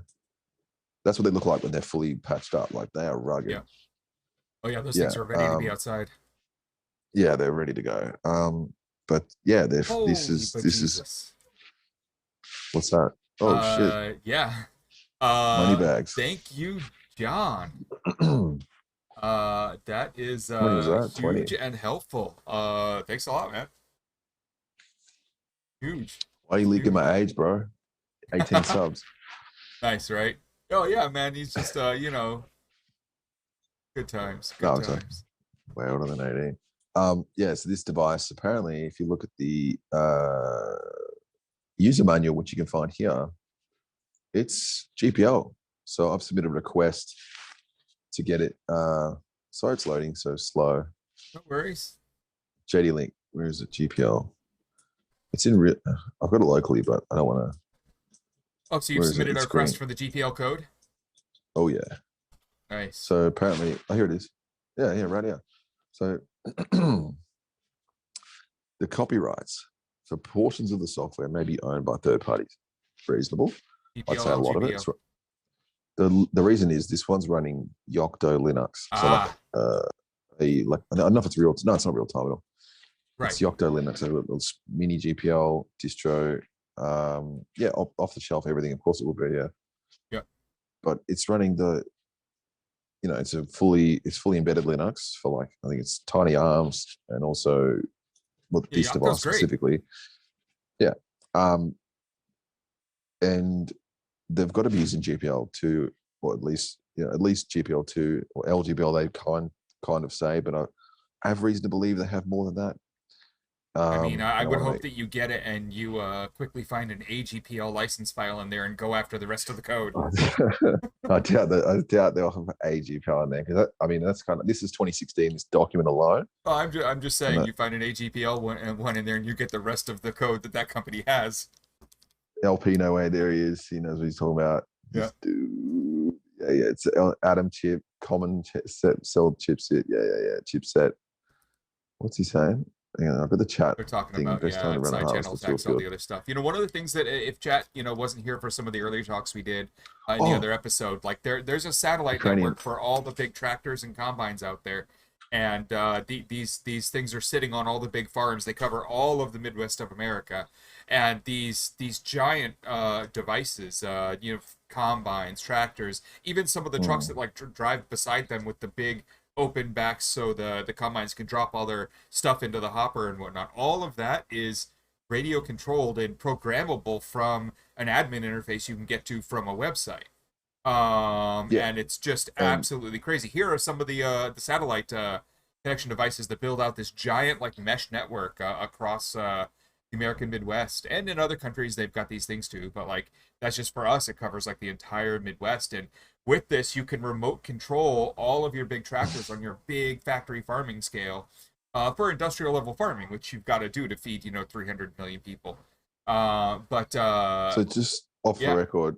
That's what they look like when they're fully patched up. Like they are rugged. Yeah. Oh, yeah, those Yeah. things are ready to be outside. Yeah, they're ready to go. But yeah, Holy this is bejesus. what's that? Oh shit. Yeah. Money bags. Thank you, John. That is How many was that? huge 20. and helpful. Thanks a lot, man. Huge. Why are you leaking Huge. my age, bro? 18 subs. Nice, right? Oh yeah, man. He's just good times. Good No, times. way older than 18. Yeah, so this device, apparently, if you look at the user manual, which you can find here, it's GPL. So I've submitted a request to get it. Sorry, it's loading so slow. No worries. JD Link, where is it? GPL. It's in real. I've got it locally, but I don't want to. Oh, so you've submitted a It's request green. for the GPL code? Oh yeah. Nice. So apparently, oh, here it is. Yeah, right here. So the copyrights for portions of the software may be owned by third parties. Reasonable. I'd say a lot of it. The reason is this one's running Yocto Linux. So like I don't know if it's real. No, it's not real time at all. Right. It's Yocto Linux. So it's mini GPL distro. Yeah, off the shelf, everything. Of course, it will be. Yeah. Yeah. But it's running it's fully embedded Linux for like, I think it's tiny arms, and also Yeah, this Yocto's device great. specifically. Yeah. And they've got to be using GPL2, or at least GPL2 or LGPL, they kind of say, but I have reason to believe they have more than that. I mean, I And I would want to hope make that you get it and you quickly find an AGPL license file in there and go after the rest of the code. I doubt they'll have AGPL in there, because I mean, that's kind of, this is 2016, this document alone. Oh, I'm just And saying, you find an AGPL one in there and you get the rest of the code that company has. LP, no way, there he is. He knows what he's talking about. Yeah. This dude. Yeah, it's Atom chip, common set, cell chipset. Yeah. Chipset. What's he saying? I've got the chat They're talking thing. about, Best time yeah, to run a side harvest channel for fuel attacks, all field. the other stuff. One of the things that if chat, wasn't here for some of the earlier talks we did in the Oh, other episode, like there's a satellite Ukrainian. network for all the big tractors and combines out there, and these things are sitting on all the big farms. They cover all of the Midwest of America, and these giant devices, combines, tractors, even some of the trucks that like drive beside them with the big open backs so the combines can drop all their stuff into the hopper and whatnot. All of that is radio controlled and programmable from an admin interface you can get to from a website. Yeah, And it's just and absolutely crazy. Here are some of the satellite connection devices that build out this giant like mesh network across the American Midwest, and in other countries they've got these things too. But like that's just for us; it covers like the entire Midwest. And with this, you can remote control all of your big tractors on your big factory farming scale for industrial level farming, which you've got to do to feed 300 million people. But so just off the yeah, record,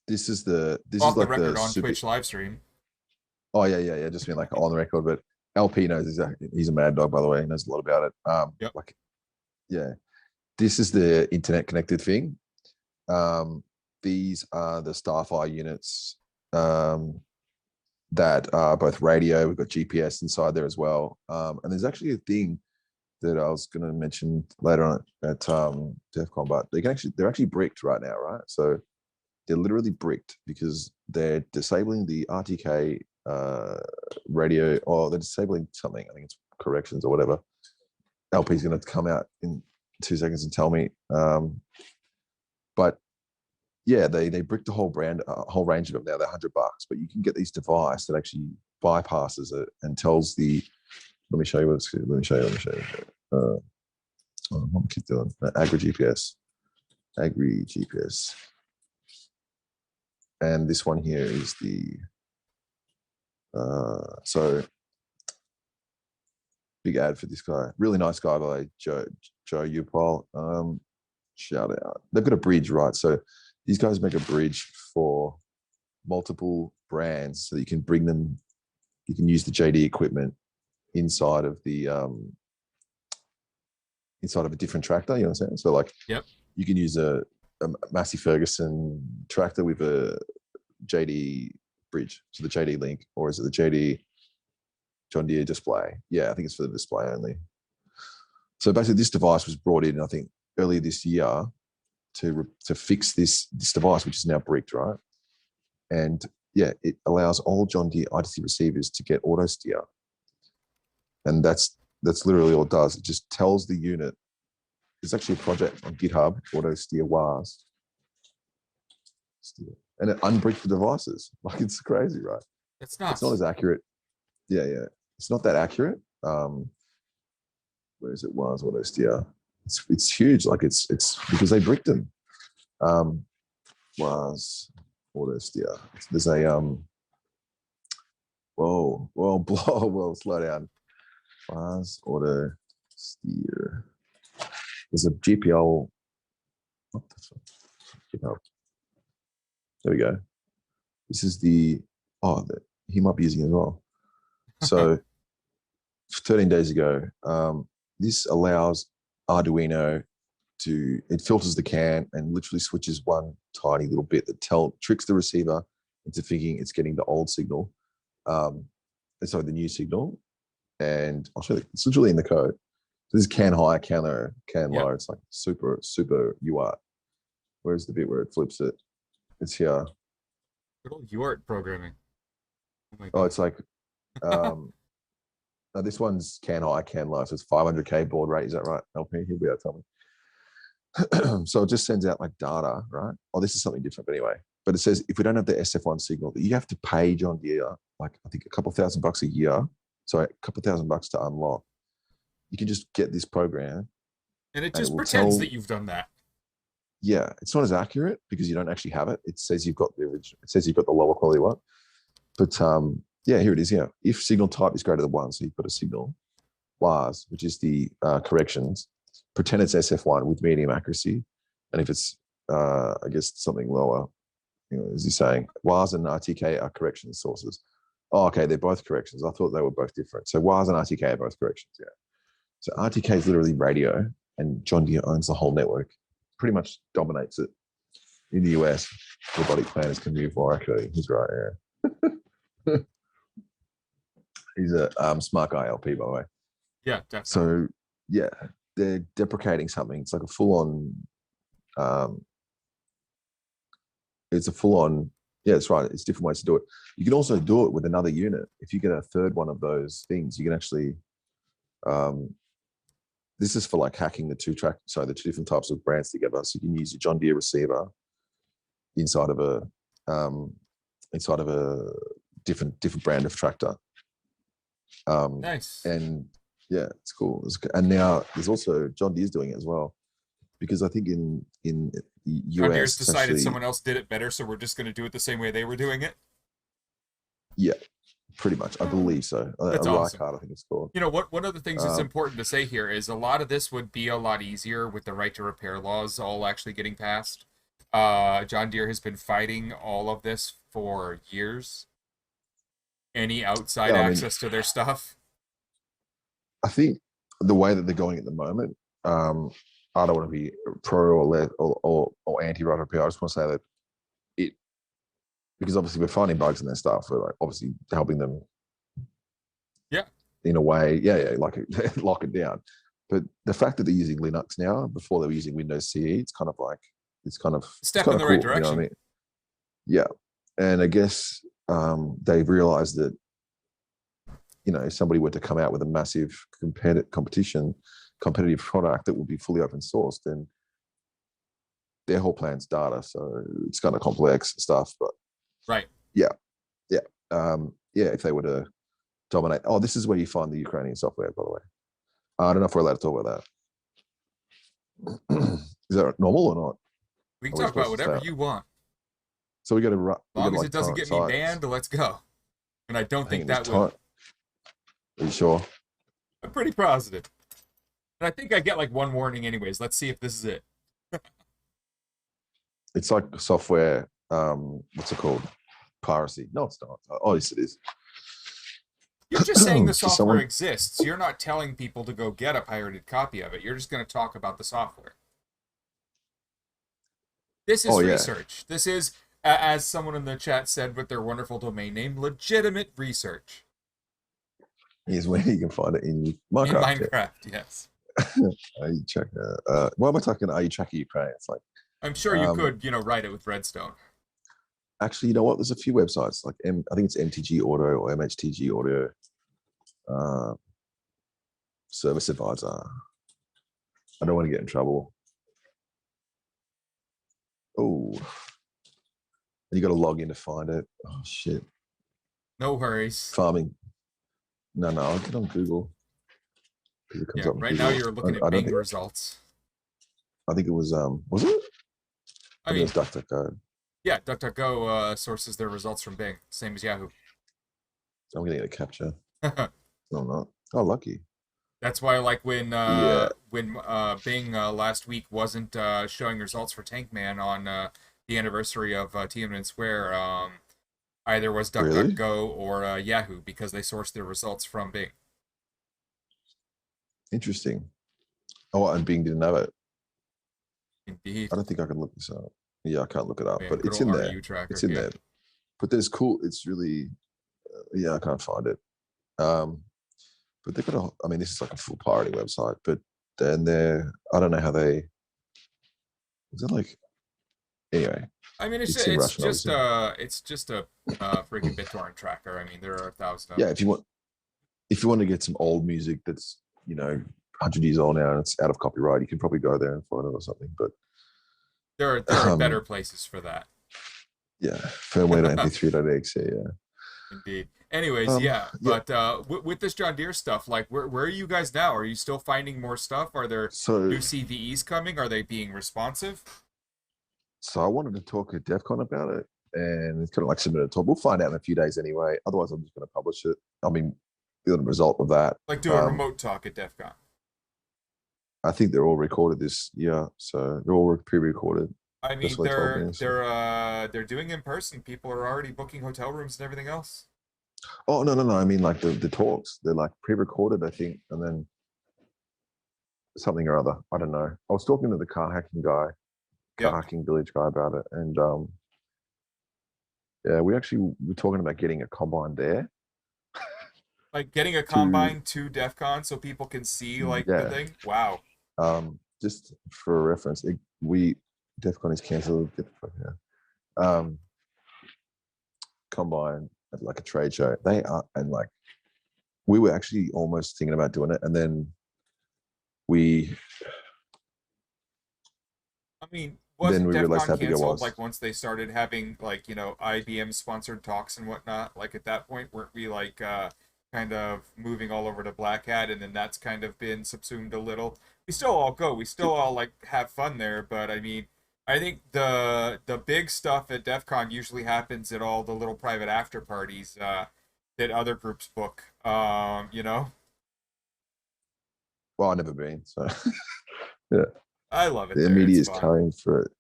this is off the like record the on super. Twitch live stream. Oh yeah. Just being like on the record, but LP knows exactly. He's a mad dog, by the way. He knows a lot about it. Yep. Like, yeah, this is the internet connected thing. These are the Starfire units that are both radio. We've got GPS inside there as well. And there's actually a thing that I was going to mention later on at DEF CON, but they're actually bricked right now, right? So they're literally bricked because they're disabling the RTK radio, or they're disabling something. I think it's corrections or whatever. LP is going to come out in 2 seconds and tell me. But yeah, they bricked the whole whole range of them now. They're $100, but you can get these device that actually bypasses it and tells the. Let me show you what it's. Let me show you. What am I keep doing? Agri GPS, and this one here is the. So big ad for this guy. Really nice guy, by the way, Joe Upal. Shout out. They've got a bridge, right? So these guys make a bridge for multiple brands so that you can bring them. You can use the JD equipment inside of a different tractor. You know what I'm saying? So like, Yep. you can use a Massey Ferguson tractor with a JD bridge, so the JD link, or is it the JD John Deere display? Yeah, I think it's for the display only. So basically, this device was brought in, I think, earlier this year to fix this device, which is now bricked, right? And yeah, it allows all John Deere ITC receivers to get auto steer, and that's literally all it does. It just tells the unit. It's actually a project on GitHub, auto steer WAS, and it unbricked the devices. Like, it's crazy, right? It's It's not nuts. as accurate. Yeah. It's not that accurate. Where is it? WAS auto steer. It's huge. Like, it's because they bricked them. WAS auto steer. There's a whoa, slow down. WAS auto steer. There's a GPL. What the fuck? GPL. There we go. This is the. He might be using it as well. So 13 days ago, this allows Arduino it filters the CAN and literally switches one tiny little bit that tricks the receiver into thinking it's getting the old signal, the new signal. And I'll show you, it's literally in the code. So this is CAN high, CAN low, CAN Yep. low. It's like super UART. Where's the bit where it flips it? It's here. Good old UART programming. Oh my Oh, god. it's like, now this one's can high, can low. So it's 500K baud rate. Is that right? LP, he'll be able to tell me. So it just sends out like data, right? Oh, this is something different, but anyway. But it says if we don't have the SF1 signal, you have to pay John Deere like I think a couple $1,000 a year. So a couple $1,000 to unlock. You can just get this program, And it and it just will pretends tell. that you've done that. Yeah, it's not as accurate because you don't actually have it. It says you've got the original. It says you've got the lower quality one. But yeah, here it is. Yeah, if signal type is greater than 1, so you've got a signal WAS, which is the corrections. Pretend it's SF1 with medium accuracy, and if it's I guess something lower, as he's saying, WAS and RTK are correction sources. Oh, okay, they're both corrections. I thought they were both different. So WAS and RTK are both corrections. Yeah. So RTK is literally radio, and John Deere owns the whole network. Pretty much dominates it in the US. Robotic planners can move more accurately. He's right. Yeah. He's a smart guy, LP, by the way. Yeah, definitely. So yeah, they're deprecating something. It's like a full-on. It's a full-on. Yeah, that's right. It's different ways to do it. You can also do it with another unit. If you get a third one of those things, you can actually. This is for like hacking the two different types of brands together. So you can use your John Deere receiver inside of a different brand of tractor. Nice. And yeah, it's cool. And now there's also John Deere's doing it as well, because I think in the John Deere's US, decided especially, someone else did it better, so we're just going to do it the same way they were doing it. yeah, pretty much. I believe so. That's A awesome. Rycard, I think it's called. You know what? One of the things that's Um, important to say here is a lot of this would be a lot easier with the right to repair laws all actually getting passed. John Deere has been fighting all of this for years. Any outside yeah, I mean, access to their stuff. I think the way that they're going at the moment, I don't want to be pro or anti right repair. I just want to say that it, because obviously we're finding bugs in their stuff. We're like obviously helping them. Yeah. In a way, yeah, like lock it down. But the fact that they're using Linux now, before they were using Windows CE, it's kind of Step in the right cool. You know what I direction. mean? Yeah, and I guess they've realized that if somebody were to come out with a massive competitive product that would be fully open source, then their whole plan's data. So it's kind of complex stuff. But Right. yeah, if they were to dominate. Oh, this is where you find the Ukrainian software, by the way. I don't know if we're allowed to talk about that. Is that normal or not? We can Are we talk about supposed to whatever say? you want. So we got to As long as like it doesn't get me science. banned, let's go. And I don't Hang think on, there's that time. will. Are you sure? I'm pretty positive. And I think I get like one warning anyways. Let's see if this is it. It's like software. What's it called? Piracy. No, it's not. Oh, yes, it is. You're just saying the So software someone. exists. You're not telling people to go get a pirated copy of it. You're just going to talk about the software. This Oh is yeah, research. This is, as someone in the chat said with their wonderful domain name, legitimate research. here's where you can find it in In Minecraft. Minecraft, yes. Are you checking? Why am I talking? Are you checking Ukraine? It's like. I'm sure you could, write it with Redstone. Actually, you know what? There's a few websites like I think it's MTG Auto or MHTG Audio. Service advisor. I don't want to get in trouble. Oh, you got to log in to find it. Oh shit. No worries. Farming. No, I'll get on Google. It comes Yeah, up on right Google. now you're looking at Bing results. I think it was was it? I mean, it was DuckDuckGo. Yeah, DuckDuckGo sources their results from Bing, same as Yahoo. I'm gonna get a capture. No, I'm not. Oh, lucky. That's why, like when Yeah. Bing last week wasn't showing results for Tankman on the anniversary of Tiananmen Square, either was Really? DuckDuckGo or Yahoo because they sourced their results from Bing. Interesting. Oh, and Bing didn't have it. Indeed. I don't think I can look this up. Yeah, I can't look it up, Man, but good it's old in there. RU tracker. It's in there. But there's cool. It's really, I can't find it. But they've got I mean, this is like a full party website, but then I don't know how they, is it like anyway, I mean, it's in Russian, obviously. it's just a freaking BitTorrent tracker. I mean, there are 1,000 of Yeah, them. if you want to get some old music that's 100 years old now and it's out of copyright, you can probably go there and find it or something. But There are better places for that. yeah, firmware.mp3.exe. Yeah. Indeed. Anyways, Um, yeah, yeah. but with this John Deere stuff, like, where are you guys now? Are you still finding more stuff? Are there So new CVEs coming? Are they being responsive? so I wanted to talk at DEF CON about it, and it's kind of like submitted a talk. We'll find out in a few days anyway. Otherwise, I'm just going to publish it. I mean, the result of that. Like, do a remote talk at DEF CON? I think they're all recorded this year, so they're all pre-recorded. I That's mean, what they told me. So. they're doing in person. People are already booking hotel rooms and everything else. Oh no! I mean, like the talks, they're like pre-recorded, I think, and then something or other. I don't know. I was talking to the car Yep. hacking village guy about it, and yeah, we actually were talking about getting a combine there Like getting a to combine to DEF CON so people can see like the yeah, thing. Wow. just for reference, we DEF CON is cancelled. Get the fuck out. Combine at like a trade show. They are, and like we were actually almost thinking about doing it, and then we I mean, then wasn't we DEF realized CON how big it canceled was. like once they started having like, IBM sponsored talks and whatnot? Like at that point, weren't we like kind of moving all over to Black Hat, and then that's kind of been subsumed a little. We still all go. We still all like have fun there, but I mean, I think the big stuff at DEF CON usually happens at all the little private after parties that other groups book. Well, I've never been, so yeah. I love it The there. media It's is fun. carrying for it,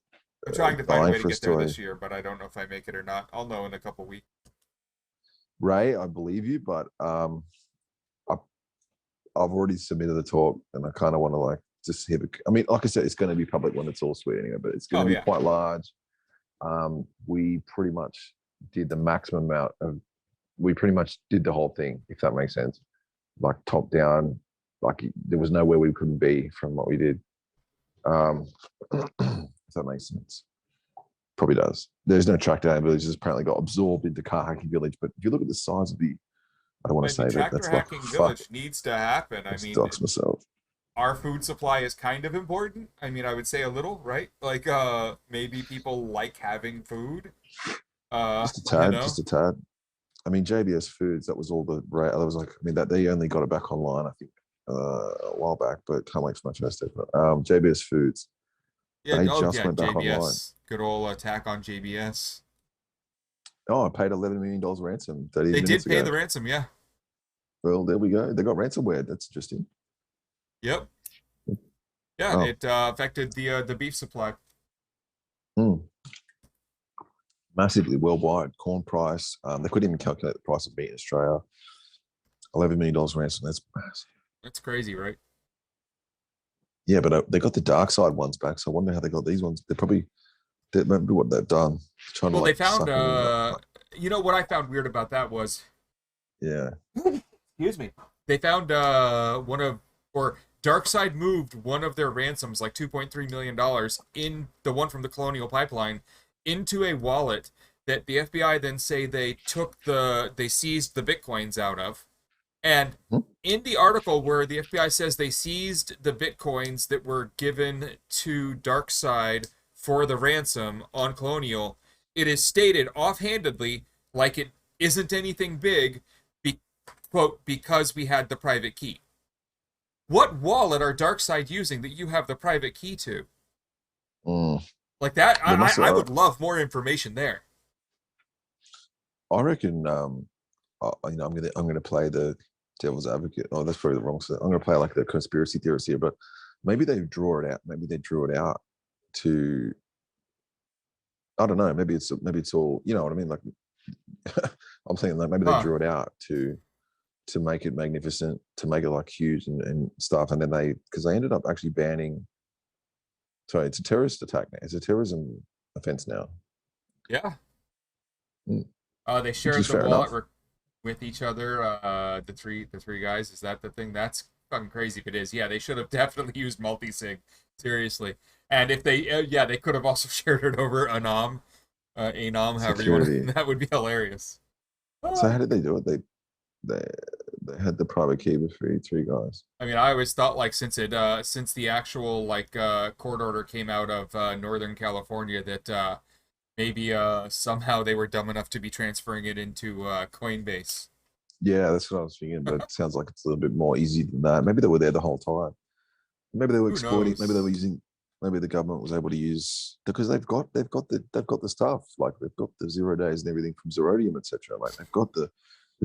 I'm trying to find a dying way to for a get there story. this year, but I don't know if I make it or not. I'll know in a couple weeks. Ray, I believe you, but I, I've already submitted the talk, and I kind of want to like just have. I mean, like I said, it's going to be public when it's all sweet anyway, but it's going Oh to be yeah. quite large. We pretty much did the maximum amount of. We pretty much did the whole thing, if that makes sense. Like top down, like there was nowhere we couldn't be from what we did. If that makes sense. Probably does. There's no track down village. It's apparently got absorbed into car hacking village. But if you look at the size of the, I don't want to And the say that. tractor That's like hacking fuck. village needs to happen. I I mean, dox myself. our food supply is kind of important. I mean, I would say a little, right? Like, maybe people like having food. Just a You tad. know? Just a tad. I mean, JBS Foods. That was all the right. That was like. I mean, that they only got it back online. I think a while back, but can't wait for my first step. JBS Foods. Yeah. They Oh, just yeah. went back online. JBS. Good old attack on JBS. Oh, I paid $11 million ransom 30 They did minutes pay ago. the ransom. Yeah. Well, there we go. They got ransomware. That's interesting. Yep. Yeah. Oh, It affected the beef supply. hmm. Massively worldwide. Corn price. They couldn't even calculate the price of meat in Australia. $11 million ransom. That's massive. That's crazy, right? Yeah, but they got the dark side ones back. So I wonder how they got these ones. That might be what they've done. Trying to Well, they like found. suck it in. What I found weird about that was, Yeah. excuse me. They found one of or Darkside moved one of their ransoms, like $2.3 million, in the one from the Colonial Pipeline, into a wallet that the FBI then say they seized the bitcoins out of. And Hmm? in the article where the FBI says they seized the bitcoins that were given to Darkside for the ransom on Colonial, it is stated offhandedly, like it isn't anything big, quote, because we had the private key. What wallet are Darkside using that you have the private key to? Mm. Like that, They must. I would love more information there. I reckon. I'm gonna play the devil's advocate. Oh, that's probably the wrong. I'm gonna play like the conspiracy theorist here, but maybe they draw it out. Maybe they drew it out to. I don't know. Maybe it's all. You know what I mean? Like, I'm saying that maybe they Huh. drew it out to make it magnificent, to make it like huge and stuff, and then because they ended up actually banning. Sorry, it's a terrorist attack now. It's a terrorism offense now. Yeah. Mm. They Which shared is the fair wallet enough. with each other. The three guys. Is that the thing? That's fucking crazy. If it is, yeah, they should have definitely used multi-sig. Seriously. And if they, yeah, they could have also shared it over Anom, however you want Security. to. That would be hilarious. So Ah. how did they do it? They they had the private key with three guys. I mean, I always thought like since the actual like court order came out of Northern California that maybe somehow they were dumb enough to be transferring it into Coinbase. Yeah, that's what I was thinking. But it sounds like it's a little bit more easy than that. Maybe they were there the whole time. Maybe they were Who exploiting. Maybe they were knows? using. Maybe the government was able to use because they've got the stuff, like they've got the 0 days and everything from Zerodium, etc. Like they've got the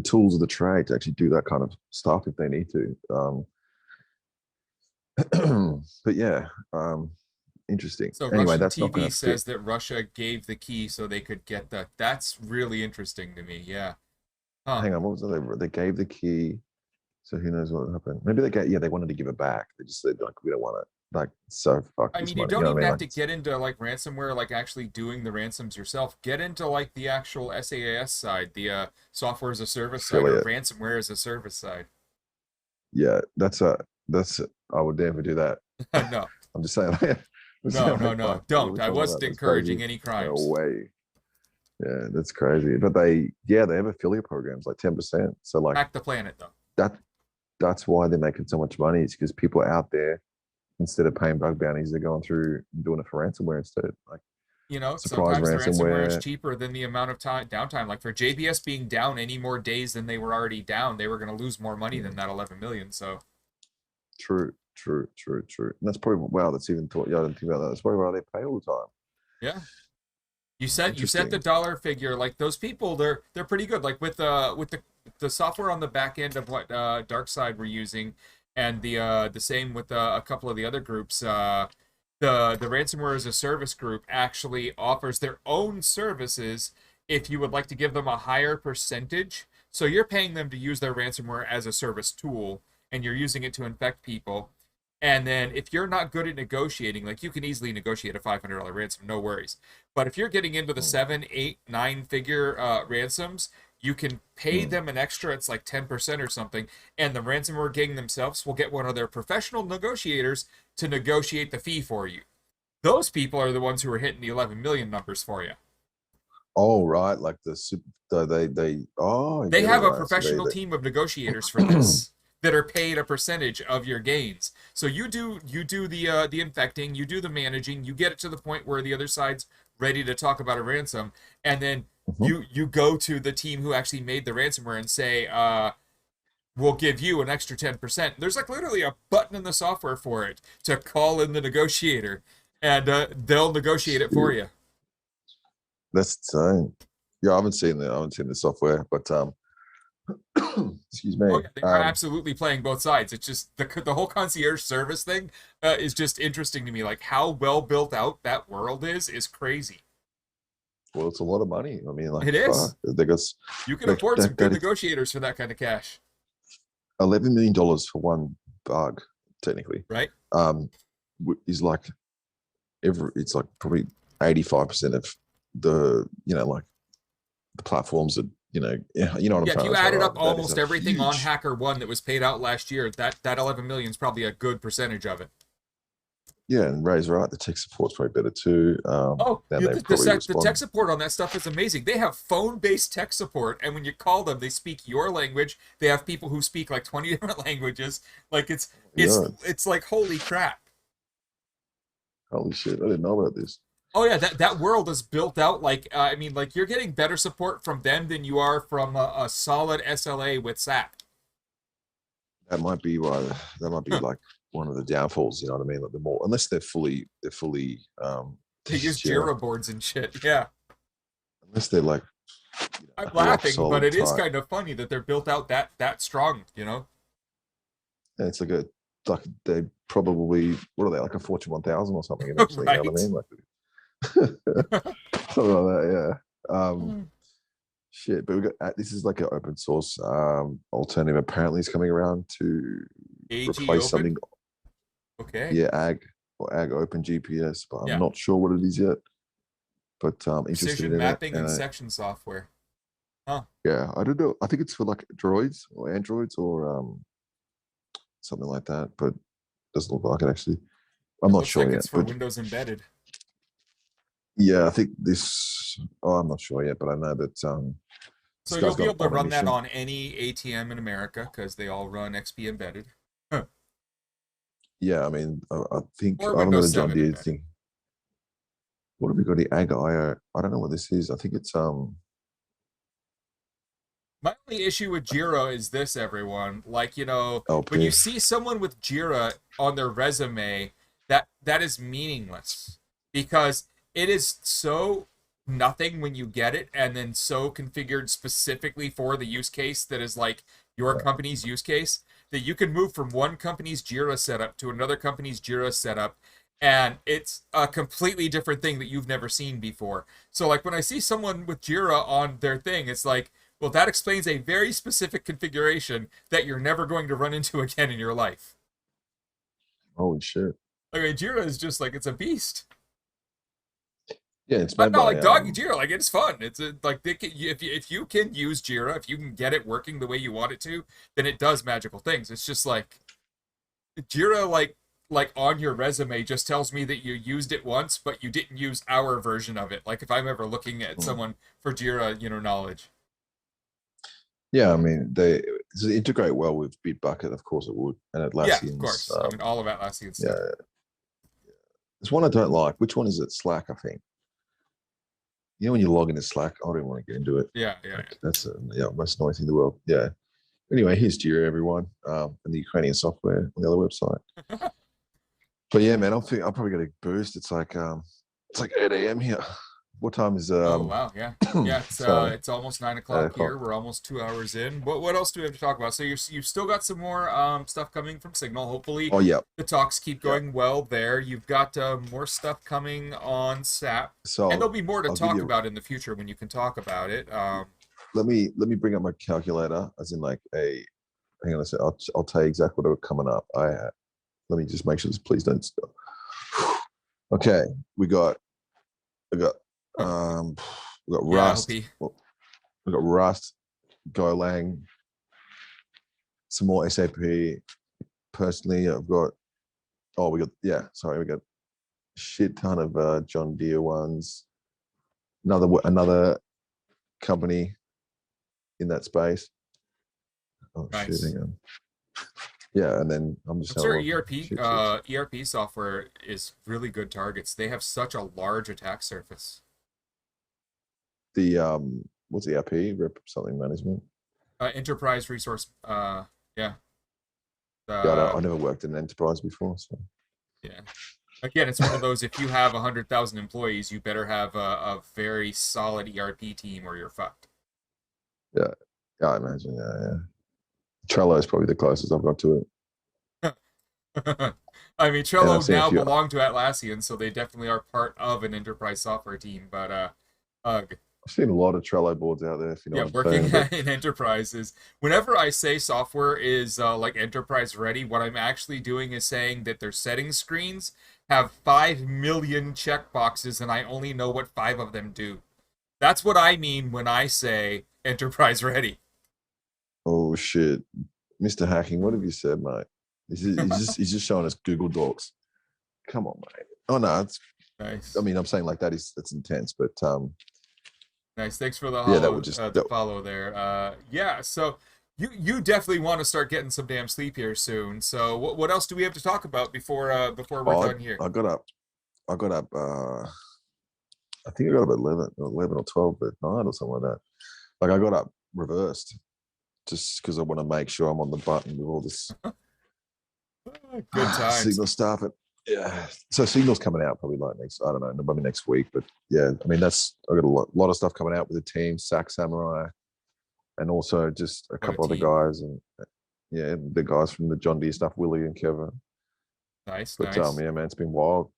tools of the trade to actually do that kind of stuff if they need to. But yeah, interesting. So Anyway, Russian that's not going TV to fit. says that Russia gave the key so they could get that. That's really interesting to me. Yeah. Huh. Hang on, what was it? They gave the key, so who knows what happened? Maybe they get. Yeah, they wanted to give it back. They just said like we don't want it. Like so, fuck I this mean, you money. You don't know what even I mean? have Like to get into like ransomware, like actually doing the ransoms yourself. Get into like the actual SaaS side, the software as a service side, or affiliate. ransomware as a service side. Yeah, that's. I would never do that. No, I'm just saying. Like, I'm no, saying no, like, no, fuck, what are don't. we I talking wasn't about? That's crazy. encouraging any No crimes. way. Yeah, that's crazy. But they have affiliate programs like 10%. So like Back the planet though. that, that's why they're making so much money. It's because people are out there, instead of paying bug bounties, they're going through and doing it for ransomware instead. Like You know, surprise sometimes the ransomware is ransomware. cheaper than the amount of time downtime. Like for JBS being down any more days than they were already down, they were going to lose more money than Mm, that 11 million. So true, true, true, true. And that's probably wow. That's even thought. Yeah, I didn't think about that. That's probably why they pay all the time. yeah, you set the Interesting. dollar figure. Like those people, they're pretty good. Like with the software on the back end of what DarkSide we're using, and the same with a couple of the other groups. The ransomware as a service group actually offers their own services if you would like to give them a higher percentage. So you're paying them to use their ransomware as a service tool, and you're using it to infect people. And then if you're not good at negotiating, like you can easily negotiate a $500 ransom, no worries. But if you're getting into the Mm, 7, 8, 9 figure ransoms, you can pay mm. them an extra, it's like 10% or something, and the ransomware gang themselves will get one of their professional negotiators to negotiate the fee for you. Those people are the ones who are hitting the 11 million numbers for you. Oh right, like they. Oh, I They get it have a right. So professional team of negotiators for this that are paid a percentage of your gains. So you do the infecting, you do the managing, you get it to the point where the other side's ready to talk about a ransom, and then Mhm. you go to the team who actually made the ransomware and say, we'll give you an extra 10%. There's like literally a button in the software for it to call in the negotiator, and they'll negotiate it for Shit, you. that's insane. Yeah, I haven't seen the software, but excuse Oh me. yeah, they are absolutely playing both sides. It's just the whole concierge service thing is just interesting to me. Like how well built out that world is crazy. Well, it's a lot of money. I mean, like, It is. fuck, they got You can like afford some good that is negotiators for that kind of cash, $11 million for one bug, technically. right? Is like it's like probably 85% of the like the platforms that you know what I'm Yeah, if trying you to say, added right? up That is almost a everything on huge. HackerOne that was paid out last year, that 11 million is probably a good percentage of it. Yeah, and Ray's right. The tech support's probably better too. Oh, Then yeah, they probably the tech respond. support on that stuff is amazing. They have phone-based tech support, and when you call them, they speak your language. They have people who speak like 20 different languages. Like it's Yeah, it's like holy crap. holy shit! I didn't know about this. Oh yeah, that world is built out like I mean, like you're getting better support from them than you are from a solid SLA with SAP. That might be why. That might be like one of the downfalls. You know what I mean? Like the more, unless they're fully They use yeah, Jira boards and shit. Yeah, unless they're like I'm rock laughing, but solid it is tight. kind of funny that they're built out that strong. You know? And it's like they probably, what are they, like a Fortune 1000 or something eventually? You know what I Right? mean? Like something like that. Yeah. Shit, but we got this is like an open source alternative. Apparently, it's coming around to AG replace open. something. Okay. Yeah, ag open GPS, but I'm Yeah. not sure what it is yet. But I'm interested Precision in it, mapping and and section software. Huh. yeah, I don't know. I think it's for like droids or androids or something like that, but doesn't look like it actually. I'm It not looks like sure yet, it's for but Windows Embedded. yeah, I think this. Oh, I'm not sure yet, but I know that So this guy's you'll be got able to on a run that mission. on any ATM in America because they all run XP Embedded. Huh. Yeah, I mean, I think Or I haven't got Windows a John 7 Deere Embedded. thing. What have we got? The Ag IO. I don't know what this is. I think it's My only issue with Jira is this, everyone. Like, when you LP. see someone with Jira on their resume, that is meaningless because it is so nothing when you get it and then so configured specifically for the use case that is like your Yeah. company's use case that you can move from one company's Jira setup to another company's Jira setup and it's a completely different thing that you've never seen before. So like when I see someone with Jira on their thing, it's like, well, that explains a very specific configuration that you're never going to run into again in your life. Holy shit. I mean, Jira is just like, it's a beast. Yeah, it's I'm made not by like dogging Jira, like it's fun. Like if you can use Jira, if you can get it working the way you want it to, then it does magical things. It's just like Jira, like on your resume, just tells me that you used it once, but you didn't use our version of it. Like if I'm ever looking at mm. someone for Jira, knowledge. Yeah, I mean does it integrate well with Bitbucket? Of course it would, and Yeah, of Atlassian's. course. I mean, all of Atlassian Yeah, stuff. there's one I don't like. Which one is it? Slack, I think. You know when you log into Slack, I don't want to get into it. Yeah, yeah, Like, that's most annoying thing in the world. Yeah. Anyway, here's Jira, everyone, and the Ukrainian software on the other website. yeah. But yeah, man, I'm probably gonna boost. It's like 8 a.m. here. What time is Oh wow, yeah, yeah. so It's almost 9 o'clock 8 o'clock? here. We're almost 2 hours in. What else do we have to talk about? So you've still got some more stuff coming from Signal. Hopefully Oh yeah, the talks keep yeah. going well there. You've got more stuff coming on SAP, and So there'll be more to I'll give talk you. about in the future when you can talk about it. Let me bring up my calculator, as in like a. Hang on a sec. I'll tell you exactly what are coming up. Let me just make sure this. Please don't stop. Okay, we got Huh, um we got yeah, I hope Rust. he. We got Rust, Golang, some more SAP. Personally, I've got. Oh, we got Sorry, we got a shit ton of John Deere ones. Another company in that space. Oh shit! Nice. Hang on. Yeah, and then I'm just I'm having a sure look. ERP Shit. ERP software is really good targets. They have such a large attack surface. The what's ERP? Rep something management. Enterprise resource. Yeah. Yeah, Uh, I never worked in an enterprise before, so yeah. Again, it's one of those. If you have 100,000 employees, you better have a very solid ERP team, or you're fucked. yeah, I imagine. Yeah. Trello is probably the closest I've got to it, I mean, and I've Trello seen a now few. belong to Atlassian, so they definitely are part of an enterprise software team. But ugh. I've seen a lot of Trello boards out there, if you know Yeah, what I'm working saying. But in enterprises. Whenever I say software is like enterprise ready, what I'm actually doing is saying that their settings screens have 5 million checkboxes, and I only know what 5 of them do. That's what I mean when I say enterprise ready. oh shit, Mr. Hacking, what have you said, mate? He's just showing us Google Docs. Come on, mate. Oh no, I Nice. mean, I'm saying like that's intense, but Nice. Thanks for the yeah, that would the follow there. Yeah, so you definitely want to start getting some damn sleep here soon. So what else do we have to talk about before we're oh, done here? I got up I think I got up at 11 or 12 at night or something like that. Like I got up reversed just because I want to make sure I'm on the button with all this Good times. Signal stuff. Yeah, so Signal's coming out probably like I don't know, maybe next week. But yeah, I mean I got a lot of stuff coming out with the team, Sack Samurai, and also just a What a couple other team. guys, and yeah, the guys from the John Deere stuff, Willie and Kevin. Nice, But nice. yeah, man, it's been wild.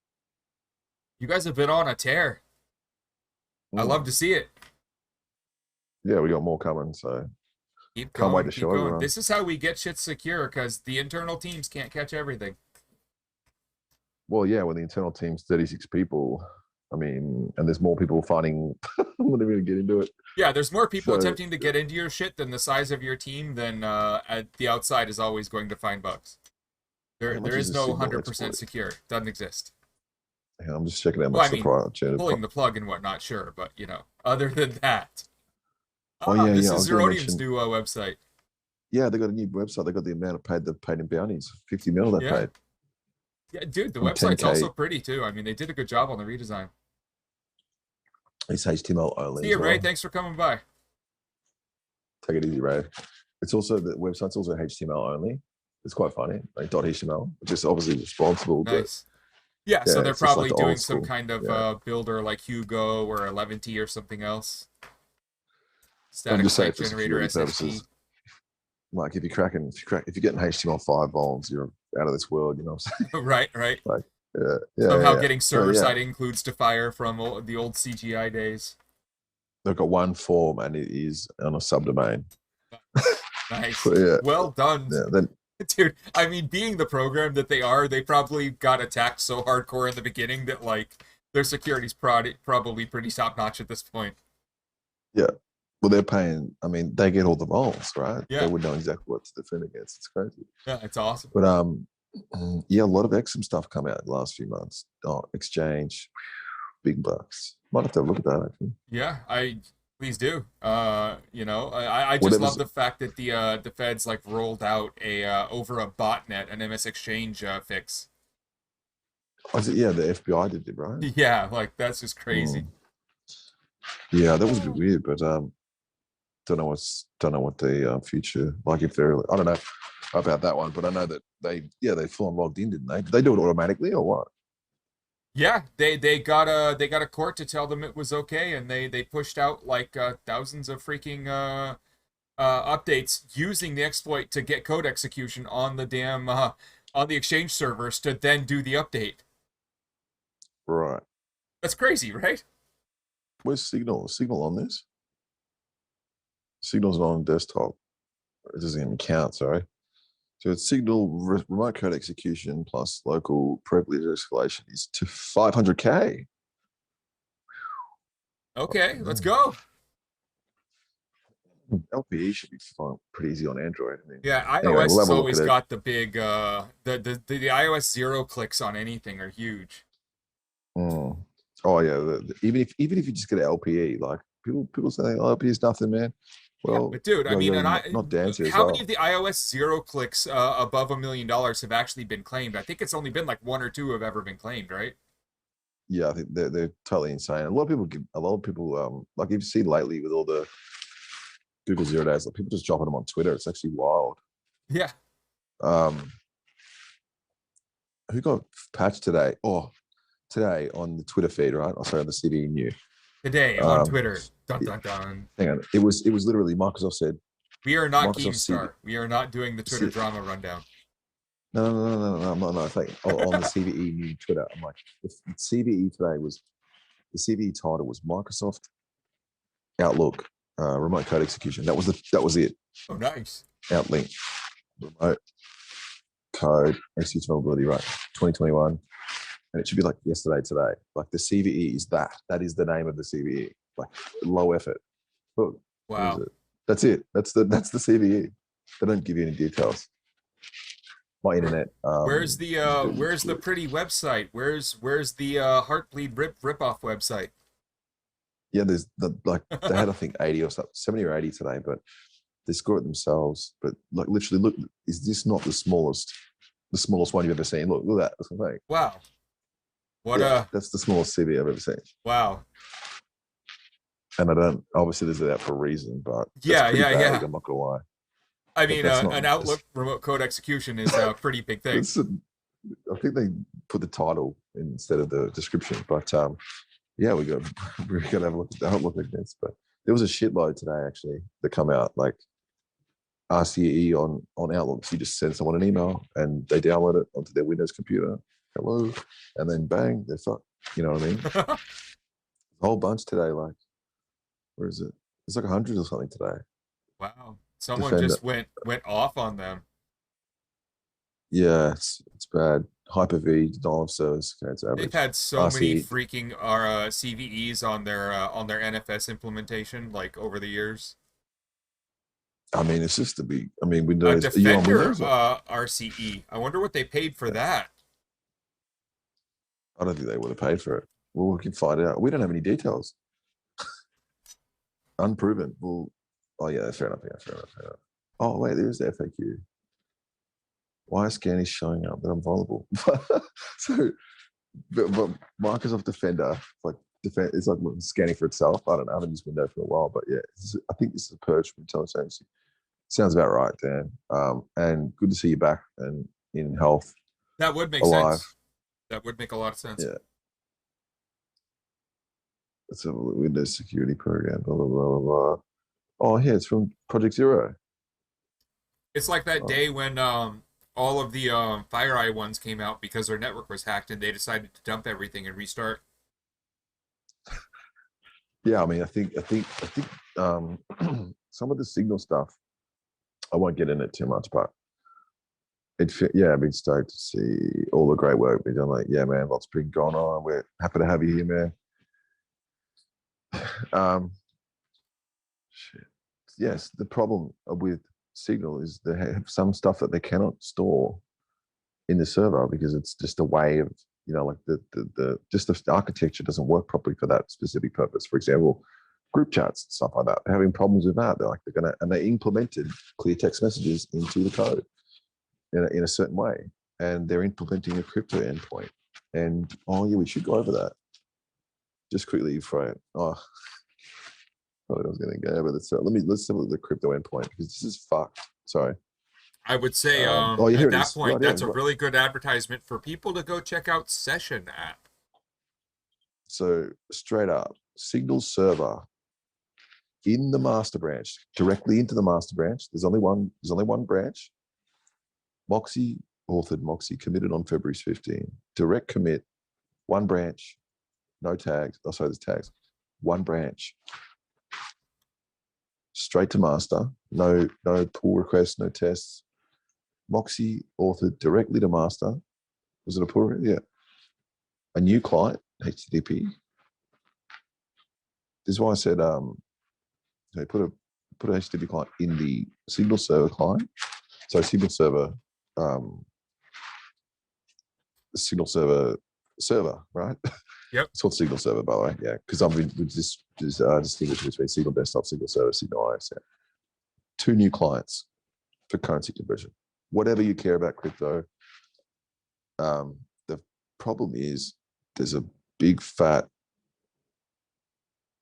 You guys have been on a tear. I love Mm. to see it. Yeah, we got more coming, so Keep can't wait going, to keep show going. everyone. This is how we get shit secure because the internal teams can't catch everything. Well, yeah, when the internal team's 36 people, I mean, and there's more people finding. I'm not even gonna get into it. Yeah, there's more people So attempting to get into your shit than the size of your team, then at the outside is always going to find bugs. How There much is is a no Signal 100% exploit? secure. Doesn't exist. Hang on, I'm just checking how Well, I much the mean, price. pulling the plug and whatnot, sure, but other than that, Oh ah, yeah, this yeah. I is was going to Zerodium's mention. new website. Yeah, they got a new website. They got the amount of they've paid in bounties. 50 mil they Yeah, paid yeah, dude, the from website's 10K. also pretty too. I mean, they did a good job on the redesign. It's HTML only See as you, Ray. well. Thanks for coming by. Take it easy, Ray. It's also the website's also HTML only. It's quite funny, like .html, which is obviously responsible, but Nice. Yeah, so yeah, they're it's just like probably the old doing some school. kind of Yeah, builder like Hugo or 11T or something else. I'm Static just saying site for generator security SSP. purposes. Like if if you're getting HTML5 volumes, you're out of this world. You know what I'm saying? Right, right. Like, yeah, Somehow yeah. getting So server yeah, side includes to fire from the old CGI days. they've got one form and it is on a subdomain. Nice. But yeah, Well done. yeah. Then Dude, I mean, being the program that they are, they probably got attacked so hardcore in the beginning that, like, their security's probably pretty top notch at this point. yeah. Well, they're paying. I mean, they get all the roles, right? They Yeah, would know exactly what to defend against. It's crazy. yeah, it's awesome. But yeah, a lot of Exum stuff come out in the last few months. Oh, Exchange, big bucks. Might have to look at that actually. Yeah, I please do. I just love Whatever's. the fact that the feds like rolled out a over a botnet an MS Exchange fix. I said, yeah, the FBI did it, right? Yeah, like that's just crazy. Mm. Yeah, that was a bit weird, but don't know what the future like if they're I don't know about that one, but I know that they full on logged in, didn't they? Did they do it automatically or what? Yeah, they got a court to tell them it was okay, and they pushed out like thousands of freaking updates using the exploit to get code execution on the damn on the Exchange servers to then do the update. Right. That's crazy, right? Where's Signal? Is Signal on this? Signal's not on desktop. It doesn't even count, sorry. So it's Signal remote code execution plus local privilege escalation is to 500K. Okay, let's go. LPE should be fun, pretty easy on Android. I mean, Yeah, anyway, iOS we'll has have a look always at it. got the big the iOS 0 clicks on anything are huge. Mm. Oh yeah, even if you just get an LPE, like people say oh, LPE is nothing, man. Yeah, Well, but dude, I well, mean, you're not dancing as how many well. of the iOS 0 clicks above $1 million have actually been claimed? I think it's only been like one or two have ever been claimed, right? Yeah, I think they're totally insane. A lot of people like you've seen lately with all the Google 0 days, like people just dropping them on Twitter. It's actually wild. Yeah. Um, who got patched today? Oh, today on the Twitter feed, right? Oh, sorry, on the CD new. Today on Um, Twitter. Dun dun dun. hang on, it was literally Microsoft said We are not Microsoft CD. Keemstar. We are not doing the Twitter C, drama rundown. no. It's like on the CVE new Twitter. I'm like, the CVE today was the CVE title was Microsoft Outlook remote code execution. That was it. Oh, nice. Outlook remote code execution vulnerability, right? 2021, and it should be like yesterday, today. Like the CVE is that. That is the name of the CVE. Like low effort. Look, what is Wow. it? That's it. That's the CVE. They don't give you any details. My internet. Where's Is a bit where's the weird. pretty website? Where's the Heartbleed rip off website? Yeah, there's like they had I think 80 or something, 70 or 80 today, but they score it themselves. But like literally, look, is this not the smallest one you've ever seen? Look at that. That's what I'm saying. Wow. What Yeah, that's the smallest CV I've ever seen. wow. And I don't obviously there's that for a reason, but that's Yeah, pretty yeah, vague. yeah. I'm not gonna lie. I But mean, that's not. an Outlook remote code execution is a pretty big thing. I think they put the title instead of the description. But yeah, we got to have a look at the outlook like this. But there was a shitload today actually that come out like RCE on Outlook. So you just send someone an email and they download it onto their Windows computer. Hello, and then bang, they're fucked. You know what I mean? A whole bunch today. Like, where is it? It's like 100 or something today. Wow. Someone Defender. just went off on them. Yeah, it's bad. Hyper-V, denial of service, okay, it's They've average. had so many RCE, freaking CVEs on their NFS implementation like over the years. I mean, it's just Windows. Are you on Defender Windows? RCE. I wonder what they paid for that. I don't think they would have paid for it. Well, we can find out. We don't have any details. Unproven. Well, oh yeah, fair enough. Yeah, fair enough. Oh wait, there's the FAQ. Why is scan is showing up that I'm vulnerable? So, but Microsoft Defender, it's like scanning for itself. I don't know. I haven't used Windows for a while, but yeah, I think this is a purge from intelligence agency. Sounds about right, Dan. And good to see you back and in health. That would make alive. sense. That would make a lot of sense. Yeah. It's a Windows security program. Blah blah blah blah blah. Oh, yeah, it's from Project Zero. It's like that day when all of the FireEye ones came out because their network was hacked and they decided to dump everything and restart. Yeah, I mean, I think some of the Signal stuff, I won't get in it too much, but I've been stoked to see all the great work being done. Like, yeah, man, lots been going on. We're happy to have you here, man. Shit. Yes, the problem with Signal is they have some stuff that they cannot store in the server because it's just a way of, like the architecture doesn't work properly for that specific purpose. For example, group chats and stuff like that. They're having problems with that. They implemented clear text messages into the code in a certain way, and they're implementing a crypto endpoint. And we should go over that. Just quickly, Fred. I was going to go, but let's have a look at the crypto endpoint because this is fucked. Sorry. I would say at that point, that's a really good advertisement for people to go check out Session app. So straight up, Signal server in the master branch, directly into the master branch. There's only one branch. Moxie authored, Moxie committed on February 15. Direct commit, one branch, no tags. Oh, sorry, there's tags. One branch. Straight to master, no pull requests, no tests. Moxie authored directly to master. Was it a pull? Yeah. A new client, HTTP. This is why I said put a HTTP client in the Signal server client. So Signal server server, right? Yep. It's called Signal server, by the way. Yeah, because I'm just distinguish between Signal desktop, Signal server, Signal ISM. 2 new clients for currency conversion. Whatever you care about crypto, the problem is there's a big fat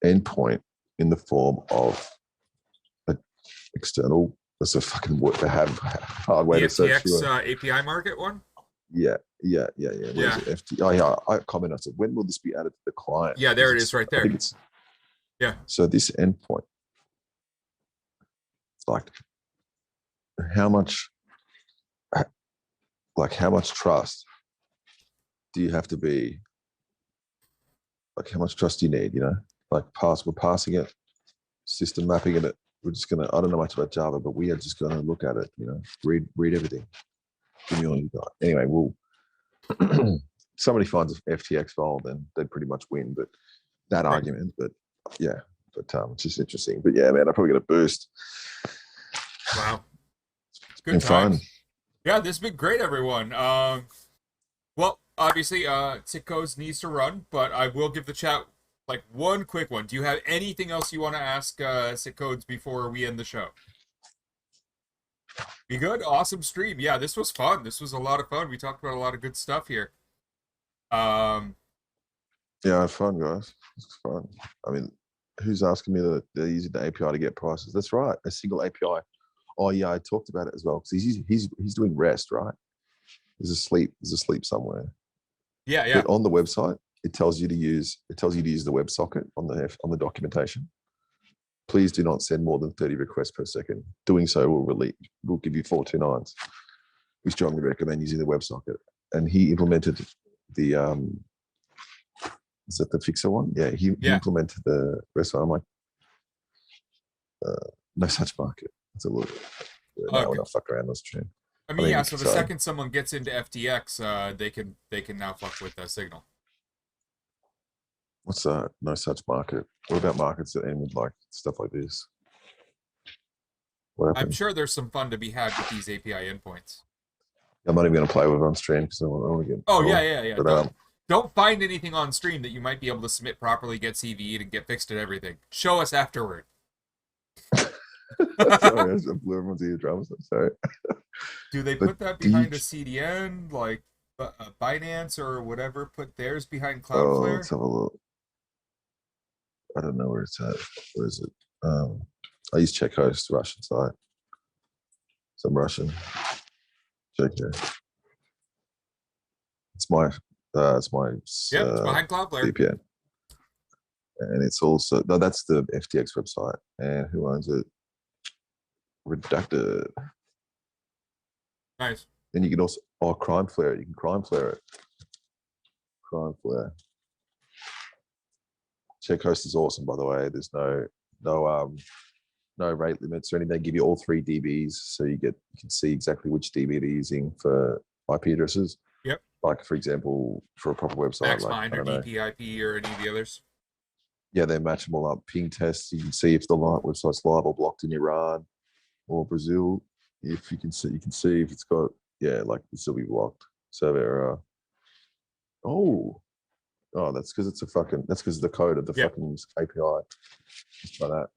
endpoint in the form of an external. That's a fucking hard way to search for API market one. Yeah. I commented. I said, when will this be added to the client? Yeah, there it is, right there. Yeah. So this endpoint, like, how much trust do you have to be? Like, how much trust do you need? We're passing it, system mapping it. We're just gonna. I don't know much about Java, but we are just gonna look at it. Read everything. Give me all you got. Anyway, somebody finds an FTX file, then they pretty much win. But that argument, it's just interesting. But yeah, man, I probably got a boost. Wow, it's good fun. Yeah, this has been great, everyone. Well, obviously, Sick.Codes needs to run, but I will give the chat one quick one. Do you have anything else you want to ask Sick.Codes before we end the show? Be good. Awesome stream. Yeah, this was fun. This was a lot of fun. We talked about a lot of good stuff here. Yeah, I had fun, guys. It's fun. I mean, who's asking me that they're using the API to get prices? That's right, a single API. Oh yeah, I talked about it as well because he's doing REST, right? There's a sleep somewhere. Yeah. But on the website, it tells you to use the WebSocket on the documentation. Please do not send more than 30 requests per second. Doing so will give you 429s. We strongly recommend using the WebSocket. And he implemented the is that the fixer one? Yeah, he implemented the rest one. I'm like, no such market. Let's have a look. We're not fuck around this train. I mean, so the second someone gets into FTX, they can now fuck with Signal. What's that? No such market. What about markets that end with stuff like this? What I'm happened? sure there's some fun to be had with these API endpoints. I'm not even going to play with it on stream because I want to get Oh yeah, trolled. yeah, yeah. But Don't find anything on stream that you might be able to submit properly, get CV'd, and get fixed and everything. Show us afterward. sorry, I blew everyone's eardrums. I'm sorry. Do they But put that do you? behind a CDN like Binance or whatever? Put theirs behind Oh, Cloudflare? let's have a look. I don't know where it's at. Where is it? I use CheckHost, Russian site. Some Russian. Check here. It's my Yep, it's behind Cloudflare. VPN, and it's also no. That's the FTX website, and who owns it? Redacted. Nice. Then you can also crime flare it. You can crime flare it. Crime flare. CheckHost is awesome, by the way. There's no rate limits or anything. They give you all 3 DBs, so you can see exactly which DB they're using for IP addresses. Yep. Like for example, for a proper website, MaxMind or DPIP or any of the others. Yeah, they match them all up. Ping tests. You can see if the website's live or blocked in Iran or Brazil. If you can see if it's got like it still be blocked. Server error. Oh, that's because it's that's because of the code of the fucking API. Just try that.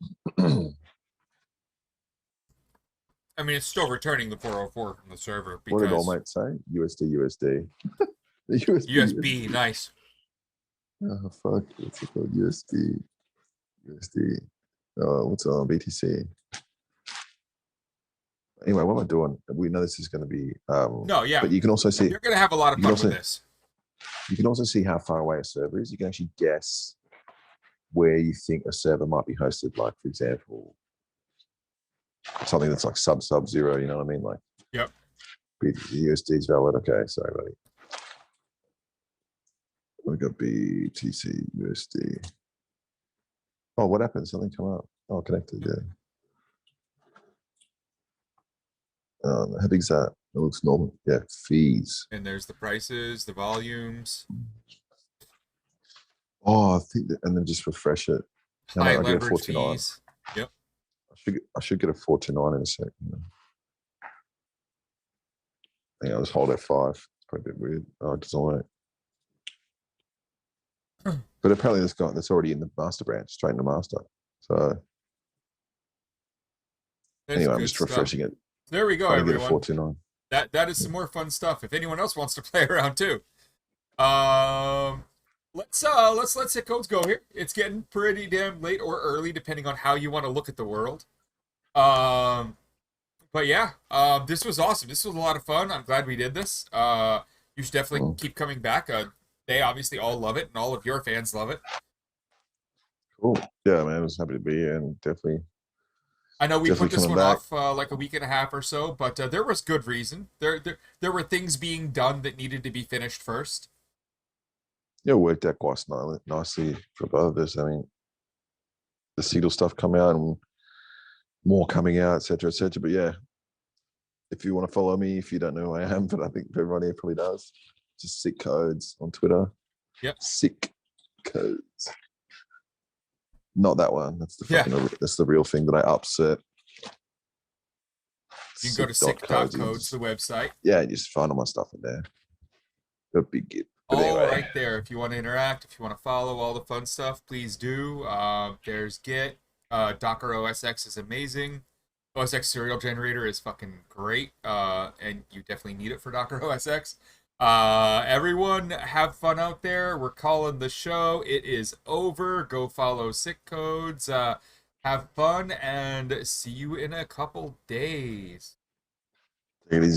I mean, it's still returning the 404 from the server. Because What did all mates say? USD. USB, nice. Oh, fuck. What's it called? USD. What's on BTC? Anyway, what am I doing? We know this is going to be. No, yeah. But you can also see. You're going to have a lot of fun with this. You can also see how far away a server is. You can actually guess where you think a server might be hosted. Like, for example, something that's like sub 0. You know what I mean? Like, yep. USD is valid. Okay, sorry, buddy. We got BTC USD. Oh, what happened? Something come up. Oh, connected. Yeah. How big's that? It looks normal. Yeah, fees. And there's the prices, the volumes. Oh, I think that, and then just refresh it. High leverage fees. Yep. I should get a 429 in a second. Yeah, I'll just hold F5. It's probably a bit weird. Oh, design. But apparently that's already in the master branch, straight into master. So anyway, I'm just refreshing it. There we go, everyone. Get a 429. That is some more fun stuff. If anyone else wants to play around too. Let's let Sick.Codes go here. It's getting pretty damn late or early, depending on how you want to look at the world. But yeah, this was awesome. This was a lot of fun. I'm glad we did this. You should definitely keep coming back. They obviously all love it, and all of your fans love it. Cool. Yeah, man, I was happy to be here, and definitely. I know we put this one off like a week and a half or so, but there was good reason. There were things being done that needed to be finished first. Yeah, it worked out quite nicely for both of us. I mean, the Seedle stuff come out and more coming out, etc., etc. But yeah, if you want to follow me, if you don't know who I am, but I think everyone here probably does, just Sick.Codes on Twitter. Yep. Sick.Codes. Not that one. That's the that's the real thing that I upset. You can go to Sick.Codes, the website. Yeah, just find all my stuff in there. A big get. All anyway. Right there. If you want to interact, if you want to follow all the fun stuff, please do. There's Git. Docker OSX is amazing. OSX serial generator is fucking great. And you definitely need it for Docker OSX. Everyone have fun out there. We're calling the show. It is over. Go follow Sick.Codes. Have fun and see you in a couple days. Take it easy.